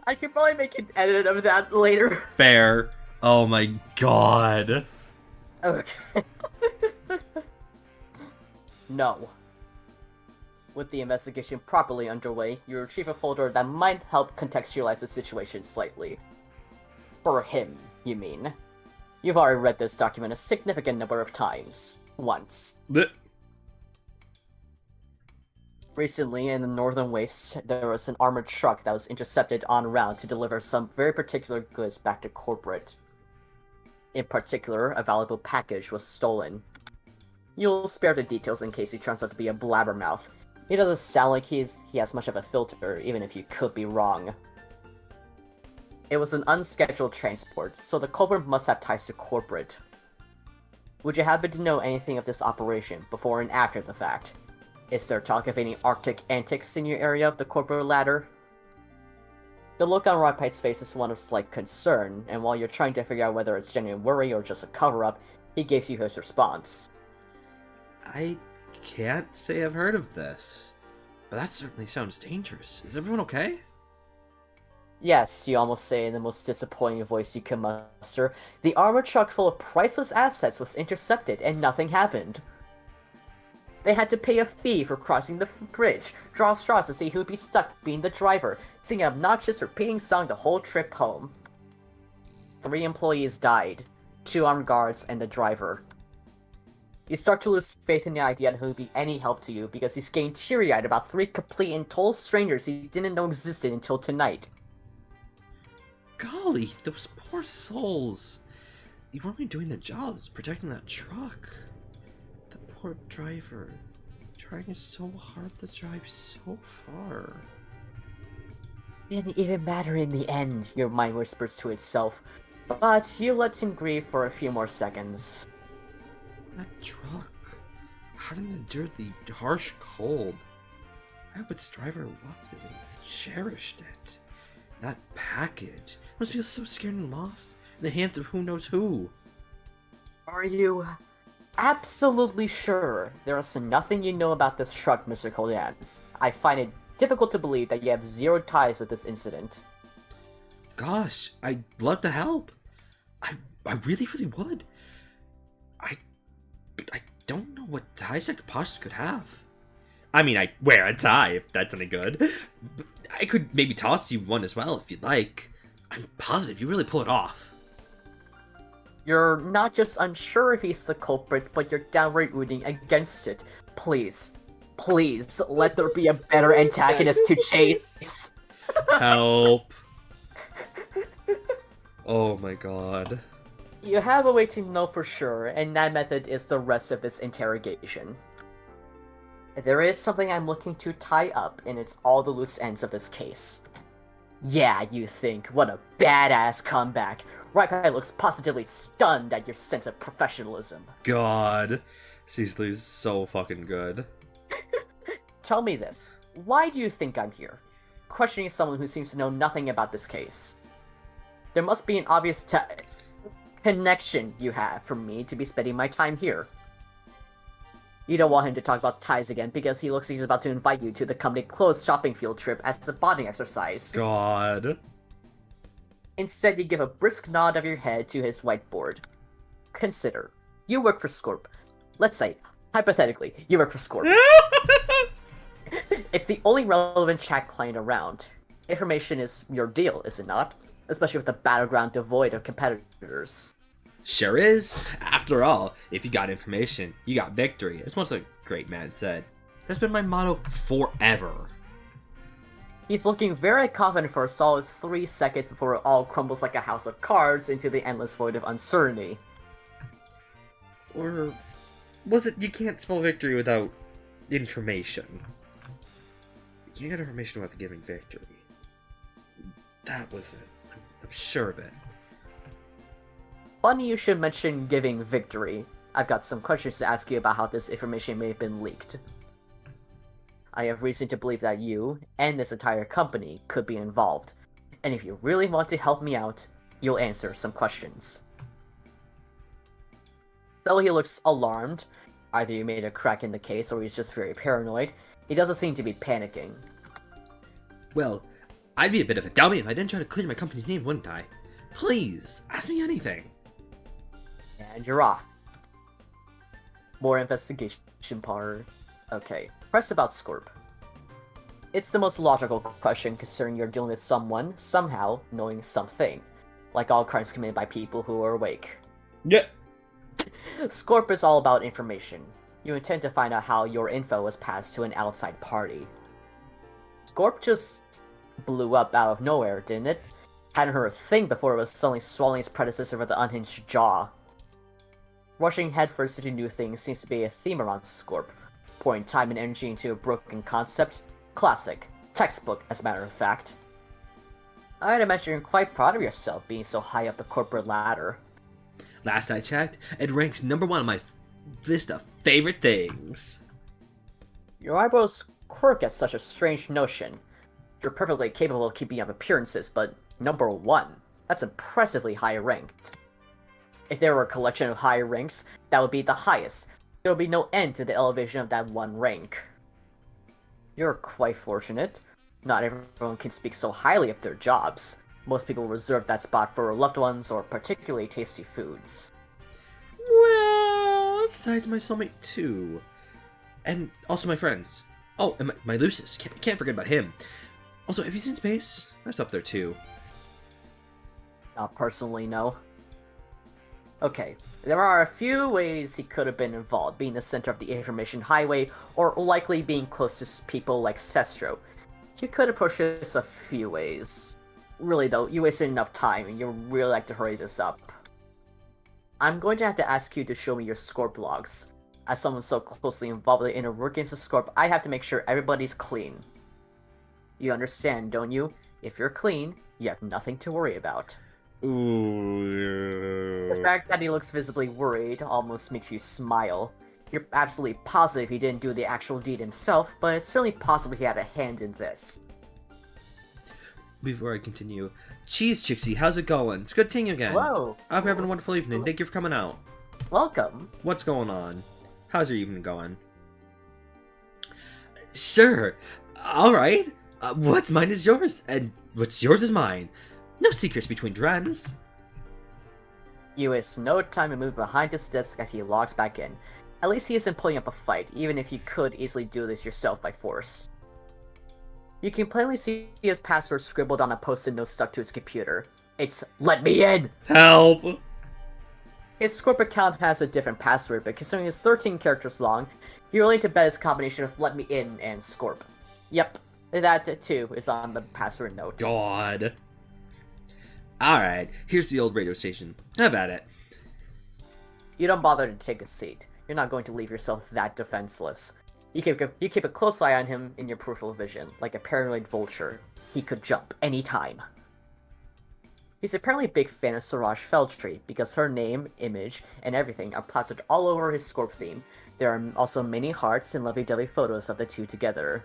I could probably make an edit of that later. Fair. Oh my god. Okay. No. With the investigation properly underway, you retrieve a folder that might help contextualize the situation slightly. For him, you mean. You've already read this document a significant number of times. Once. Recently, in the Northern Wastes, there was an armored truck that was intercepted en route to deliver some very particular goods back to corporate. In particular, a valuable package was stolen. You'll spare the details in case he turns out to be a blabbermouth. He doesn't sound like he has much of a filter, even if you could be wrong. It was an unscheduled transport, so the culprit must have ties to corporate. Would you happen to know anything of this operation, before and after the fact? Is there talk of any Arctic antics in your area of the corporate ladder? The look on Rypite's face is one of slight concern, and while you're trying to figure out whether it's genuine worry or just a cover-up, he gives you his response. I can't say I've heard of this, but that certainly sounds dangerous. Is everyone okay? Yes, you almost say in the most disappointing voice you can muster. The armored truck full of priceless assets was intercepted and nothing happened. They had to pay a fee for crossing the bridge, draw straws to see who'd be stuck being the driver, sing an obnoxious repeating song the whole trip home. 3 employees died, 2 armed guards and the driver. You start to lose faith in the idea that he'll be any help to you because he's getting teary-eyed about 3 complete and total strangers he didn't know existed until tonight. Golly, those poor souls. You weren't really doing their jobs, protecting that truck. The poor driver. Trying so hard to drive so far. Didn't even matter in the end, your mind whispers to itself. But you let him grieve for a few more seconds. That truck. How did it endure the harsh cold? I hope its driver loved it and cherished it. That package must feel so scared and lost in the hands of who knows who. Are you absolutely sure there is nothing you know about this truck, Mr. Kolyan? I find it difficult to believe that you have zero ties with this incident. Gosh, I'd love to help. I really, really would. But I don't know what ties I possibly could have. I mean, I wear a tie, if that's any good. But I could maybe toss you one as well, if you'd like. I'm positive you really pull it off. You're not just unsure if he's the culprit, but you're downright rooting against it. Please, please, let there be a better antagonist to chase. Help. Oh my god. You have a way to know for sure, and that method is the rest of this interrogation. There is something I'm looking to tie up, and it's all the loose ends of this case. Yeah, you think, what a badass comeback. Right looks positively stunned at your sense of professionalism. God. Cecily's so fucking good. Tell me this, why do you think I'm here? Questioning someone who seems to know nothing about this case. There must be an obvious connection you have for me to be spending my time here. You don't want him to talk about ties again because he looks like he's about to invite you to the company closed shopping field trip as a bonding exercise. God. Instead, you give a brisk nod of your head to his whiteboard. Consider, you work for Scorp. Let's say, hypothetically, you work for Scorp. It's the only relevant chat client around. Information is your deal, is it not? Especially with a battleground devoid of competitors. Sure is. After all, if you got information, you got victory. As once a great man said. That's been my motto forever. He's looking very confident for a solid 3 seconds before it all crumbles like a house of cards into the endless void of uncertainty. Or was it you can't spell victory without information? You can't get information without giving victory. That was it. I'm sure of it. Funny you should mention giving victory. I've got some questions to ask you about how this information may have been leaked. I have reason to believe that you, and this entire company, could be involved. And if you really want to help me out, you'll answer some questions. Though he looks alarmed, either you made a crack in the case or he's just very paranoid, he doesn't seem to be panicking. Well, I'd be a bit of a dummy if I didn't try to clear my company's name, wouldn't I? Please, ask me anything. And you're off. More investigation part. Okay, press about Scorp. It's the most logical question considering you're dealing with someone, somehow, knowing something. Like all crimes committed by people who are awake. Yeah. Scorp is all about information. You intend to find out how your info was passed to an outside party. Scorp just blew up out of nowhere, didn't it? Hadn't heard a thing before it was suddenly swallowing its predecessor with an unhinged jaw. Rushing headfirst into new things seems to be a theme around Scorp. Pouring time and energy into a broken concept. Classic. Textbook, as a matter of fact. I'd imagine you're quite proud of yourself being so high up the corporate ladder. Last I checked, it ranks #1 on my list of favorite things. Your eyebrows quirk at such a strange notion. You're perfectly capable of keeping up appearances, but #1? That's impressively high ranked. If there were a collection of high ranks, that would be the highest. There would be no end to the elevation of that one rank. You're quite fortunate. Not everyone can speak so highly of their jobs. Most people reserve that spot for loved ones or particularly tasty foods. Well, that's my soulmate too. And also my friends. Oh, and my Lucis. Can't forget about him. Also, have you seen Space? That's up there too. Not personally, no. Okay, there are a few ways he could have been involved, being the center of the information highway, or likely being close to people like Sestro. You could approach this a few ways. Really though, you wasted enough time, and you'd really like to hurry this up. I'm going to have to ask you to show me your Scorp logs. As someone so closely involved with the inner workings of Scorp, I have to make sure everybody's clean. You understand, don't you? If you're clean, you have nothing to worry about. Ooh. The fact that he looks visibly worried almost makes you smile. You're absolutely positive he didn't do the actual deed himself, but it's certainly possible he had a hand in this. Before I continue, Cheese Chixie, how's it going? It's good seeing you again. Hello! I hope you're having a wonderful evening. Thank you for coming out. Welcome! What's going on? How's your evening going? Sure. Alright. What's mine is yours, and what's yours is mine. No secrets between friends. You waste no time to move behind his desk as he logs back in. At least he isn't pulling up a fight, even if you could easily do this yourself by force. You can plainly see his password scribbled on a post-it note stuck to his computer. It's "Let me in!" Help! His Scorp account has a different password, but considering it's 13 characters long, you're willing to bet it's a combination of "Let me in" and Scorp. Yep, that too is on the password note. God. Alright, here's the old radio station. Have at it. You don't bother to take a seat. You're not going to leave yourself that defenseless. You keep a close eye on him in your peripheral vision, like a paranoid vulture. He could jump anytime. He's apparently a big fan of Siraj Feltree, because her name, image, and everything are plastered all over his Scorp theme. There are also many hearts and lovey-dovey photos of the two together.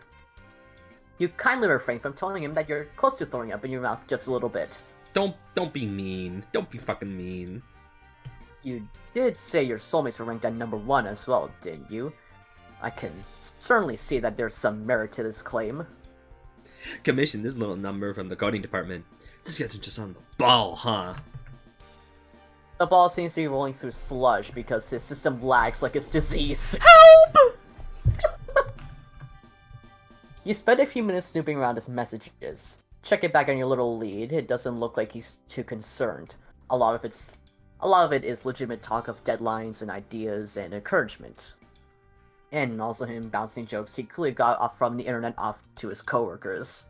You kindly refrain from telling him that you're close to throwing up in your mouth just a little bit. Don't be mean. Don't be fucking mean. You did say your soulmates were ranked at number 1 as well, didn't you? I can certainly see that there's some merit to this claim. Commission this little number from the coding department. This guy's just on the ball, huh? The ball seems to be rolling through sludge because his system lags like it's diseased. Help! You spend a few minutes snooping around his messages. Check it back on your little lead. It doesn't look like he's too concerned. A lot of it is legitimate talk of deadlines and ideas and encouragement. And also him bouncing jokes he clearly got off from the internet off to his coworkers.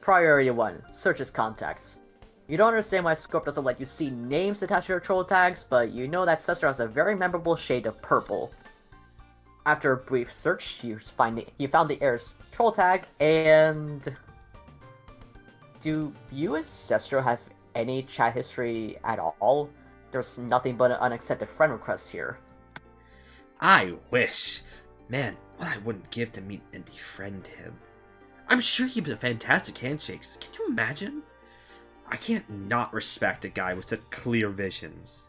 Priority 1. Search his contacts. You don't understand why Scorp doesn't let you see names attached to your troll tags, but you know that Cesar has a very memorable shade of purple. After a brief search, you found the heir's troll tag, and... Do you and Cestro have any chat history at all? There's nothing but an unaccepted friend request here. I wish. Man, what I wouldn't give to meet and befriend him. I'm sure he was a fantastic handshakes. Can you imagine? I can't not respect a guy with such clear visions.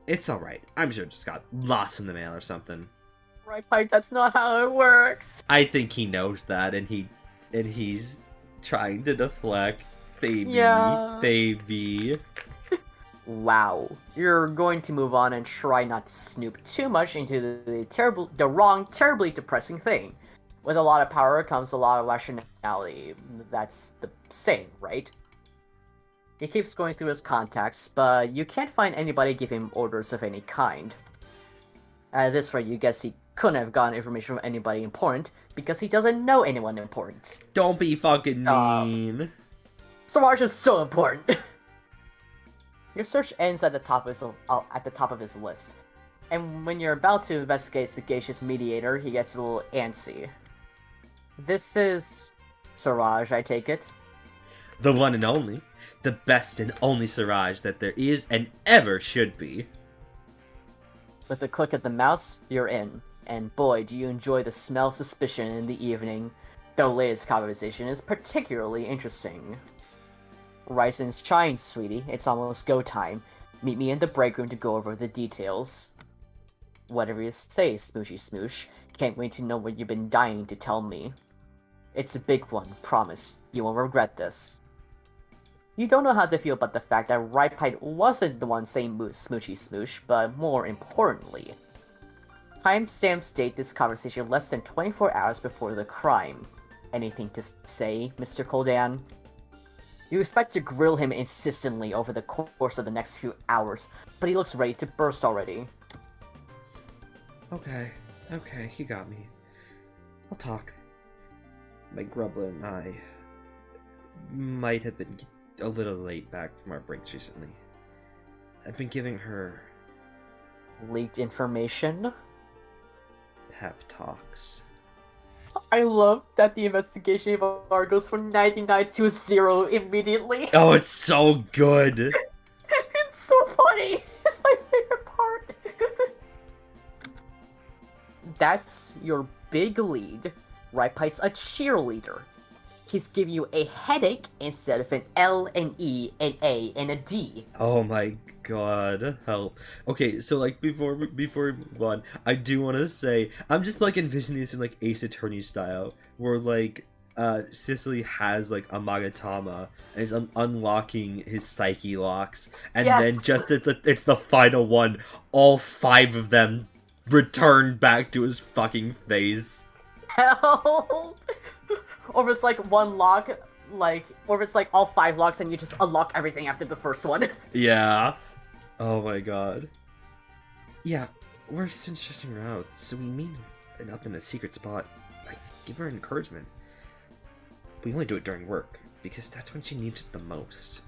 It's alright. I'm sure it just got lost in the mail or something. Right, Pike, that's not how it works. I think he knows that, and he's trying to deflect. Baby. Yeah. Baby. Wow. You're going to move on and try not to snoop too much into the wrong, terribly depressing thing. With a lot of power comes a lot of rationality. That's the saying, right? He keeps going through his contacts, but you can't find anybody giving him orders of any kind. At this rate, you guess he couldn't have gotten information from anybody important, because he doesn't know anyone important. Don't be fucking mean. Siraj is so important! Your search ends at the top of his list. And when you're about to investigate Sagacious Mediator, he gets a little antsy. This is... Siraj, I take it? The one and only. The best and only Siraj that there is and ever should be. With a click of the mouse, you're in. And boy, do you enjoy the smell of suspicion in the evening. Their latest conversation is particularly interesting. Rise and shine, sweetie. It's almost go time. Meet me in the break room to go over the details. Whatever you say, Smoochy Smoosh. Can't wait to know what you've been dying to tell me. It's a big one, promise. You won't regret this. You don't know how to feel about the fact that Ripite wasn't the one saying Smoochy Smoosh, but more importantly, timestamps date this conversation less than 24 hours before the crime. Anything to say, Mr. Koldan? You expect to grill him insistently over the course of the next few hours, but he looks ready to burst already. Okay, you got me. I'll talk. My Grubba and I might have been a little late back from our breaks recently. I've been giving her Leaked information. Pep talks. I love that the investigation of R goes from 99 to 0 immediately. Oh, it's so good. It's so funny. It's my favorite part. That's your big lead. Rhypite's a cheerleader. He's giving you a headache instead of an L, an E, an A, and a D. Oh my god, help. Okay, so like before we move on, I do want to say I'm just like envisioning this in like Ace Attorney style, where like Cicely has like a Magatama and is unlocking his psyche locks, and Yes. then just it's the final one, all 5 of them return back to his fucking face. Help! Or if it's like one lock, or if it's like all 5 locks and you just unlock everything after the first one. Yeah. Oh my god. Yeah, we're stretching her out, so we meet her up in a secret spot. I give her encouragement. We only do it during work, because that's when she needs it the most.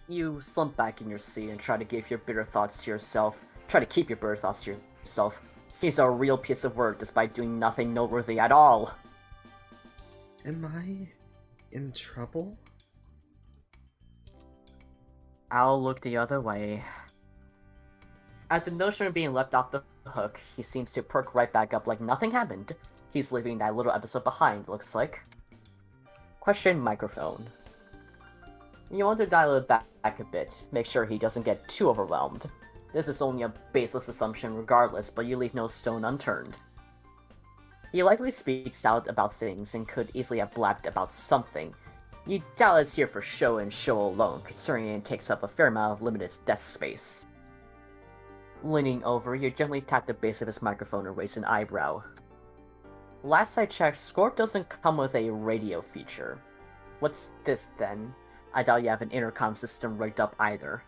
You slump back in your seat and try to give your bitter thoughts to yourself. Try to keep your bitter thoughts to yourself. He's a real piece of work despite doing nothing noteworthy at all. Am I in trouble? I'll look the other way. At the notion of being left off the hook, he seems to perk right back up like nothing happened. He's leaving that little episode behind, looks like. Question microphone. You want to dial it back a bit, make sure he doesn't get too overwhelmed. This is only a baseless assumption regardless, but you leave no stone unturned. He likely speaks out about things and could easily have blabbed about something. You doubt it's here for show and show alone, considering it takes up a fair amount of limited desk space. Leaning over, you gently tap the base of his microphone and raise an eyebrow. Last I checked, Scorp doesn't come with a radio feature. What's this then? I doubt you have an intercom system rigged up either.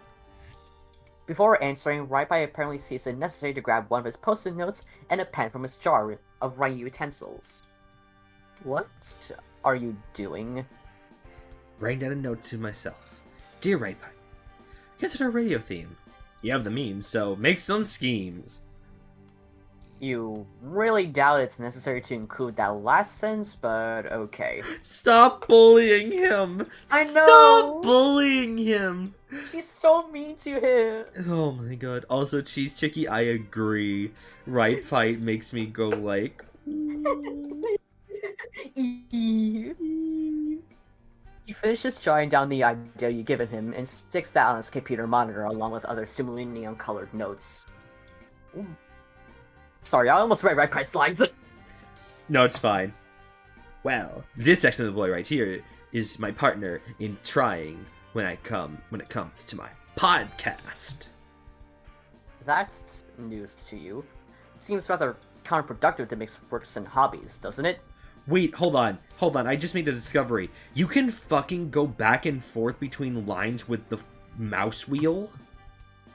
Before answering, Rhypite apparently sees it necessary to grab one of his post-it notes and a pen from his jar of writing utensils. What are you doing? Writing down a note to myself. Dear Rhypite, consider a radio theme. You have the means, so make some schemes. You really doubt it's necessary to include that last sentence, but okay. Stop bullying him! I know! Stop bullying him! She's so mean to him! Oh my god. Also, Cheese Chicky, I agree. Right fight makes me go like... He finishes jotting down the idea you've given him and sticks that on his computer monitor along with other similarly neon-colored notes. Ooh. Sorry, I almost read Rhypite's lines. No, it's fine. Well, this excellent boy right here is my partner in trying when it comes to my podcast. That's news to you. Seems rather counterproductive to mix works and hobbies, doesn't it? Wait, hold on, I just made a discovery. You can fucking go back and forth between lines with the mouse wheel?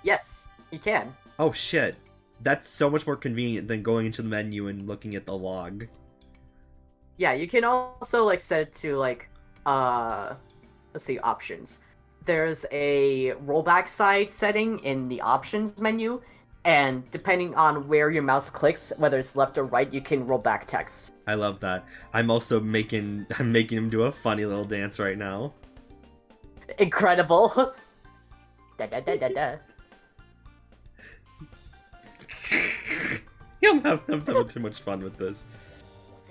Yes, you can. Oh shit. That's so much more convenient than going into the menu and looking at the log. Yeah, you can also, like, set it to, like, let's see, options. There's a rollback side setting in the options menu, and depending on where your mouse clicks, whether it's left or right, you can roll back text. I love that. I'm also making him do a funny little dance right now. Incredible. Da da da da da. Yeah, I'm having too much fun with this.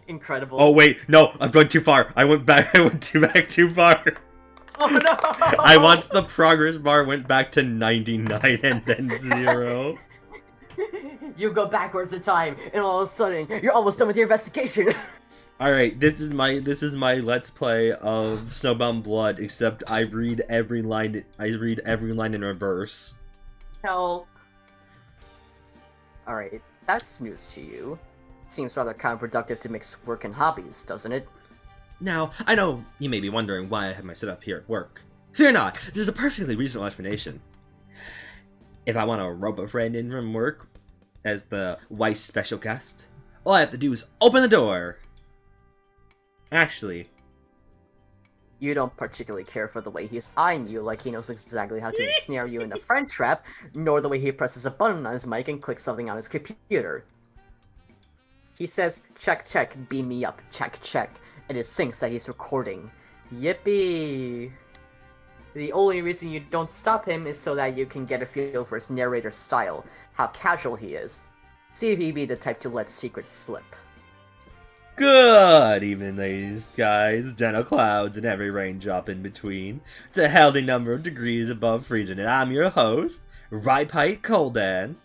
Incredible. Oh wait, no, I've gone too far. I went back too far. Oh no! I watched the progress bar went back to 99 and then 0. You go backwards in time, and all of a sudden, you're almost done with your investigation. Alright, this is my let's play of Snowbound Blood, except I read every line in reverse. Hell. Alright, that's news to you. Seems rather counterproductive to mix work and hobbies, doesn't it? Now, I know you may be wondering why I have my setup here at work. Fear not, there's a perfectly reasonable explanation. If I want to rope a friend in from work as the Weiss special guest, all I have to do is open the door. Actually, You don't particularly care for the way he's eyeing you, like he knows exactly how to ensnare you in a friend trap, nor the way he presses a button on his mic and clicks something on his computer. He says, check, check, beam me up, check, check, and it syncs that he's recording. Yippee! The only reason you don't stop him is so that you can get a feel for his narrator style, how casual he is. See if he'd be the type to let secrets slip. Good evening, ladies, guys, dental clouds, and every raindrop in between. It's a healthy number of degrees above freezing, and I'm your host, Ripite Coldan.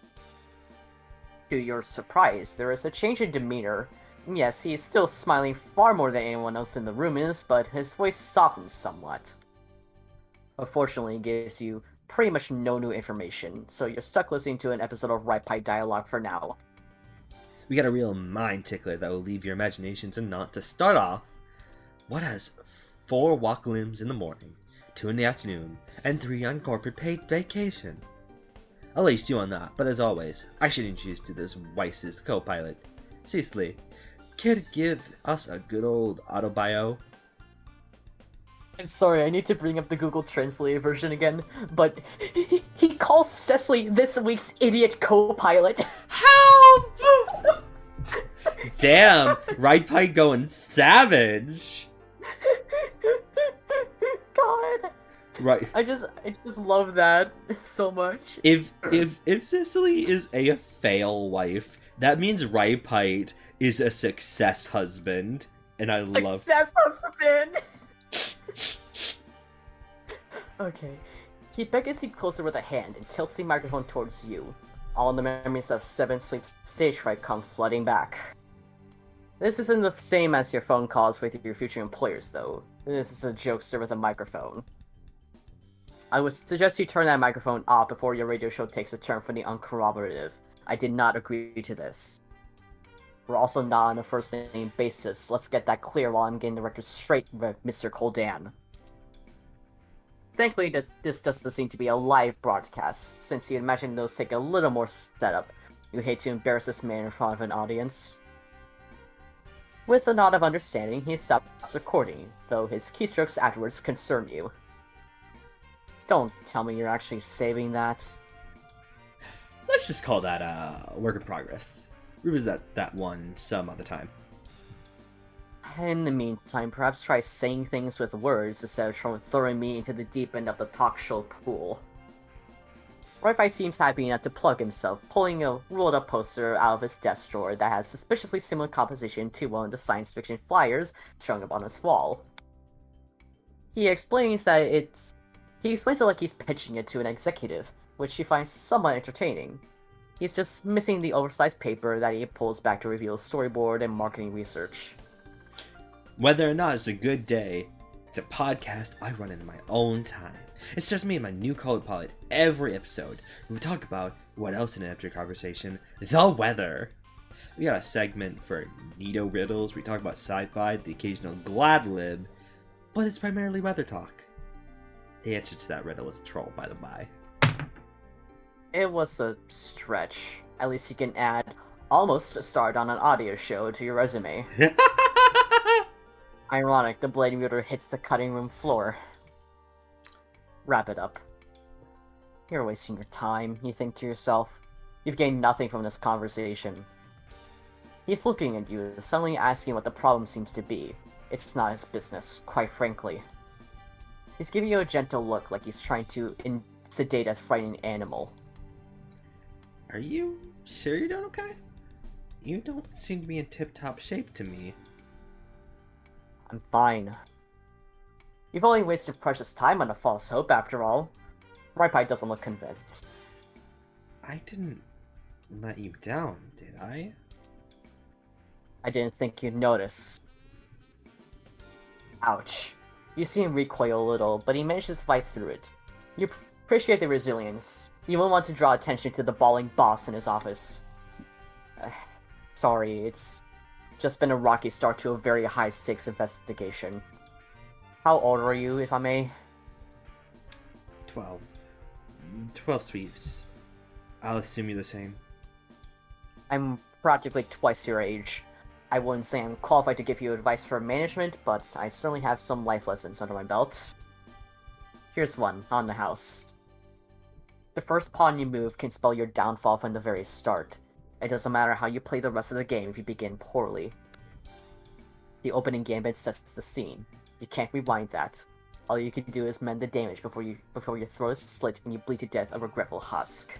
To your surprise, there is a change in demeanor. Yes, he is still smiling far more than anyone else in the room is, but his voice softens somewhat. Unfortunately, it gives you pretty much no new information, so you're stuck listening to an episode of Ripite dialogue for now. We got a real mind tickler that will leave your imaginations in knot. To start off, what has 4 walk limbs in the morning, 2 in the afternoon, and 3 on corporate paid vacation? I'll lace you on that, but as always, I should introduce to this wisest co-pilot, Cecily. Kid, give us a good old autobio. I'm sorry, I need to bring up the Google Translate version again, but he calls Cecily this week's idiot co-pilot. Help! Damn, Ripite going savage. God. Right. I just love that so much. If Cecily is a fail wife, that means Ripite is a success husband, and I love Success husband. Okay. He beckons you closer with a hand and tilts the microphone towards you. All the memories of Seven Sleep's stage fright come flooding back. This isn't the same as your phone calls with your future employers, though. This is a jokester with a microphone. I would suggest you turn that microphone off before your radio show takes a turn for the uncorroborative. I did not agree to this. We're also not on a first-name basis. Let's get that clear while I'm getting the record straight with Mr. Coldan. Thankfully, this doesn't seem to be a live broadcast, since you'd imagine those take a little more setup. You hate to embarrass this man in front of an audience. With a nod of understanding, he stops recording, though his keystrokes afterwards concern you. Don't tell me you're actually saving that. Let's just call that a work in progress. Revisit that one some other time. In the meantime, perhaps try saying things with words instead of throwing me into the deep end of the talk show pool. Ripite seems happy enough to plug himself, pulling a rolled-up poster out of his desk drawer that has suspiciously similar composition to one of the science fiction flyers strung up on his wall. He explains it like he's pitching it to an executive, which he finds somewhat entertaining. He's just missing the oversized paper that he pulls back to reveal storyboard and marketing research. Whether or not it's a good day, it's a podcast I run in my own time. It's just me and my new colored pilot every episode. We talk about what else in an after conversation, the weather. We got a segment for Nito riddles. We talk about sci-fi, the occasional glad lib, but it's primarily weather talk. The answer to that riddle was a troll, by the by. It was a stretch. At least you can add almost starred on an audio show to your resume. Ironic, the blade muter hits the cutting room floor. Wrap it up. You're wasting your time, you think to yourself. You've gained nothing from this conversation. He's looking at you, suddenly asking what the problem seems to be. It's not his business, quite frankly. He's giving you a gentle look like he's trying to sedate a frightened animal. Are you sure you're doing okay? You don't seem to be in tip-top shape to me. I'm fine. You've only wasted precious time on a false hope, after all. Ripite doesn't look convinced. I didn't let you down, did I? I didn't think you'd notice. Ouch. You see him recoil a little, but he manages to fight through it. You appreciate the resilience. You won't want to draw attention to the bawling boss in his office. Sorry, it's just been a rocky start to a very high-stakes investigation. How old are you, if I may? 12. 12 sweeps. I'll assume you're the same. I'm practically twice your age. I wouldn't say I'm qualified to give you advice for management, but I certainly have some life lessons under my belt. Here's one, on the house. The first pawn you move can spell your downfall from the very start. It doesn't matter how you play the rest of the game if you begin poorly. The opening gambit sets the scene. You can't rewind that. All you can do is mend the damage before your throat is slit and you bleed to death a regretful husk.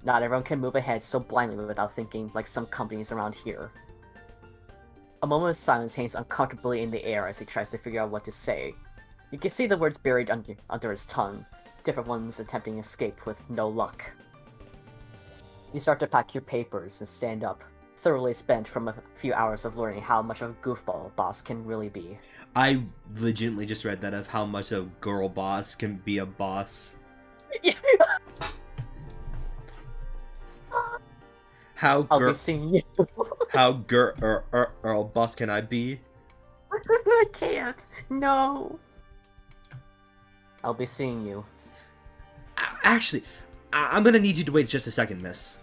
Not everyone can move ahead so blindly without thinking, like some companies around here. A moment of silence hangs uncomfortably in the air as he tries to figure out what to say. You can see the words buried under his tongue, different ones attempting escape with no luck. You start to pack your papers and stand up, thoroughly spent from a few hours of learning how much of a goofball a boss can really be. I legitimately just read that of how much a girl boss can be a boss. I'll be seeing you. How girl boss can I be? I can't. No. I'll be seeing you. Actually, I'm gonna need you to wait just a second, miss.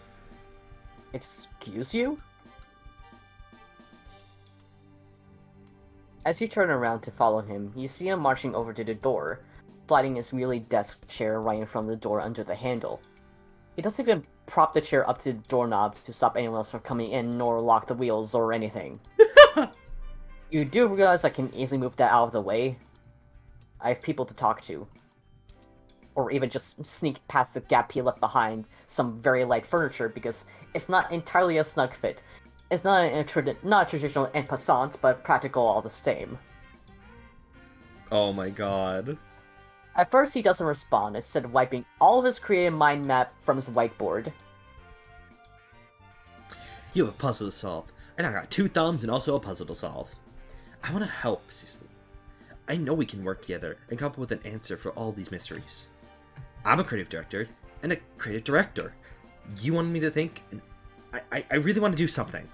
Excuse you? As you turn around to follow him, you see him marching over to the door, sliding his wheelie desk chair right in front of the door under the handle. He doesn't even prop the chair up to the doorknob to stop anyone else from coming in, nor lock the wheels or anything. You do realize I can easily move that out of the way? I have people to talk to. Or even just sneak past the gap he left behind some very light furniture because it's not entirely a snug fit. It's not a traditional en passant, but practical all the same. Oh my god. At first he doesn't respond, instead wiping all of his creative mind map from his whiteboard. You have a puzzle to solve, and I got 2 thumbs and also a puzzle to solve. I want to help, Cecily. I know we can work together and come up with an answer for all these mysteries. I'm a creative director, and a creative director. You want me to think, and I really want to do something.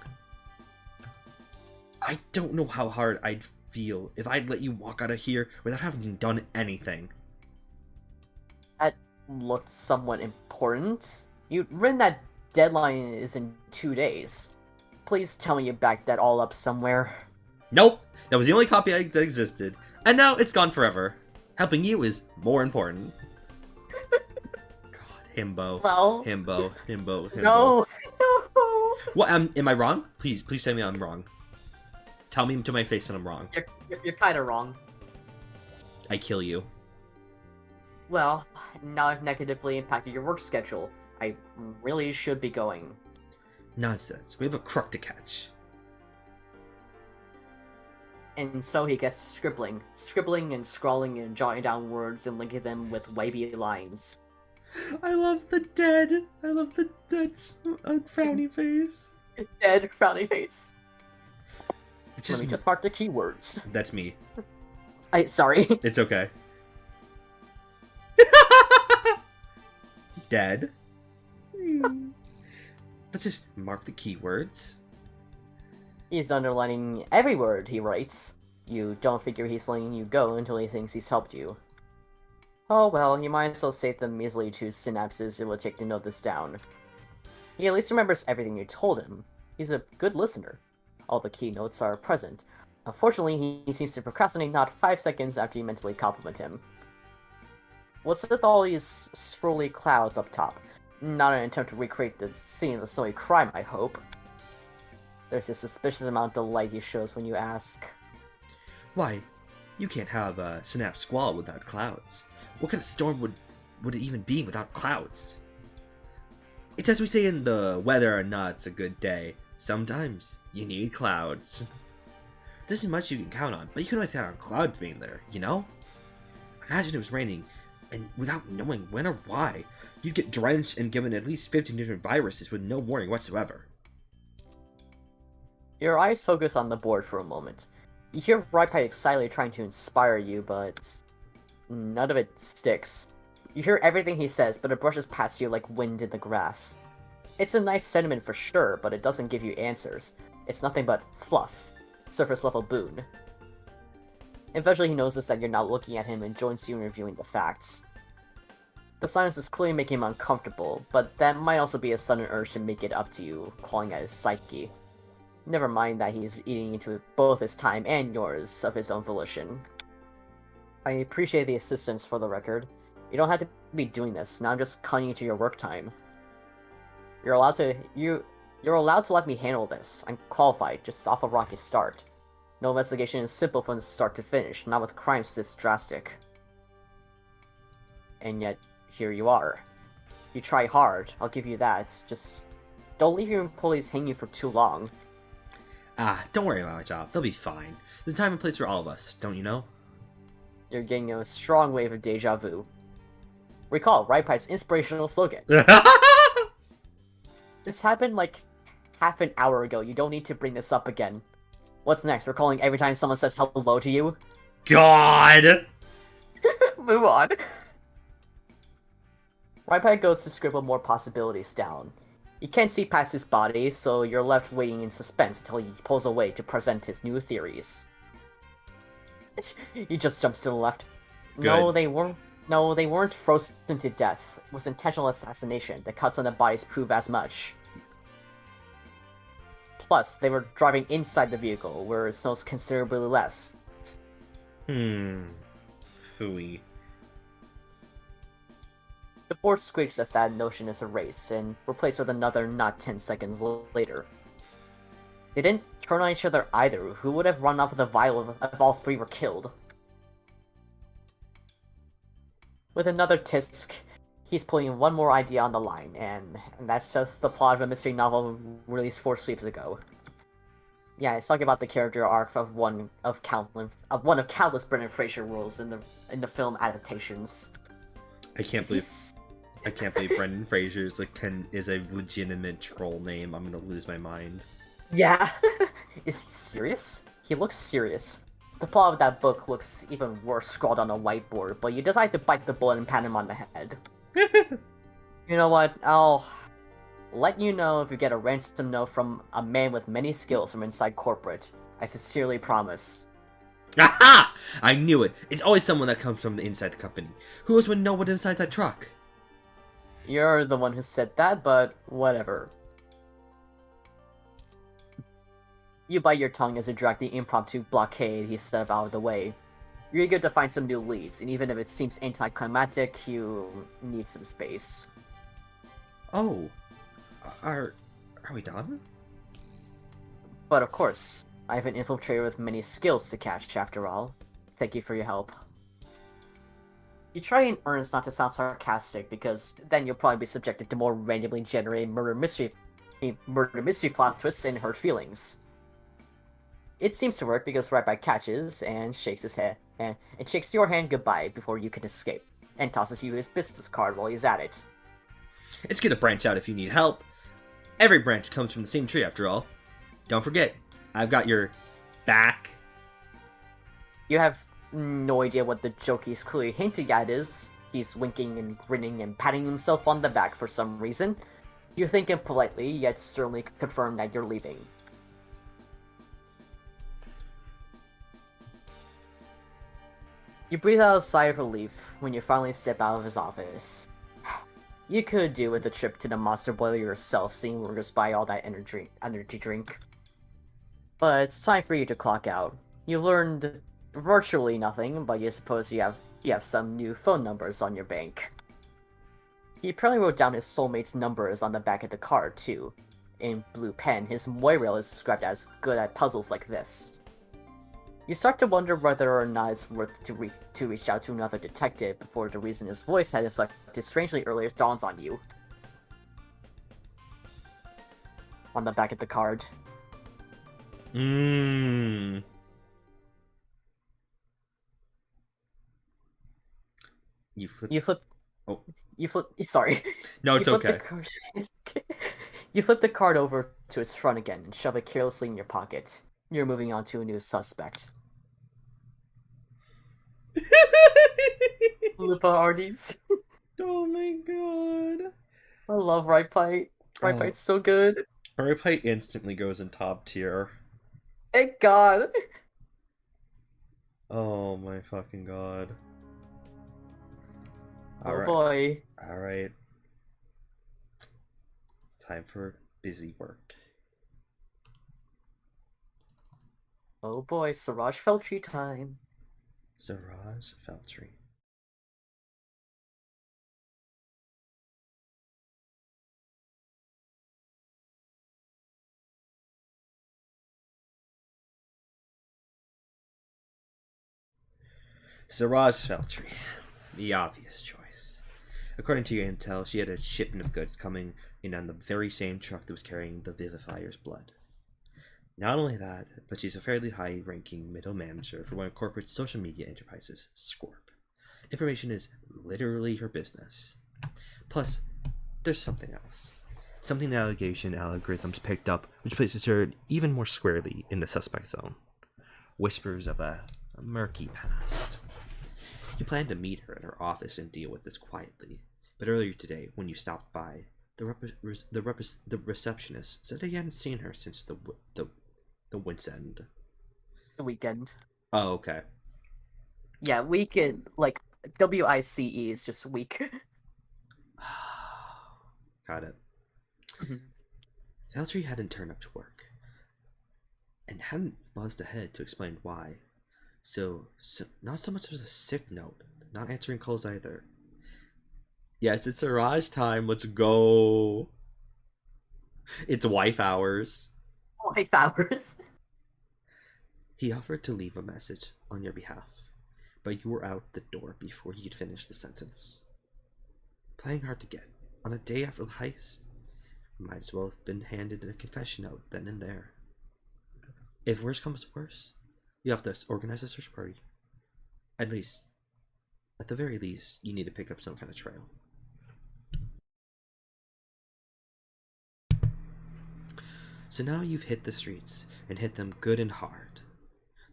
I don't know how hard I'd feel if I'd let you walk out of here without having done anything. That looked somewhat important. You'd written that deadline is in 2 days. Please tell me you backed that all up somewhere. Nope, that was the only copy that existed, and now it's gone forever. Helping you is more important. God, himbo. Well... Himbo. No! No! What, am I wrong? Please tell me I'm wrong. Tell me to my face that I'm wrong. You're kinda wrong. I kill you. Well, now I've negatively impacted your work schedule. I really should be going. Nonsense. We have a crook to catch. And so he gets scribbling and scrawling and jotting down words and linking them with wavy lines. I love the dead. I love the dead frowny face. Dead frowny face. It's Let me just mark the keywords. That's me. Sorry. It's okay. Dead. Let's just mark the keywords. He's underlining every word he writes. You don't figure he's letting you go until he thinks he's helped you. Oh well, you might as well save the measly 2 synapses it will take to note this down. He at least remembers everything you told him. He's a good listener. All the keynotes are present. Unfortunately, he seems to procrastinate not 5 seconds after you mentally compliment him. What's with all these swirly clouds up top? Not an attempt to recreate the scene of a snowy crime, I hope. There's a suspicious amount of delight he shows when you ask. Why, you can't have a Synapse Squall without clouds. What kind of storm would it even be without clouds? It's as we say in the whether or not it's a good day. Sometimes you need clouds. There isn't much you can count on, but you can always count on clouds being there, you know? Imagine it was raining, and without knowing when or why, you'd get drenched and given at least 15 different viruses with no warning whatsoever. Your eyes focus on the board for a moment. You hear Raipai excitedly trying to inspire you, but none of it sticks. You hear everything he says, but it brushes past you like wind in the grass. It's a nice sentiment for sure, but it doesn't give you answers. It's nothing but fluff. Surface level boon. Eventually he notices that you're not looking at him and joins you in reviewing the facts. The silence is clearly making him uncomfortable, but that might also be a sudden urge to make it up to you, clawing at his psyche. Never mind that he's eating into both his time and yours of his own volition. I appreciate the assistance for the record. You don't have to be doing this. Now I'm just cutting into your work time. You're allowed to let me handle this. I'm qualified, just off a rocky start. No investigation is simple from start to finish, not with crimes this drastic. And yet, here you are. You try hard, I'll give you that. Just don't leave your employees hanging for too long. Ah, don't worry about my job. They'll be fine. There's a time and place for all of us, don't you know? You're getting a strong wave of deja vu. Recall Ripite's inspirational slogan. This happened like half an hour ago. You don't need to bring this up again. What's next? Recalling every time someone says hello to you? God! Move on. Ripite goes to scribble more possibilities down. You can't see past his body, so you're left waiting in suspense until he pulls away to present his new theories. He just jumps to the left. Good. No, they weren't frozen to death. It was intentional assassination. The cuts on the bodies prove as much. Plus, they were driving inside the vehicle, where it snows considerably less. Phooey. The board squeaks as that notion is erased, and replaced with another not 10 seconds later. They didn't turn on each other either. Who would have run off with a vial if all three were killed? With another tisk, he's pulling one more idea on the line, and that's just the plot of a mystery novel released 4 sleeps ago. Yeah, it's talking about the character arc of one of countless Brendan Fraser roles in the film adaptations. I can't believe Brendan Fraser is a legitimate troll name. I'm gonna lose my mind. Yeah. Is he serious? He looks serious. The plot of that book looks even worse scrawled on a whiteboard, but you decide to bite the bullet and pat him on the head. You know what? I'll let you know if you get a ransom note from a man with many skills from inside corporate. I sincerely promise. Aha! I knew it. It's always someone that comes from the inside the company. Who else would know what's inside that truck? You're the one who said that, but whatever. You bite your tongue as you drag the impromptu blockade he set up out of the way. You're eager to find some new leads, and even if it seems anticlimactic, you need some space. Oh. Are we done? But of course, I have an infiltrator with many skills to catch, after all. Thank you for your help. You try in earnest not to sound sarcastic, because then you'll probably be subjected to more randomly generated murder mystery plot twists and hurt feelings. It seems to work because Ripite catches and shakes his head, and shakes your hand goodbye before you can escape, and tosses you his business card while he's at it. It's gonna branch out if you need help. Every branch comes from the same tree, after all. Don't forget, I've got your back. You have no idea what the joke he's clearly hinting at is. He's winking and grinning and patting himself on the back for some reason. You thank him politely, yet sternly confirm that you're leaving. You breathe out a sigh of relief when you finally step out of his office. You could do with a trip to the Monster Boiler yourself, seeing workers buy all that energy drink. But it's time for you to clock out. You learned virtually nothing, but you suppose you have some new phone numbers on your bank. He apparently wrote down his soulmate's numbers on the back of the card, too. In blue pen, his Moirail is described as good at puzzles like this. You start to wonder whether or not it's worth to reach out to another detective before the reason his voice had inflected strangely earlier dawns on you. On the back of the card. You flip. Oh. You flip. Sorry. No, it's okay. You flip the card over to its front again and shove it carelessly in your pocket. You're moving on to a new suspect. Lupa Hardies. Oh my god. I love Ripite. Ripite's so good. Ripite instantly goes in top tier. Thank God. Oh my fucking god. Oh boy. Alright. It's time for busy work. Oh boy, Siraj Feltry time. Zaraz Feltry. Zaraz Feltry. The obvious choice. According to your intel, she had a shipment of goods coming in on the very same truck that was carrying the Vivifier's blood. Not only that, but she's a fairly high-ranking middle manager for one of corporate social media enterprises, Scorp. Information is literally her business. Plus, there's something else. Something the allegation algorithms picked up, which places her even more squarely in the suspect zone. Whispers of a murky past. You planned to meet her at her office and deal with this quietly, but earlier today, when you stopped by, the receptionist said you hadn't seen her since the wit's end. The weekend. Oh, okay. Yeah, weekend, like, WICE is just week. Got it. Feltry hadn't turned up to work, and hadn't buzzed ahead to explain why. So not so much as a sick note, not answering calls either. Yes, it's Siraj time, let's go. It's wife hours. Wife hours. He offered to leave a message on your behalf, but you were out the door before he could finish the sentence. Playing hard to get, on a day after the heist, might as well have been handed a confession note then and there. If worse comes to worse, you have to organize a search party. At the very least, you need to pick up some kind of trail. So now you've hit the streets, and hit them good and hard.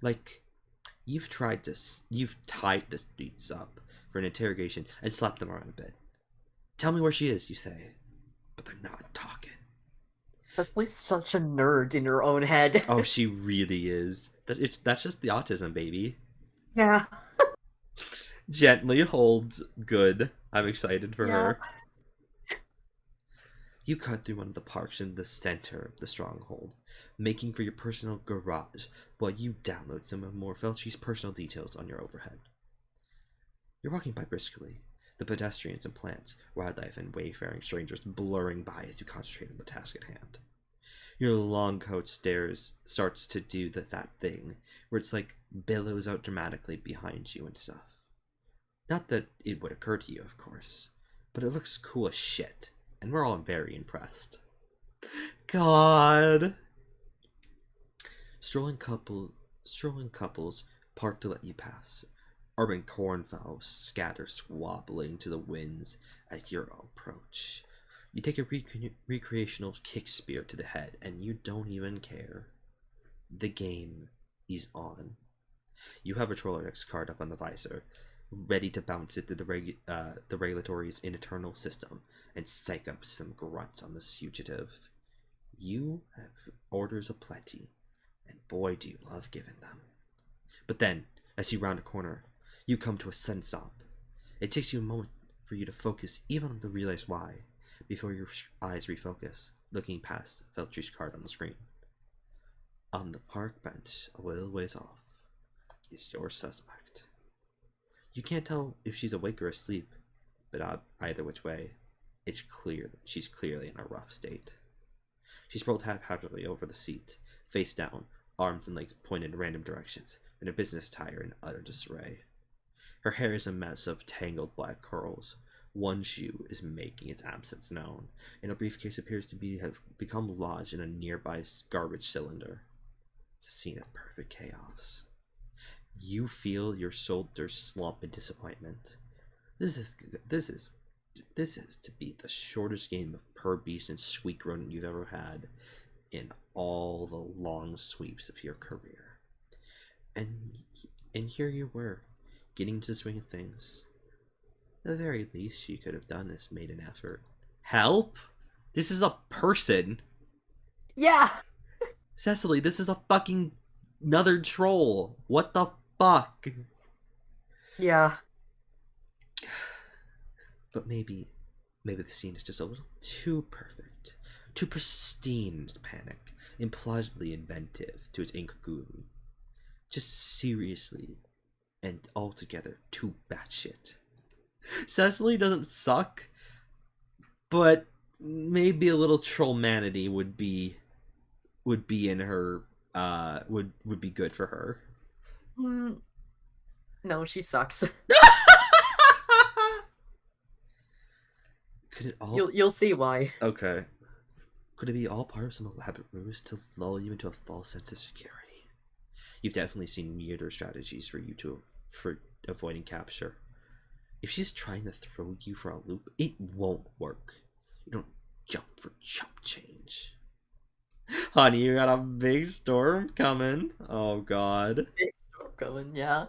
Like, you've tied the streets up for an interrogation and slapped them around a bit. Tell me where she is, you say, but they're not talking. Cecily's such a nerd in her own head. Oh, she really is. That's just the autism, baby. Yeah. Gently holds good. I'm excited for her. You cut through one of the parks in the center of the stronghold, making for your personal garage while you download some of more Feltry's personal details on your overhead. You're walking by briskly, the pedestrians and plants, wildlife, and wayfaring strangers blurring by as you concentrate on the task at hand. Your long coat starts to do that thing where it's like billows out dramatically behind you and stuff. Not that it would occur to you, of course, but it looks cool as shit, and we're all very impressed. God. Strolling couples park to let you pass. Urban cornfowls scatter squabbling to the winds at your approach. You take a recreational kick spear to the head, and you don't even care. The game is on. You have a Trollerix card up on the visor, ready to bounce it through the regulatory's internal system and psych up some grunts on this fugitive. You have orders aplenty, and boy do you love giving them. But then, as you round a corner, you come to a sudden stop. It takes you a moment for you to focus even on to realize why, before your eyes refocus, looking past Feltry's card on the screen. On the park bench, a little ways off, is your suspect. You can't tell if she's awake or asleep, but either which way, it's clear that she's clearly in a rough state. She's rolled haphazardly over the seat, face down, arms and legs pointed in random directions, in a business attire in utter disarray. Her hair is a mess of tangled black curls. One shoe is making its absence known, and a briefcase appears to have become lodged in a nearby garbage cylinder. It's a scene of perfect chaos. You feel your shoulders slump in disappointment. This is to be the shortest game of per beast and squeak rodent you've ever had in all the long sweeps of your career. And here you were, getting into the swing of things. The very least you could have done is made an effort. Help? This is a person. Yeah. Cecily, this is a fucking another troll. What the fuck? Yeah. But maybe the scene is just a little too perfect, too pristine to panic, implausibly inventive to its incongruity. Just seriously and altogether too batshit. Cecily doesn't suck, but maybe a little trollmanity would be in her would be good for her. No, she sucks. Could it all You'll see why. Okay. Could it be all part of some elaborate ruse to lull you into a false sense of security? You've definitely seen weirder strategies for avoiding capture. If she's trying to throw you for a loop, it won't work. You don't jump for chump change. Honey, you got a big storm coming. Oh god. Big storm coming, yeah.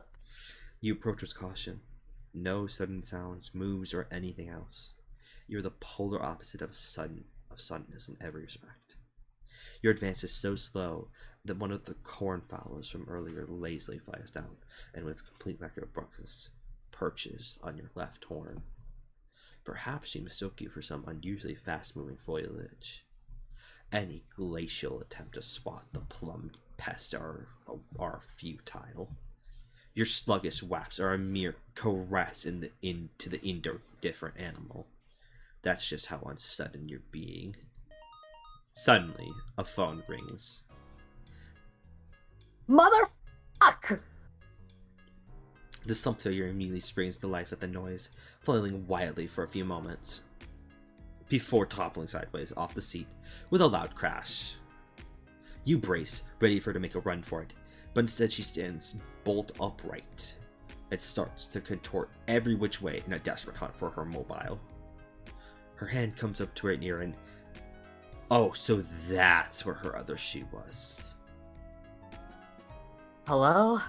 You approach with caution. No sudden sounds, moves, or anything else. You're the polar opposite of suddenness in every respect. Your advance is so slow that one of the corn fowlers from earlier lazily flies down, and with complete lack of abruptness, perches on your left horn. Perhaps she mistook you for some unusually fast-moving foliage. Any glacial attempt to swat the plum pest are futile. Your sluggish waps are a mere caress into the indifferent animal. That's just how unsudden you're being. Suddenly, a phone rings. Motherfuck! The slump figure immediately springs to life at the noise, flailing wildly for a few moments, before toppling sideways off the seat with a loud crash. You brace, ready for her to make a run for it, but instead she stands bolt upright. It starts to contort every which way in a desperate hunt for her mobile. Her hand comes up to her ear and... Oh, so that's where her other shoe was. Hello?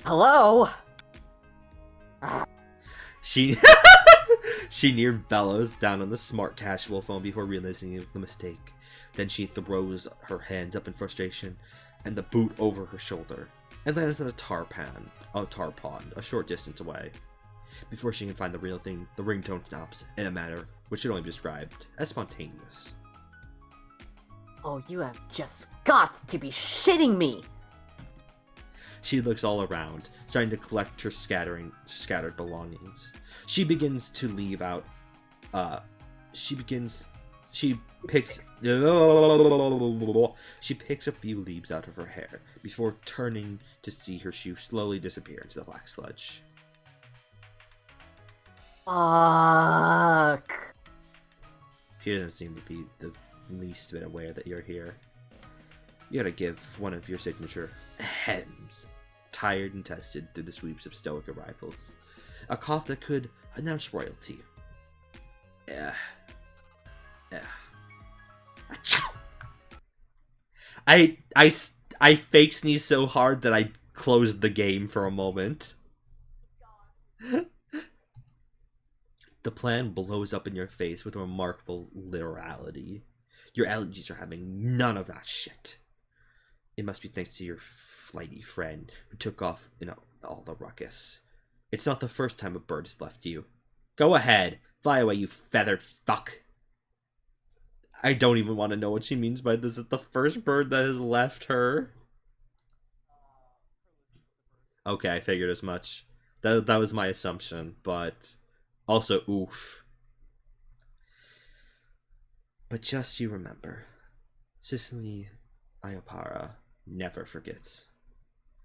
Hello? She near bellows down on the smart casual phone before realizing the mistake. Then she throws her hands up in frustration and the boot over her shoulder and lands on a tar pond a short distance away. Before she can find the real thing, the ringtone stops in a manner which should only be described as spontaneous. Oh, you have just got to be shitting me! She looks all around, starting to collect her scattered belongings. She begins to leave out. She picks a few leaves out of her hair before turning to see her shoe slowly disappear into the black sludge. Fuck. She doesn't seem to be the least bit aware that you're here. You gotta give one of your signature hems, tired and tested through the sweeps of stoic arrivals. A cough that could announce royalty. I fake sneezed so hard that I closed the game for a moment. The plan blows up in your face with remarkable literality. Your allergies are having none of that shit. It must be thanks to your flighty friend who took off in all the ruckus. It's not the first time a bird has left you. Go ahead, fly away, you feathered fuck. I don't even want to know what she means by this. It's the first bird that has left her. Okay, I figured as much. That was my assumption, but also oof. But just you remember, Cicely Iopara never forgets.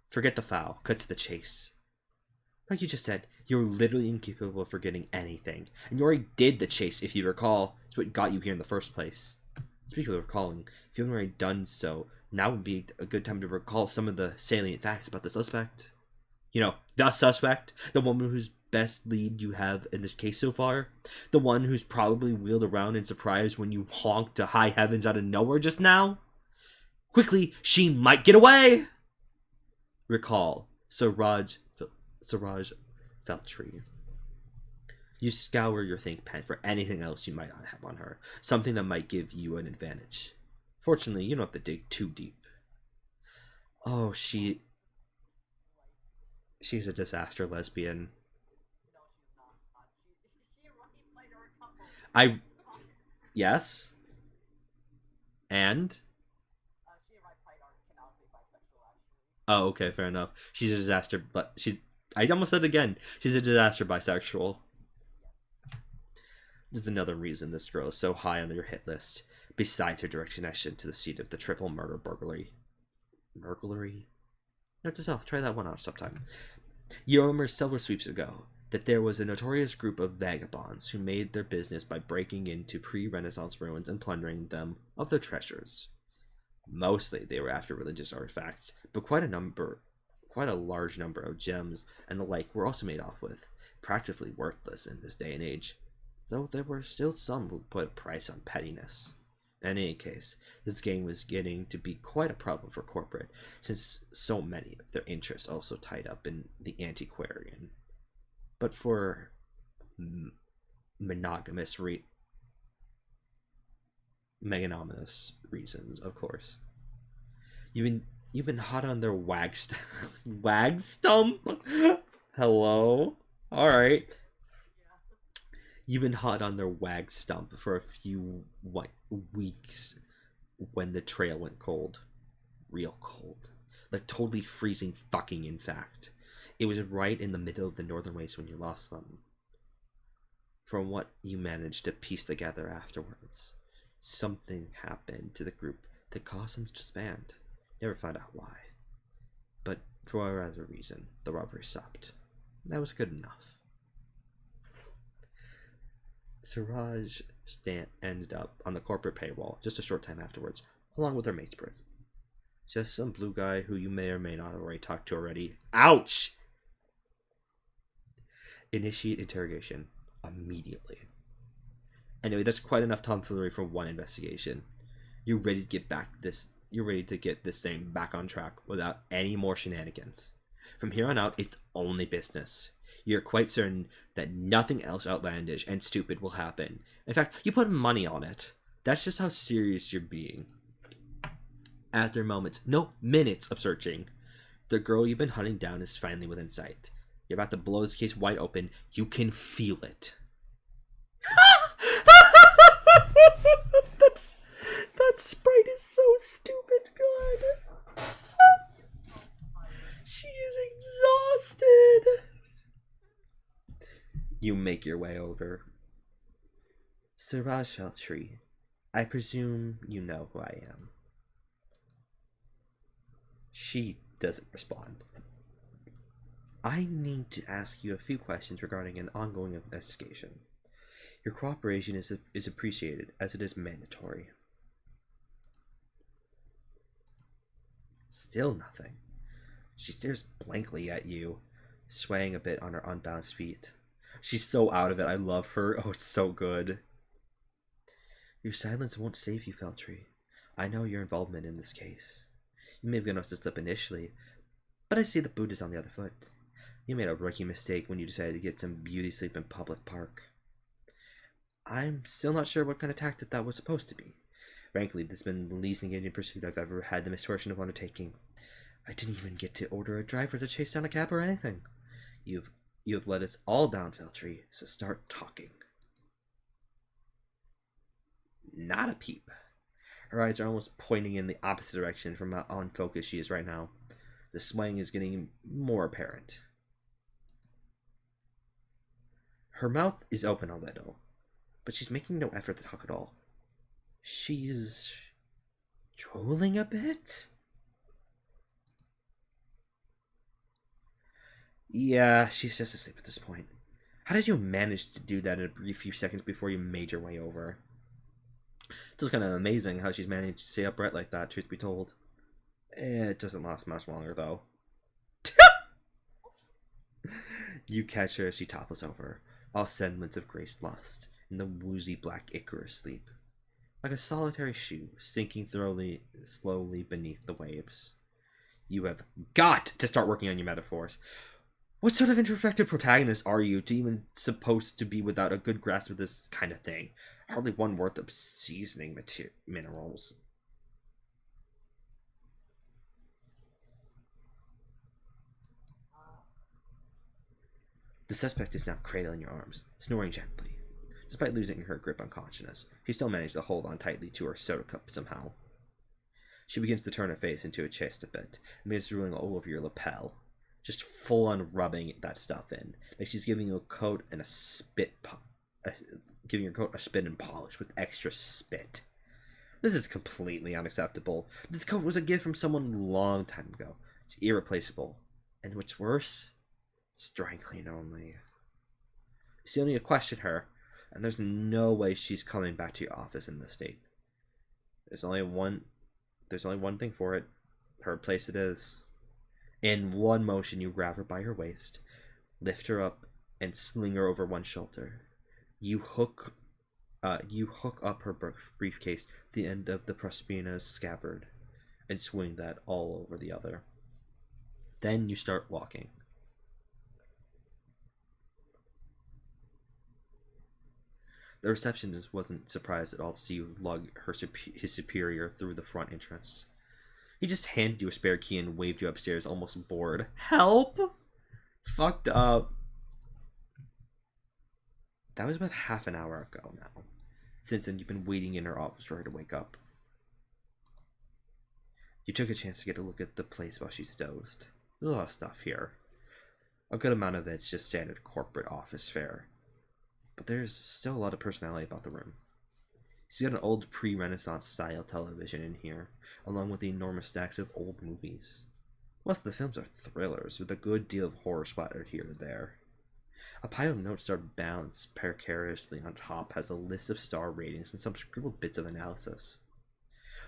Forget the foul, cut to the chase. Like you just said, you're literally incapable of forgetting anything. And you already did the chase, if you recall. It's what got you here in the first place. Speaking of recalling, if you haven't already done so, now would be a good time to recall some of the salient facts about the suspect. You know, the suspect, the woman whose best lead you have in this case so far, the one who's probably wheeled around in surprise when you honked to high heavens out of nowhere just now. Quickly, she might get away! Recall, Siraj Feltry. You scour your think pen for anything else you might not have on her, something that might give you an advantage. Fortunately, you don't have to dig too deep. Oh, she's a disaster lesbian. Yes? And? Oh, okay, fair enough. She's a disaster, but she's. I almost said it again. She's a disaster bisexual. This is another reason this girl is so high on your hit list, besides her direct connection to the seat of the triple murder burglary. Burglary? Note to self, try that one out sometime. You remember several sweeps ago that there was a notorious group of vagabonds who made their business by breaking into pre-Renaissance ruins and plundering them of their treasures. Mostly they were after religious artifacts, but quite a large number of gems and the like were also made off with, practically worthless in this day and age, though there were still some who put a price on pettiness. In any case, this gang was getting to be quite a problem for corporate, since so many of their interests also tied up in the antiquarian. But for monogamous reasons, of course. You've been hot on their wag stump. Hello. All right. You've been hot on their wag stump for a few weeks when the trail went cold. Real cold. Like totally freezing fucking, in fact. It was right in the middle of the northern wastes when you lost them. From what you managed to piece together afterwards, something happened to the group that caused them to disband. Never found out why. But for whatever reason, the robbery stopped. That was good enough. Siraj ended up on the corporate payroll just a short time afterwards, along with her mate's Brit. Just some blue guy who you may or may not have already talked to already. Ouch! Initiate interrogation immediately. Anyway, that's quite enough tomfoolery for one investigation. You're ready to get this thing back on track without any more shenanigans. From here on out, it's only business. You're quite certain that nothing else outlandish and stupid will happen. In fact, you put money on it. That's just how serious you're being. After minutes of searching, the girl you've been hunting down is finally within sight. You're about to blow this case wide open. You can feel it. That sprite is so stupid good. She is exhausted. You make your way over. Siraj Feltree, I presume you know who I am. She doesn't respond. I need to ask you a few questions regarding an ongoing investigation. Your cooperation is appreciated, as it is mandatory. Still nothing. She stares blankly at you, swaying a bit on her unbalanced feet. She's so out of it. I love her. Oh, it's so good. Your silence won't save you, Feltree. I know your involvement in this case. You may have given us a slip initially, but I see the boot is on the other foot. You made a rookie mistake when you decided to get some beauty sleep in public park. I'm still not sure what kind of tactic that was supposed to be. Frankly, this has been the least engaging pursuit I've ever had the misfortune of undertaking. I didn't even get to order a driver to chase down a cab or anything. You have let us all down, Feltree, so start talking. Not a peep. Her eyes are almost pointing in the opposite direction from how unfocused she is right now. The swaying is getting more apparent. Her mouth is open a little, but she's making no effort to talk at all. She's drooling a bit? Yeah, she's just asleep at this point. How did you manage to do that in a brief few seconds before you made your way over? It's just kind of amazing how she's managed to stay upright like that, truth be told. It doesn't last much longer, though. You catch her as she topples over, all semblance of grace lost, in the woozy black Icarus sleep. Like a solitary shoe, sinking slowly beneath the waves. You have got to start working on your metaphors. What sort of introspective protagonist are you to even supposed to be without a good grasp of this kind of thing? Hardly one worth of seasoning minerals. The suspect is now cradling your arms, snoring gently. Despite losing her grip on consciousness, she still managed to hold on tightly to her soda cup somehow. She begins to turn her face into a chest a bit, and begins drooling all over your lapel. Just full on rubbing that stuff in. Like she's giving you a coat and a giving your coat a spit and polish with extra spit. This is completely unacceptable. This coat was a gift from someone a long time ago. It's irreplaceable. And what's worse, it's dry clean only. You still need to question her, and there's no way she's coming back to your office in this state. There's only one thing for it. Her place it is. In one motion, you grab her by her waist, lift her up, and sling her over one shoulder. You hook up her briefcase, the end of the Prospina's scabbard, and swing that all over the other. Then you start walking. The receptionist wasn't surprised at all to see you lug his superior through the front entrance. He just handed you a spare key and waved you upstairs, almost bored. Help! Fucked up. That was about half an hour ago now. Since then, you've been waiting in her office for her to wake up. You took a chance to get a look at the place while she's dozed. There's a lot of stuff here. A good amount of it's just standard corporate office fare. But there's still a lot of personality about the room. She's got an old pre-Renaissance style television in here, along with the enormous stacks of old movies. Most of the films are thrillers, with a good deal of horror splattered here and there. A pile of notes are balanced precariously on top, has a list of star ratings and some scribbled bits of analysis.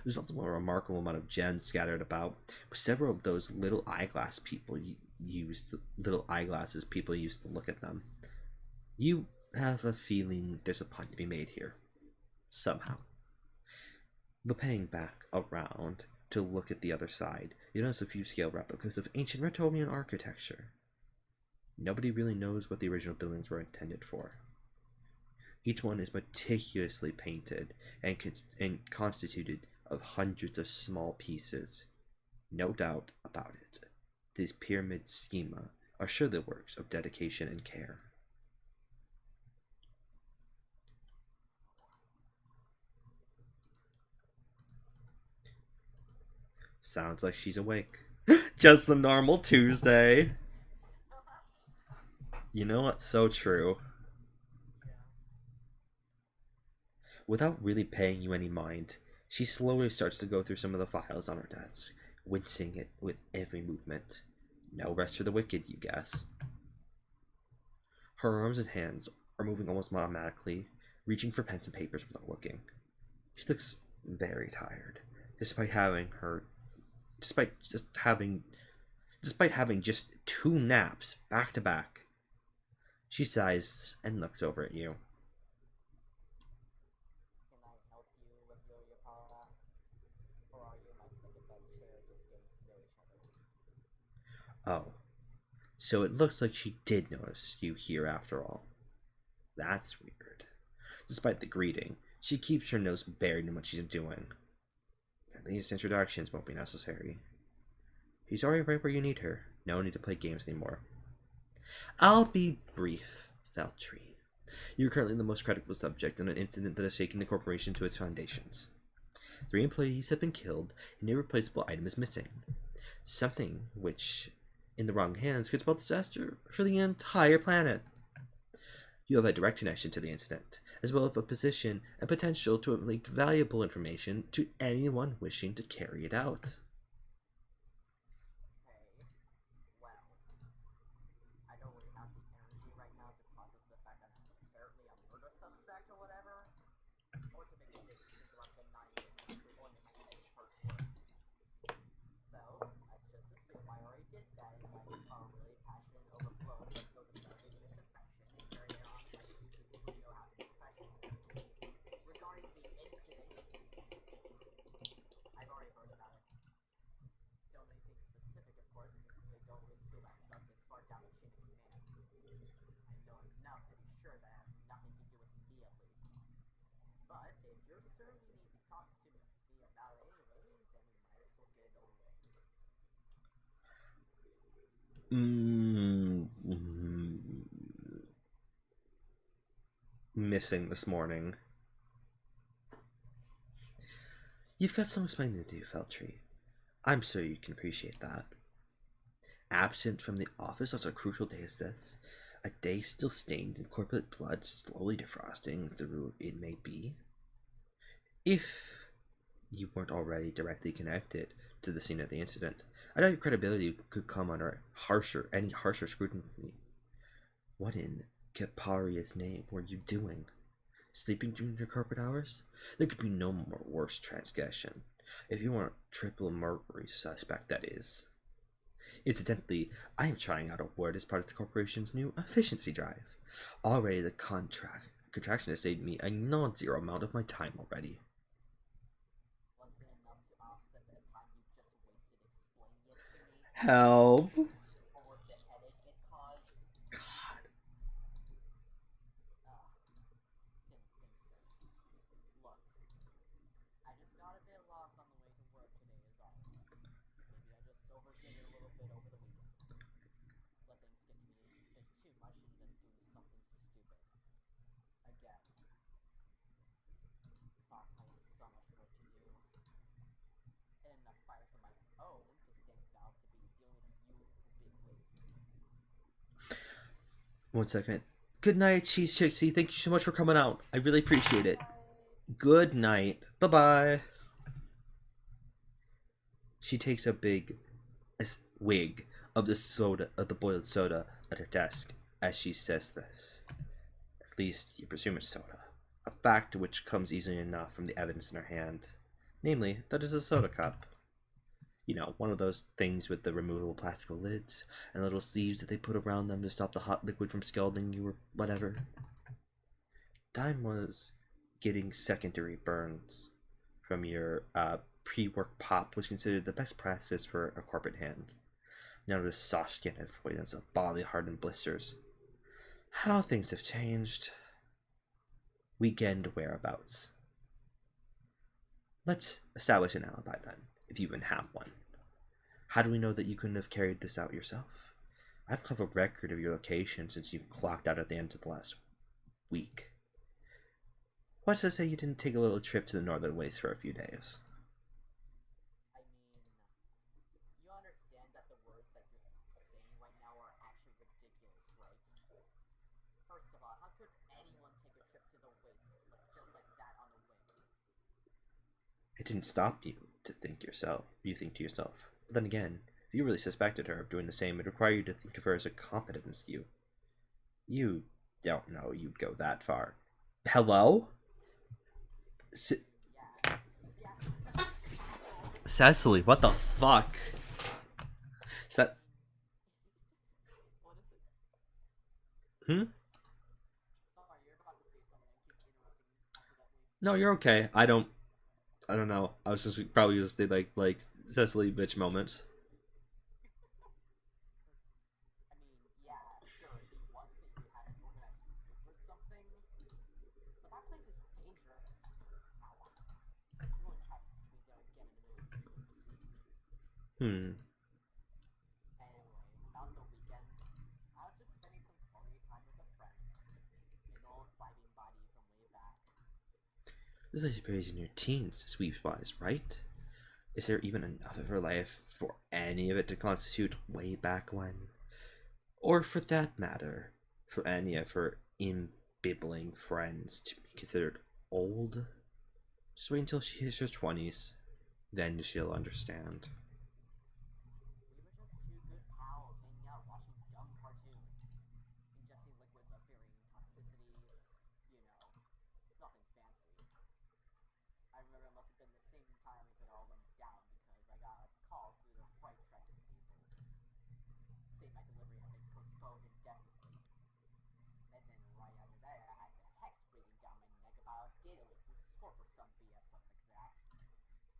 There's also a remarkable amount of gems scattered about, with several of those little eyeglasses people used to look at them. You have a feeling there's a point to be made here. Somehow. Looking back around to look at the other side, you notice a few scale replicas of ancient Retonian architecture. Nobody really knows what the original buildings were intended for. Each one is meticulously painted and constituted of hundreds of small pieces. No doubt about it. These pyramid schema are sure the works of dedication and care. Sounds like she's awake. Just a normal Tuesday. You know what's so true? Without really paying you any mind, she slowly starts to go through some of the files on her desk, wincing it with every movement. No rest for the wicked, you guess. Her arms and hands are moving almost automatically, reaching for pens and papers without looking. She looks very tired, despite having just 2 naps back to back. She sighs and looks over at you. Can I help you with your Yapara? Or are you my second best chair just getting to know each other? Oh, so it looks like she did notice you here after all. That's weird. Despite the greeting, she keeps her nose buried in what she's doing. At least introductions won't be necessary. She's already right where you need her. No need to play games anymore. I'll be brief, Valtteri. You're currently the most critical subject in an incident that has shaken the corporation to its foundations. 3 employees have been killed, and an irreplaceable item is missing. Something which, in the wrong hands, could spell disaster for the entire planet. You have a direct connection to the incident, as well as a position and potential to have leaked valuable information to anyone wishing to carry it out. Missing this morning. You've got some explaining to do, Feltree. I'm sure you can appreciate that. Absent from the office on a crucial day as this, a day still stained in corporate blood slowly defrosting through it may be. If you weren't already directly connected to the scene of the incident, I doubt your credibility could come under any harsher scrutiny. What in Kiparia's name were you doing? Sleeping during your corporate hours? There could be no more worse transgression. If you weren't triple murder suspect, that is. Incidentally, I am trying out a word as part of the corporation's new efficiency drive. Already the contraction has saved me a non-zero amount of my time already. Was it enough to offset the time you just wasted explaining it to me? Help. Or was the headache it caused? God. Didn't think so. Look, I just got a bit lost on the way to work today is all. Maybe I just overdid it a little bit over the weekend. Let things get to me a bit too much and ended up doing something stupid. Again. Fuck, I have so much work to do. And enough fires of my own to stand out to be dealing with you big wigs. 1 second. Good night, Cheese Chixie. Thank you so much for coming out. I really appreciate it. Good night. Bye-bye. She takes a big wig of the boiled soda at her desk as she says this. At least you presume it's soda. A fact which comes easily enough from the evidence in her hand. Namely, that it's a soda cup. You know, one of those things with the removable plastic lids and little sleeves that they put around them to stop the hot liquid from scalding you or whatever. Time was getting secondary burns from your pre-work pop was considered the best practice for a corporate hand. Now the soft skin avoidance of body hardened blisters. How things have changed. Weekend whereabouts. Let's establish an alibi then, if you even have one. How do we know that you couldn't have carried this out yourself? I don't have a record of your location since you clocked out at the end of the last week. What's to say you didn't take a little trip to the Northern Waste for a few days? I mean, you understand that the words that you're saying right now are actually ridiculous, right? First of all, how could anyone take a trip to the waste just like that on a whim? It didn't stop you to think to yourself. But then again, if you really suspected her of doing the same, it'd require you to think of her as a competent as you. You don't know you'd go that far. Hello? Cecily, what the fuck? Is that... What is it? Hmm? Sorry, you're about to say something. I keep interrupting accidentally. No, you're okay. I don't know. I was just probably just did like Cecily bitch moments. I mean, yeah, sure, it'd be one thing if you had an organized group or something, but that place is dangerous. Ow. You won't catch me there again in a million swoops. Anyway, about the weekend, I was just spending some quality time with a friend. An old fighting buddy from way back. This is like in your teens, sweep-wise, right? Is there even enough of her life for any of it to constitute way back when? Or for that matter, for any of her imbibling friends to be considered old? Just wait until she hits her 20s, then she'll understand. We were just two good pals hanging out watching dumb cartoons. Ingesting liquids of varying toxicities, you know, nothing fancy. I remember it must have been the same time as it all went down because I got a call through the freight tracking people. Say my delivery had been postponed indefinitely. And then right after that, I had the hex breathing down my neck about a data leak through Scorp or some BS like that.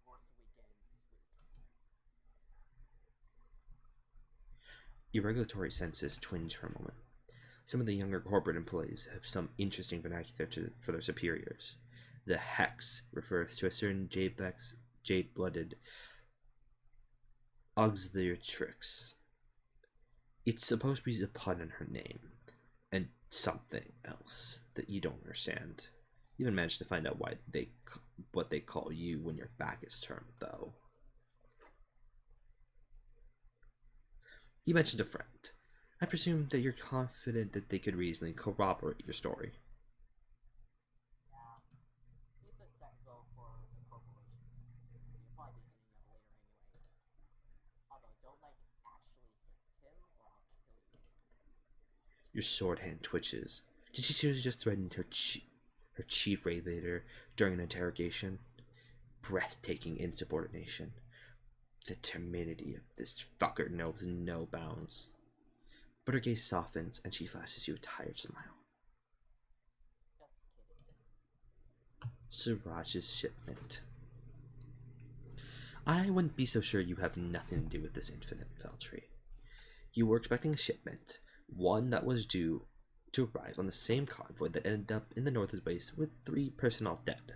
Worst weekend in sweeps. Your regulatory senses twinge for a moment. Some of the younger corporate employees have some interesting vernacular for their superiors. The hex refers to a certain jade-blooded auxiliatrix. It's supposed to be a pun on her name, and something else that you don't understand. You even managed to find out why they what they call you when your back is turned, though. You mentioned a friend. I presume that you're confident that they could reasonably corroborate your story. Yeah, he's with technical for the corporations, so you'll probably be hitting him later anyway. Although, don't, like, actually hit him, or I'll kill you. Your sword hand twitches. Did she seriously just threaten her chief radiator during an interrogation? Breathtaking insubordination. The timidity of this fucker knows no bounds. But her gaze softens and she flashes you a tired smile. Just kidding. Siraj's shipment. I wouldn't be so sure you have nothing to do with this infinite Feltree. You were expecting a shipment, one that was due to arrive on the same convoy that ended up in the Northern Waste with 3 personnel dead.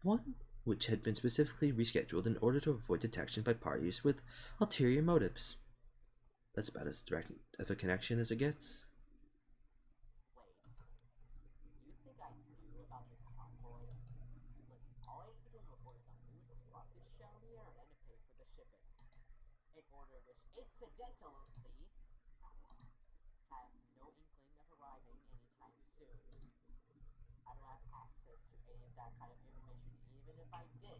One which had been specifically rescheduled in order to avoid detection by parties with ulterior motives. That's about as direct of a connection as it gets. Wait, you think I knew about the convoy? Listen, all I did was order some new sparkfish shell here and pay for the shipping. An order which, incidentally, has no inkling of arriving anytime soon. I don't have access to any of that kind of information. Even if I did,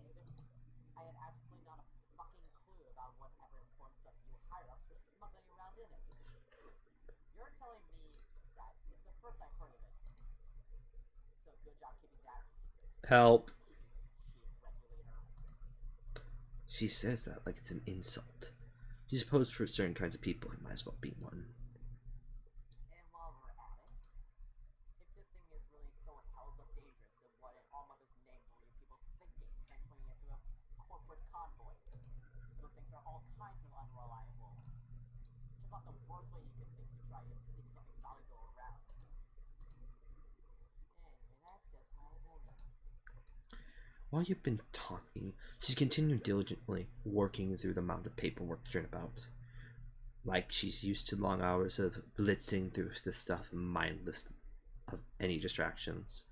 I had absolutely not a fucking clue about whatever important stuff you higher-ups were smuggling around in it. You're telling me that is the first I've heard of it. So good job keeping that secret. Help. Chief regulator. She says that like it's an insult. She supposed for certain kinds of people it might as well be one. And while we're at it, if this thing is really so hells of dangerous, then what in all mother's name were you people thinking, transporting it through a corporate convoy? Those things are all kinds of unreliable. Which is about the worst way you could think to try and sneak something valuable around. Anyway, that's just my opinion. While you've been talking, she's continued diligently working through the amount of paperwork to turn about. Like she's used to long hours of blitzing through this stuff, mindless of any distractions.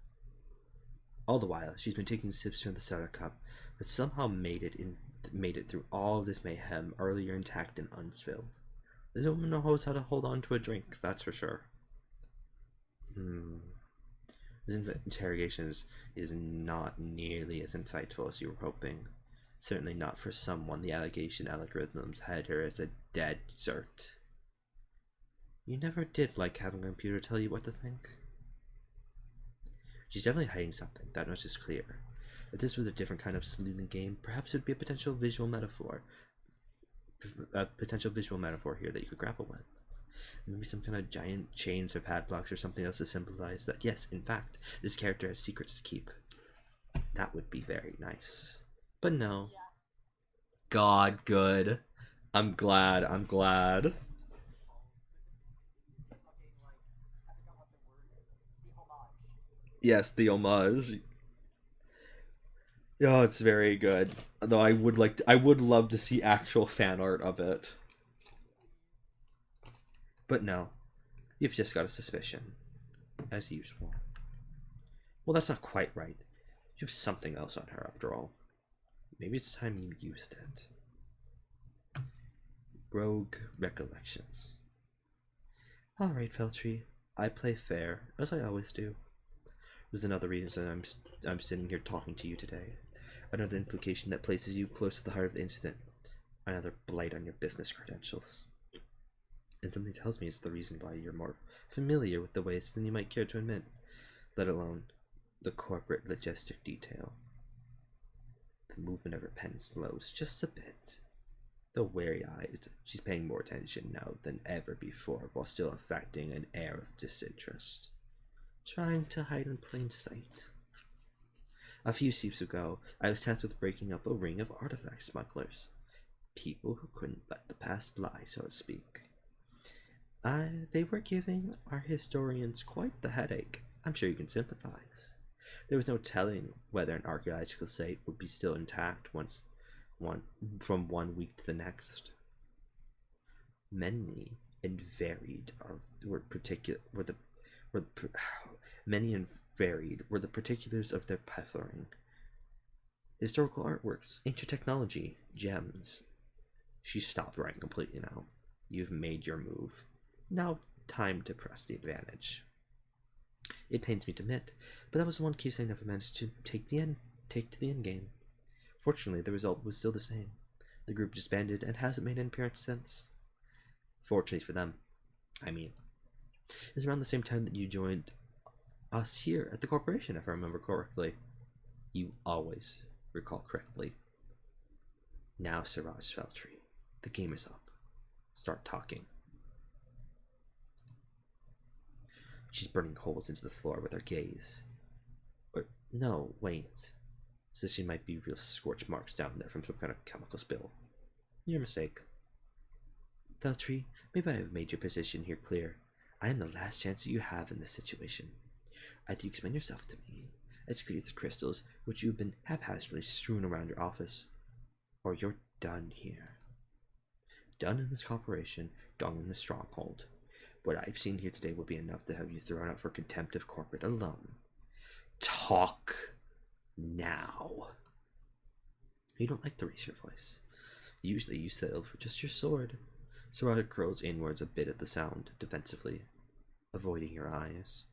All the while, she's been taking sips from the soda cup, but somehow made it through all of this mayhem earlier intact and unspilled. This woman knows how to hold on to a drink, that's for sure. This interrogation is not nearly as insightful as you were hoping. Certainly not for someone the allegation algorithms had her as a dead cert. You never did like having a computer tell you what to think. She's definitely hiding something, that much is clear. If this was a different kind of sleuthing game, perhaps it would be a potential visual metaphor here that you could grapple with. Maybe some kind of giant chains or padlocks or something else to symbolize that, yes, in fact, this character has secrets to keep. That would be very nice. But no. Yeah. God, good. I'm glad. Fucking, like, I forgot what the word is. The homage. Yes, the homage. Oh, it's very good. Though I would love to see actual fan art of it. But no, you've just got a suspicion, as usual. Well, that's not quite right. You have something else on her, after all. Maybe it's time you used it. Rogue recollections. Alright, Feltree. I play fair, as I always do. There's another reason I'm sitting here talking to you today. Another implication that places you close to the heart of the incident. Another blight on your business credentials. And something tells me it's the reason why you're more familiar with the waste than you might care to admit, let alone the corporate logistic detail. The movement of her pen slows just a bit. Though wary-eyed, she's paying more attention now than ever before, while still affecting an air of disinterest, trying to hide in plain sight. A few seeps ago, I was tasked with breaking up a ring of artifact smugglers. People who couldn't let the past lie, so to speak. They were giving our historians quite the headache. I'm sure you can sympathize. There was no telling whether an archaeological site would be still intact from one week to the next. Many and varied were the particulars of their pilfering. Historical artworks, ancient technology, gems. She stopped writing completely now. You've made your move. Now, time to press the advantage. It pains me to admit, but that was one case I never managed to take to the end game. Fortunately, the result was still the same. The group disbanded and hasn't made an appearance since. Fortunately for them, I mean. It was around the same time that you joined us here at the corporation, if I remember correctly. You always recall correctly. Now, Siraj Feltry, the game is up. Start talking. She's burning holes into the floor with her gaze. Or, no, wait. So she might be real scorch marks down there from some kind of chemical spill. Your mistake. Feltry, maybe I have made your position here clear. I am the last chance that you have in this situation. Either you explain yourself to me, as clear as the crystals which you've been haphazardly strewn around your office, or you're done here. Done in this corporation, done in the stronghold. What I've seen here today will be enough to have you thrown out for contempt of corporate alone. Talk now. You don't like to raise your voice. Usually you settle for just your sword. Sarada curls inwards a bit at the sound, defensively, avoiding your eyes.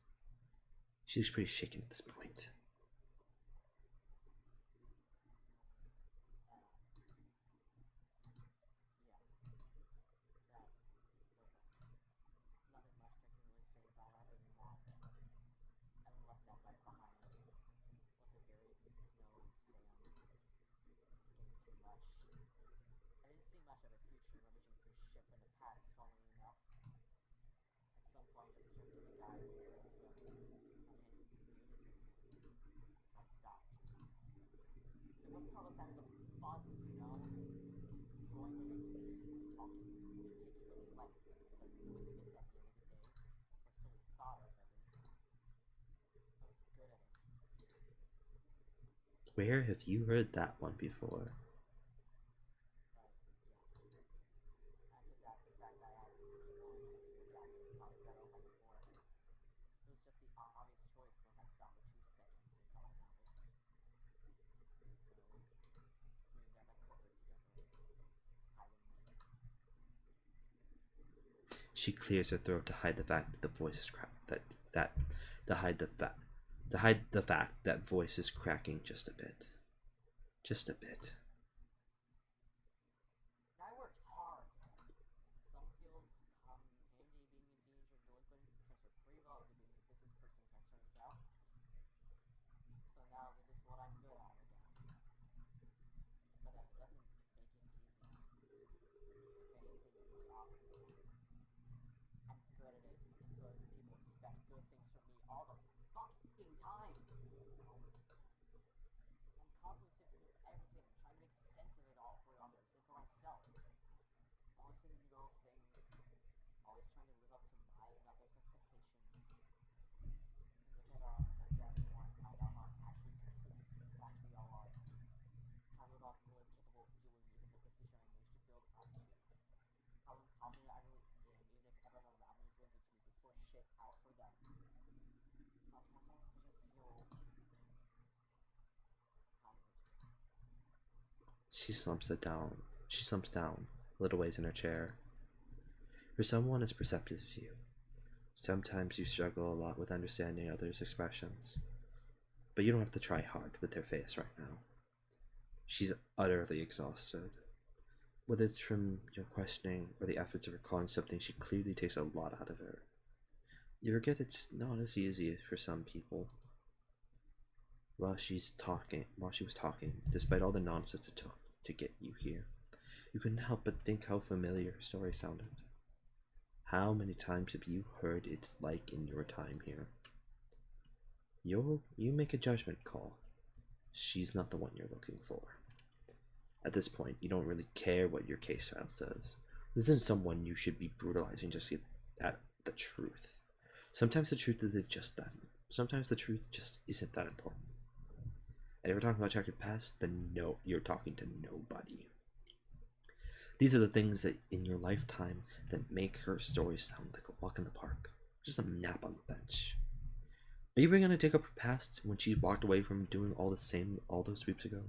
She looks pretty shaken at this point. Where have you heard that one before? She clears her throat to hide the fact that the voice is cracked. To hide the fact that voice is cracking just a bit. Just a bit. I worked hard. Some skills come handy being a teenager delinquent, transfer pretty well to being a business person as that turns out. So now this is what I'm good at, I guess. But that doesn't make it easy. If anything, it's the opposite. I'm good at it, and so people expect good things from me all the fucking time. I'm constantly sifting through everything, trying to make sense of it all for others and for myself. Always thinking little things, always trying to live up to my and others' expectations. And look at our everyone, find out how actually completely fact we all are. How little I'm really capable of doing even the position I managed to build up to. How incompetent I really am, even if everyone around me is looking to me to sort shit out for them. Sometimes I just feel tired. She slumps down, a little ways in her chair. For someone as perceptive as you, sometimes you struggle a lot with understanding others' expressions. But you don't have to try hard with her face right now. She's utterly exhausted. Whether it's from your questioning or the efforts of recalling something, she clearly takes a lot out of her. You forget it's not as easy for some people. While she was talking, despite all the nonsense it took to get you here, you couldn't help but think how familiar her story sounded. How many times have you heard it's like in your time here? You make a judgment call. She's not the one you're looking for. At this point, you don't really care what your case file says. This isn't someone you should be brutalizing just to get at the truth. Sometimes the truth isn't just that. Sometimes the truth just isn't that important. And if you're talking about checkered past, then no, you're talking to nobody. These are the things that in your lifetime that make her story sound like a walk in the park, just a nap on the bench. Are you going to dig up her past when she walked away from doing all those sweeps ago?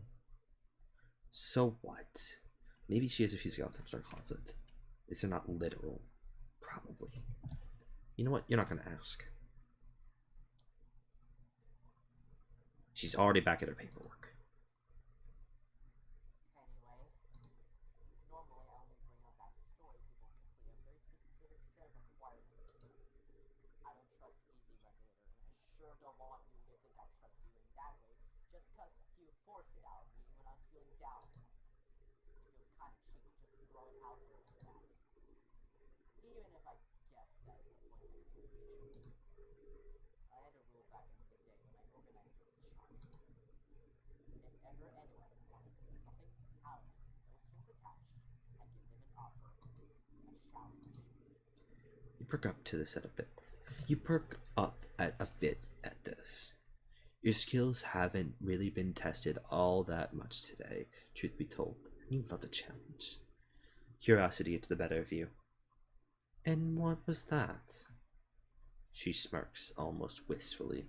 So what? Maybe she has a few skeletons in her closet. It's not literal. Probably. You know what? You're not going to ask. She's already back at her paperwork. Anyway, normally I only bring up that story people complete a very specific set of requirements. I don't trust Easy Regulator, and I sure don't want you to think I trust you in that way, just cause you forced it out of me when I was feeling down. It feels kinda cheap to just throw it out there like that. Even if I guess that is the point of interrogation. I had a rule back in the day when I organized those charts. If ever anyone wanted to make something out of it, no strings attached, I give them an offer, a challenge. You perk up to this at a bit. You perk up at a bit at this. Your skills haven't really been tested all that much today, truth be told. You love a challenge. Curiosity gets the better of you. And what was that? She smirks almost wistfully.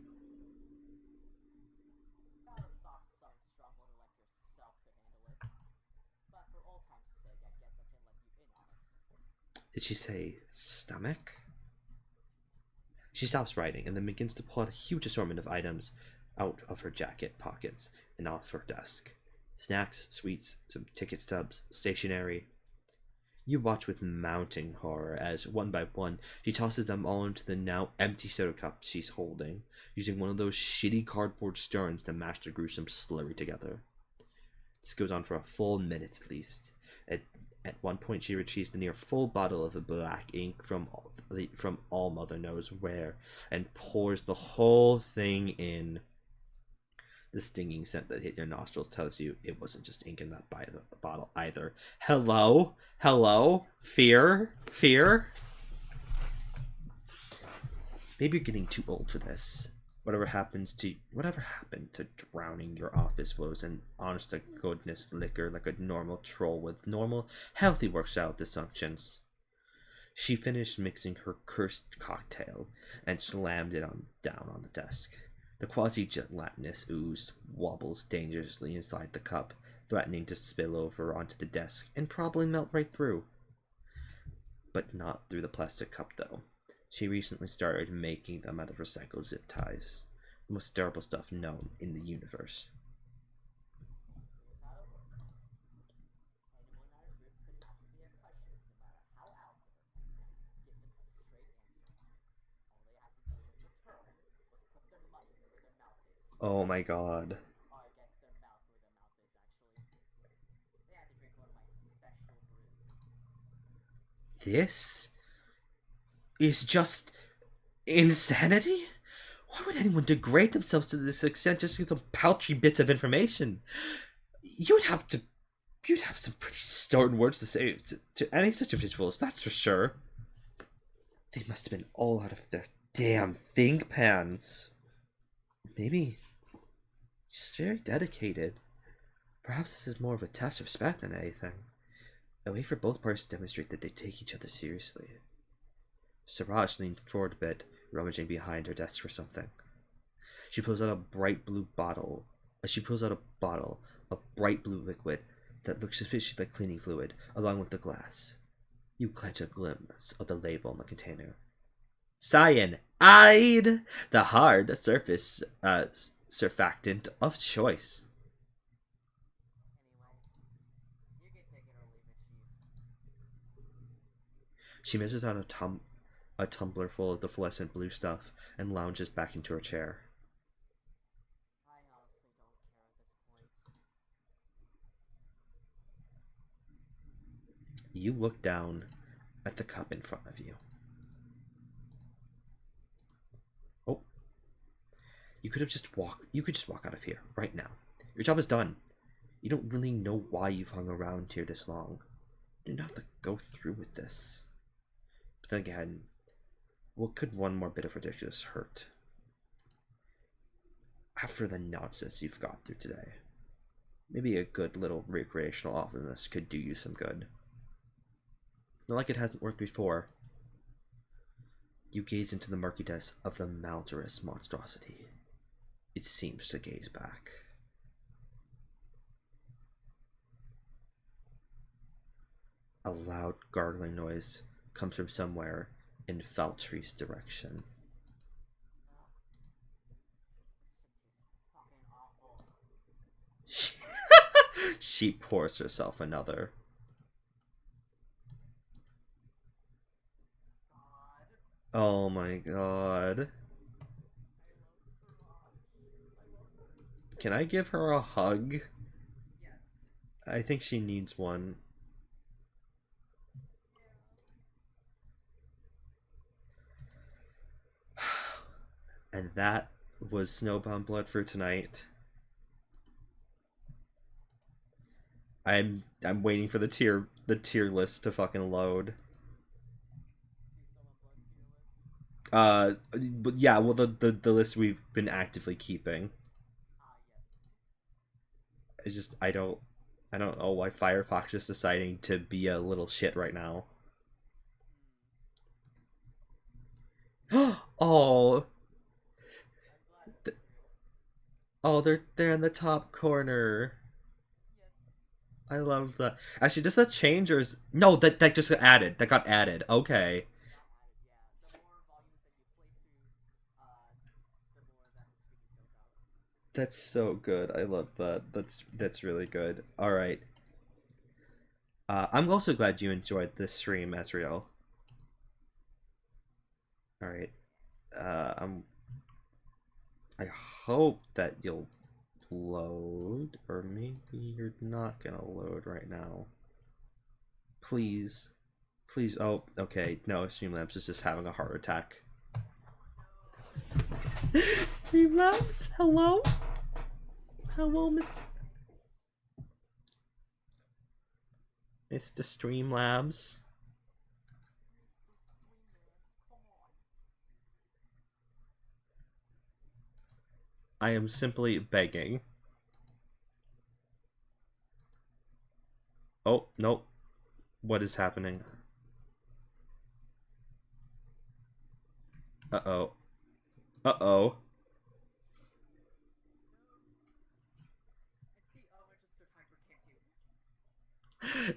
Not a soft, strong motor like yourself could handle it. But for old time's sake, I guess I can let you in on it. Did she say stomach? She stops writing and then begins to pull out a huge assortment of items out of her jacket pockets and off her desk. Snacks, sweets, some ticket stubs, stationery. You watch with mounting horror as, one by one, she tosses them all into the now empty soda cup she's holding, using one of those shitty cardboard sterns to mash the gruesome slurry together. This goes on for a full minute at least. At one point, she retrieves the near full bottle of the black ink from all mother knows where, and pours the whole thing in. The stinging scent that hit your nostrils tells you it wasn't just ink in that bottle either. Hello? Hello? Fear? Fear? Maybe you're getting too old for this. Whatever happened to drowning your office woes in honest to goodness liquor like a normal troll with normal, healthy work-style dysfunctions? She finished mixing her cursed cocktail and slammed it down on the desk. The quasi-gelatinous ooze wobbles dangerously inside the cup, threatening to spill over onto the desk and probably melt right through. But not through the plastic cup, though. She recently started making them out of recycled zip ties, the most durable stuff known in the universe. Here's how it worked. Anyone in our group could ask me a question, no matter how out there, and I'd give them a straight answer. All they had to do in return was put their money where their mouth is. Oh my god. Or I guess their mouth where their mouth is, actually. They had to drink one of my special brews. This is just insanity? Why would anyone degrade themselves to this extent just to get some paltry bits of information? You'd have some pretty stern words to say to any such individuals, that's for sure. They must have been all out of their damn think pans. Maybe just very dedicated. Perhaps this is more of a test of respect than anything. A way for both parties to demonstrate that they take each other seriously. Siraj leans forward a bit, rummaging behind her desk for something. She pulls out a bright blue bottle. She pulls out a bottle of bright blue liquid that looks suspiciously like cleaning fluid, along with the glass. You catch a glimpse of the label on the container. Cyanide, the hard surface surfactant of choice. Anyway, you can take it or leave it, Chief. She misses out a tumbler full of the fluorescent blue stuff and lounges back into her chair. I honestly don't care at this point. You look down at the cup in front of you. Oh. You could just walk out of here right now. Your job is done. You don't really know why you've hung around here this long. You don't have to go through with this. But then again, what could one more bit of ridiculous hurt? After the nonsense you've got through today, maybe a good little recreational awfulness could do you some good. It's not like it hasn't worked before. You gaze into the murky depths of the malodorous monstrosity. It seems to gaze back. A loud gargling noise comes from somewhere in Faltry's direction. She pours herself another. Oh my god. Can I give her a hug? I think she needs one. And that was Snowbound Blood for tonight. I'm waiting for the tier list to fucking load. But yeah, well the list we've been actively keeping. It's just I don't know why Firefox is deciding to be a little shit right now. Oh. Oh, they're in the top corner. I love that. Actually, does that change or is... No, that just got added. That got added. Okay. That's so good. I love that. That's really good. All right. I'm also glad you enjoyed this stream, Ezreal. All right. I hope that you'll load, or maybe you're not gonna load right now. Please. Please. Oh, okay. No, Streamlabs is just having a heart attack. Streamlabs, hello? Hello, Mr. Streamlabs. I am simply begging. Oh, nope. What is happening? Uh-oh. Uh-oh.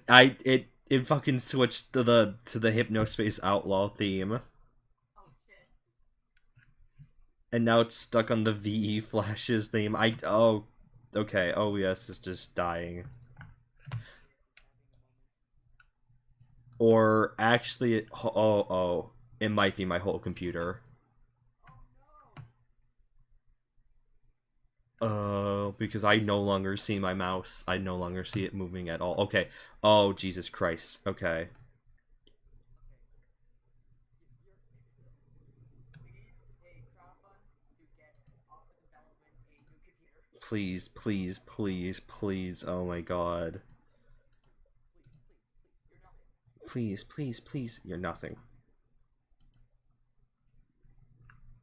It fucking switched to the Hypnospace Outlaw theme. And now it's stuck on the VE Flashes theme. Oh, okay. OES is just dying. Or actually, it might be my whole computer. Because I no longer see my mouse. I no longer see it moving at all. Okay. Oh, Jesus Christ. Okay. Please, please, please, please. Oh my god. Please, please, please. You're nothing.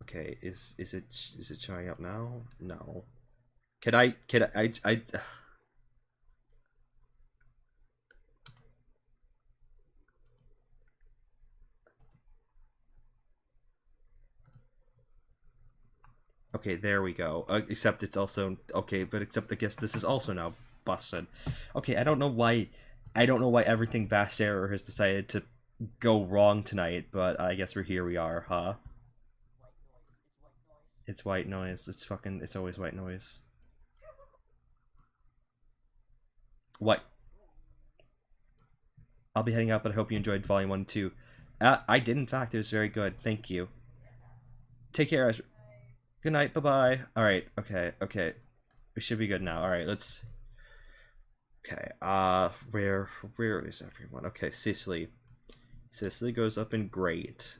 Okay, is it showing up now? No. Can I Okay, there we go. Except it's also okay, but except I guess this is also now busted. Okay, I don't know why everything Vast Error has decided to go wrong tonight, but I guess we are, huh? It's white noise. It's always white noise. What? I'll be heading out, but I hope you enjoyed Volume 1 and 2. I did, in fact. It was very good. Thank you. Take care, guys. Good night. Bye-bye. Alright, okay. We should be good now. Alright, let's... Okay, where is everyone? Okay, Cicely. Cicely goes up in great.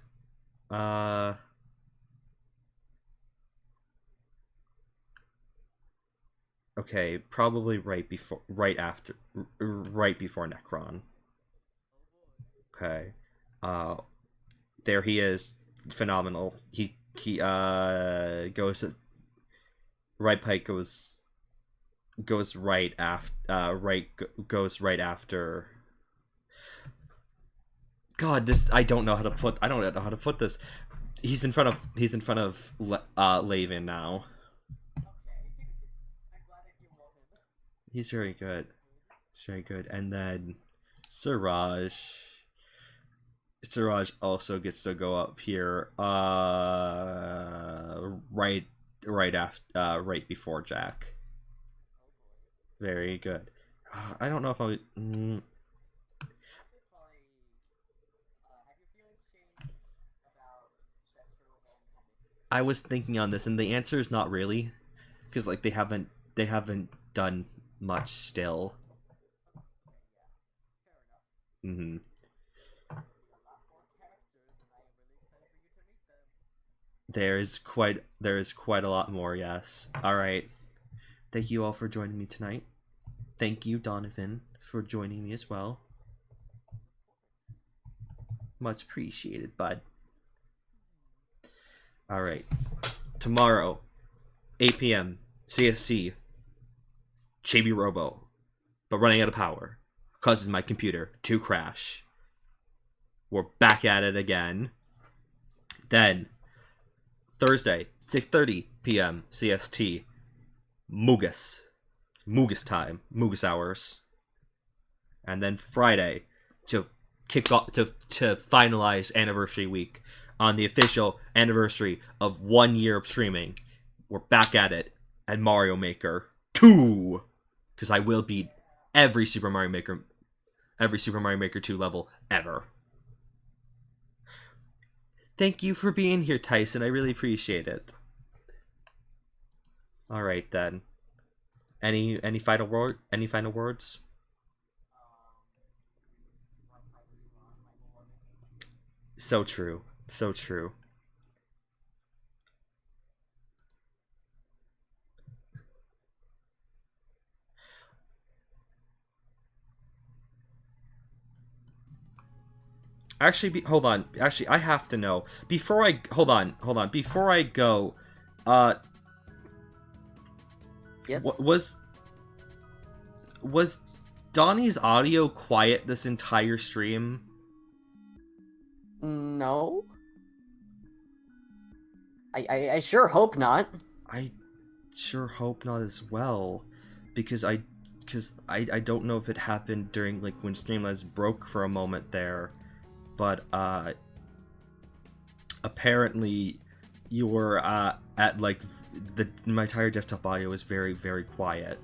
Okay, probably right before Necron. Okay. There he is. Phenomenal. He goes right pike goes right after goes right after. God, this I don't know how to put this. He's in front of Laven now. He's very good. It's very good. And then Siraj. Siraj also gets to go up here. Right before Jack. Very good. I don't know if I. I was thinking on this, and the answer is not really, because like they haven't done much still. Hmm. There is quite a lot more. Yes. All right. Thank you all for joining me tonight. Thank you, Donovan, for joining me as well. Much appreciated, bud. All right. Tomorrow, 8 p.m. CST. Chibi Robo, but running out of power, causing my computer to crash. We're back at it again. Then Thursday, 6:30 p.m. CST. Mugus. Mugus time. Mugus hours. And then Friday to kick off to finalize anniversary week on the official anniversary of 1 year of streaming. We're back at it at Mario Maker 2. Because I will beat every Super Mario Maker 2 level ever. Thank you for being here, Tyson. I really appreciate it. All right then. Any final words? So true. So true. Actually, hold on. Actually, I have to know before I hold on. Before I go, Yes. Was Donnie's audio quiet this entire stream? No. I sure hope not. I sure hope not as well, because I don't know if it happened during like when Streamlabs broke for a moment there. But apparently you were at like my entire desktop audio is very, very quiet.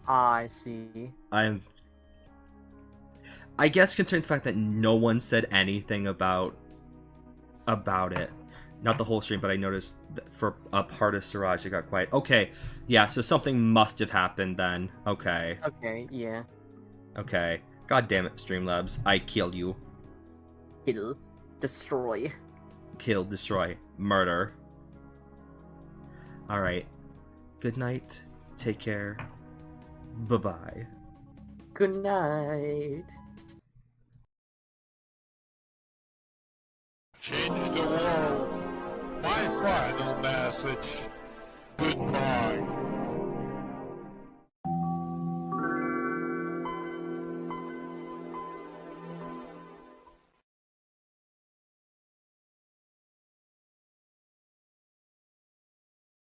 I see. I guess considering the fact that no one said anything about it. Not the whole stream, but I noticed that for a part of Siraj it got quiet. Okay, yeah, so something must have happened then. Okay. Okay, yeah. Okay. God damn it, Streamlabs. I kill you. Kill. Destroy. Kill, destroy, murder. Alright. Good night. Take care. Bye-bye. Good night.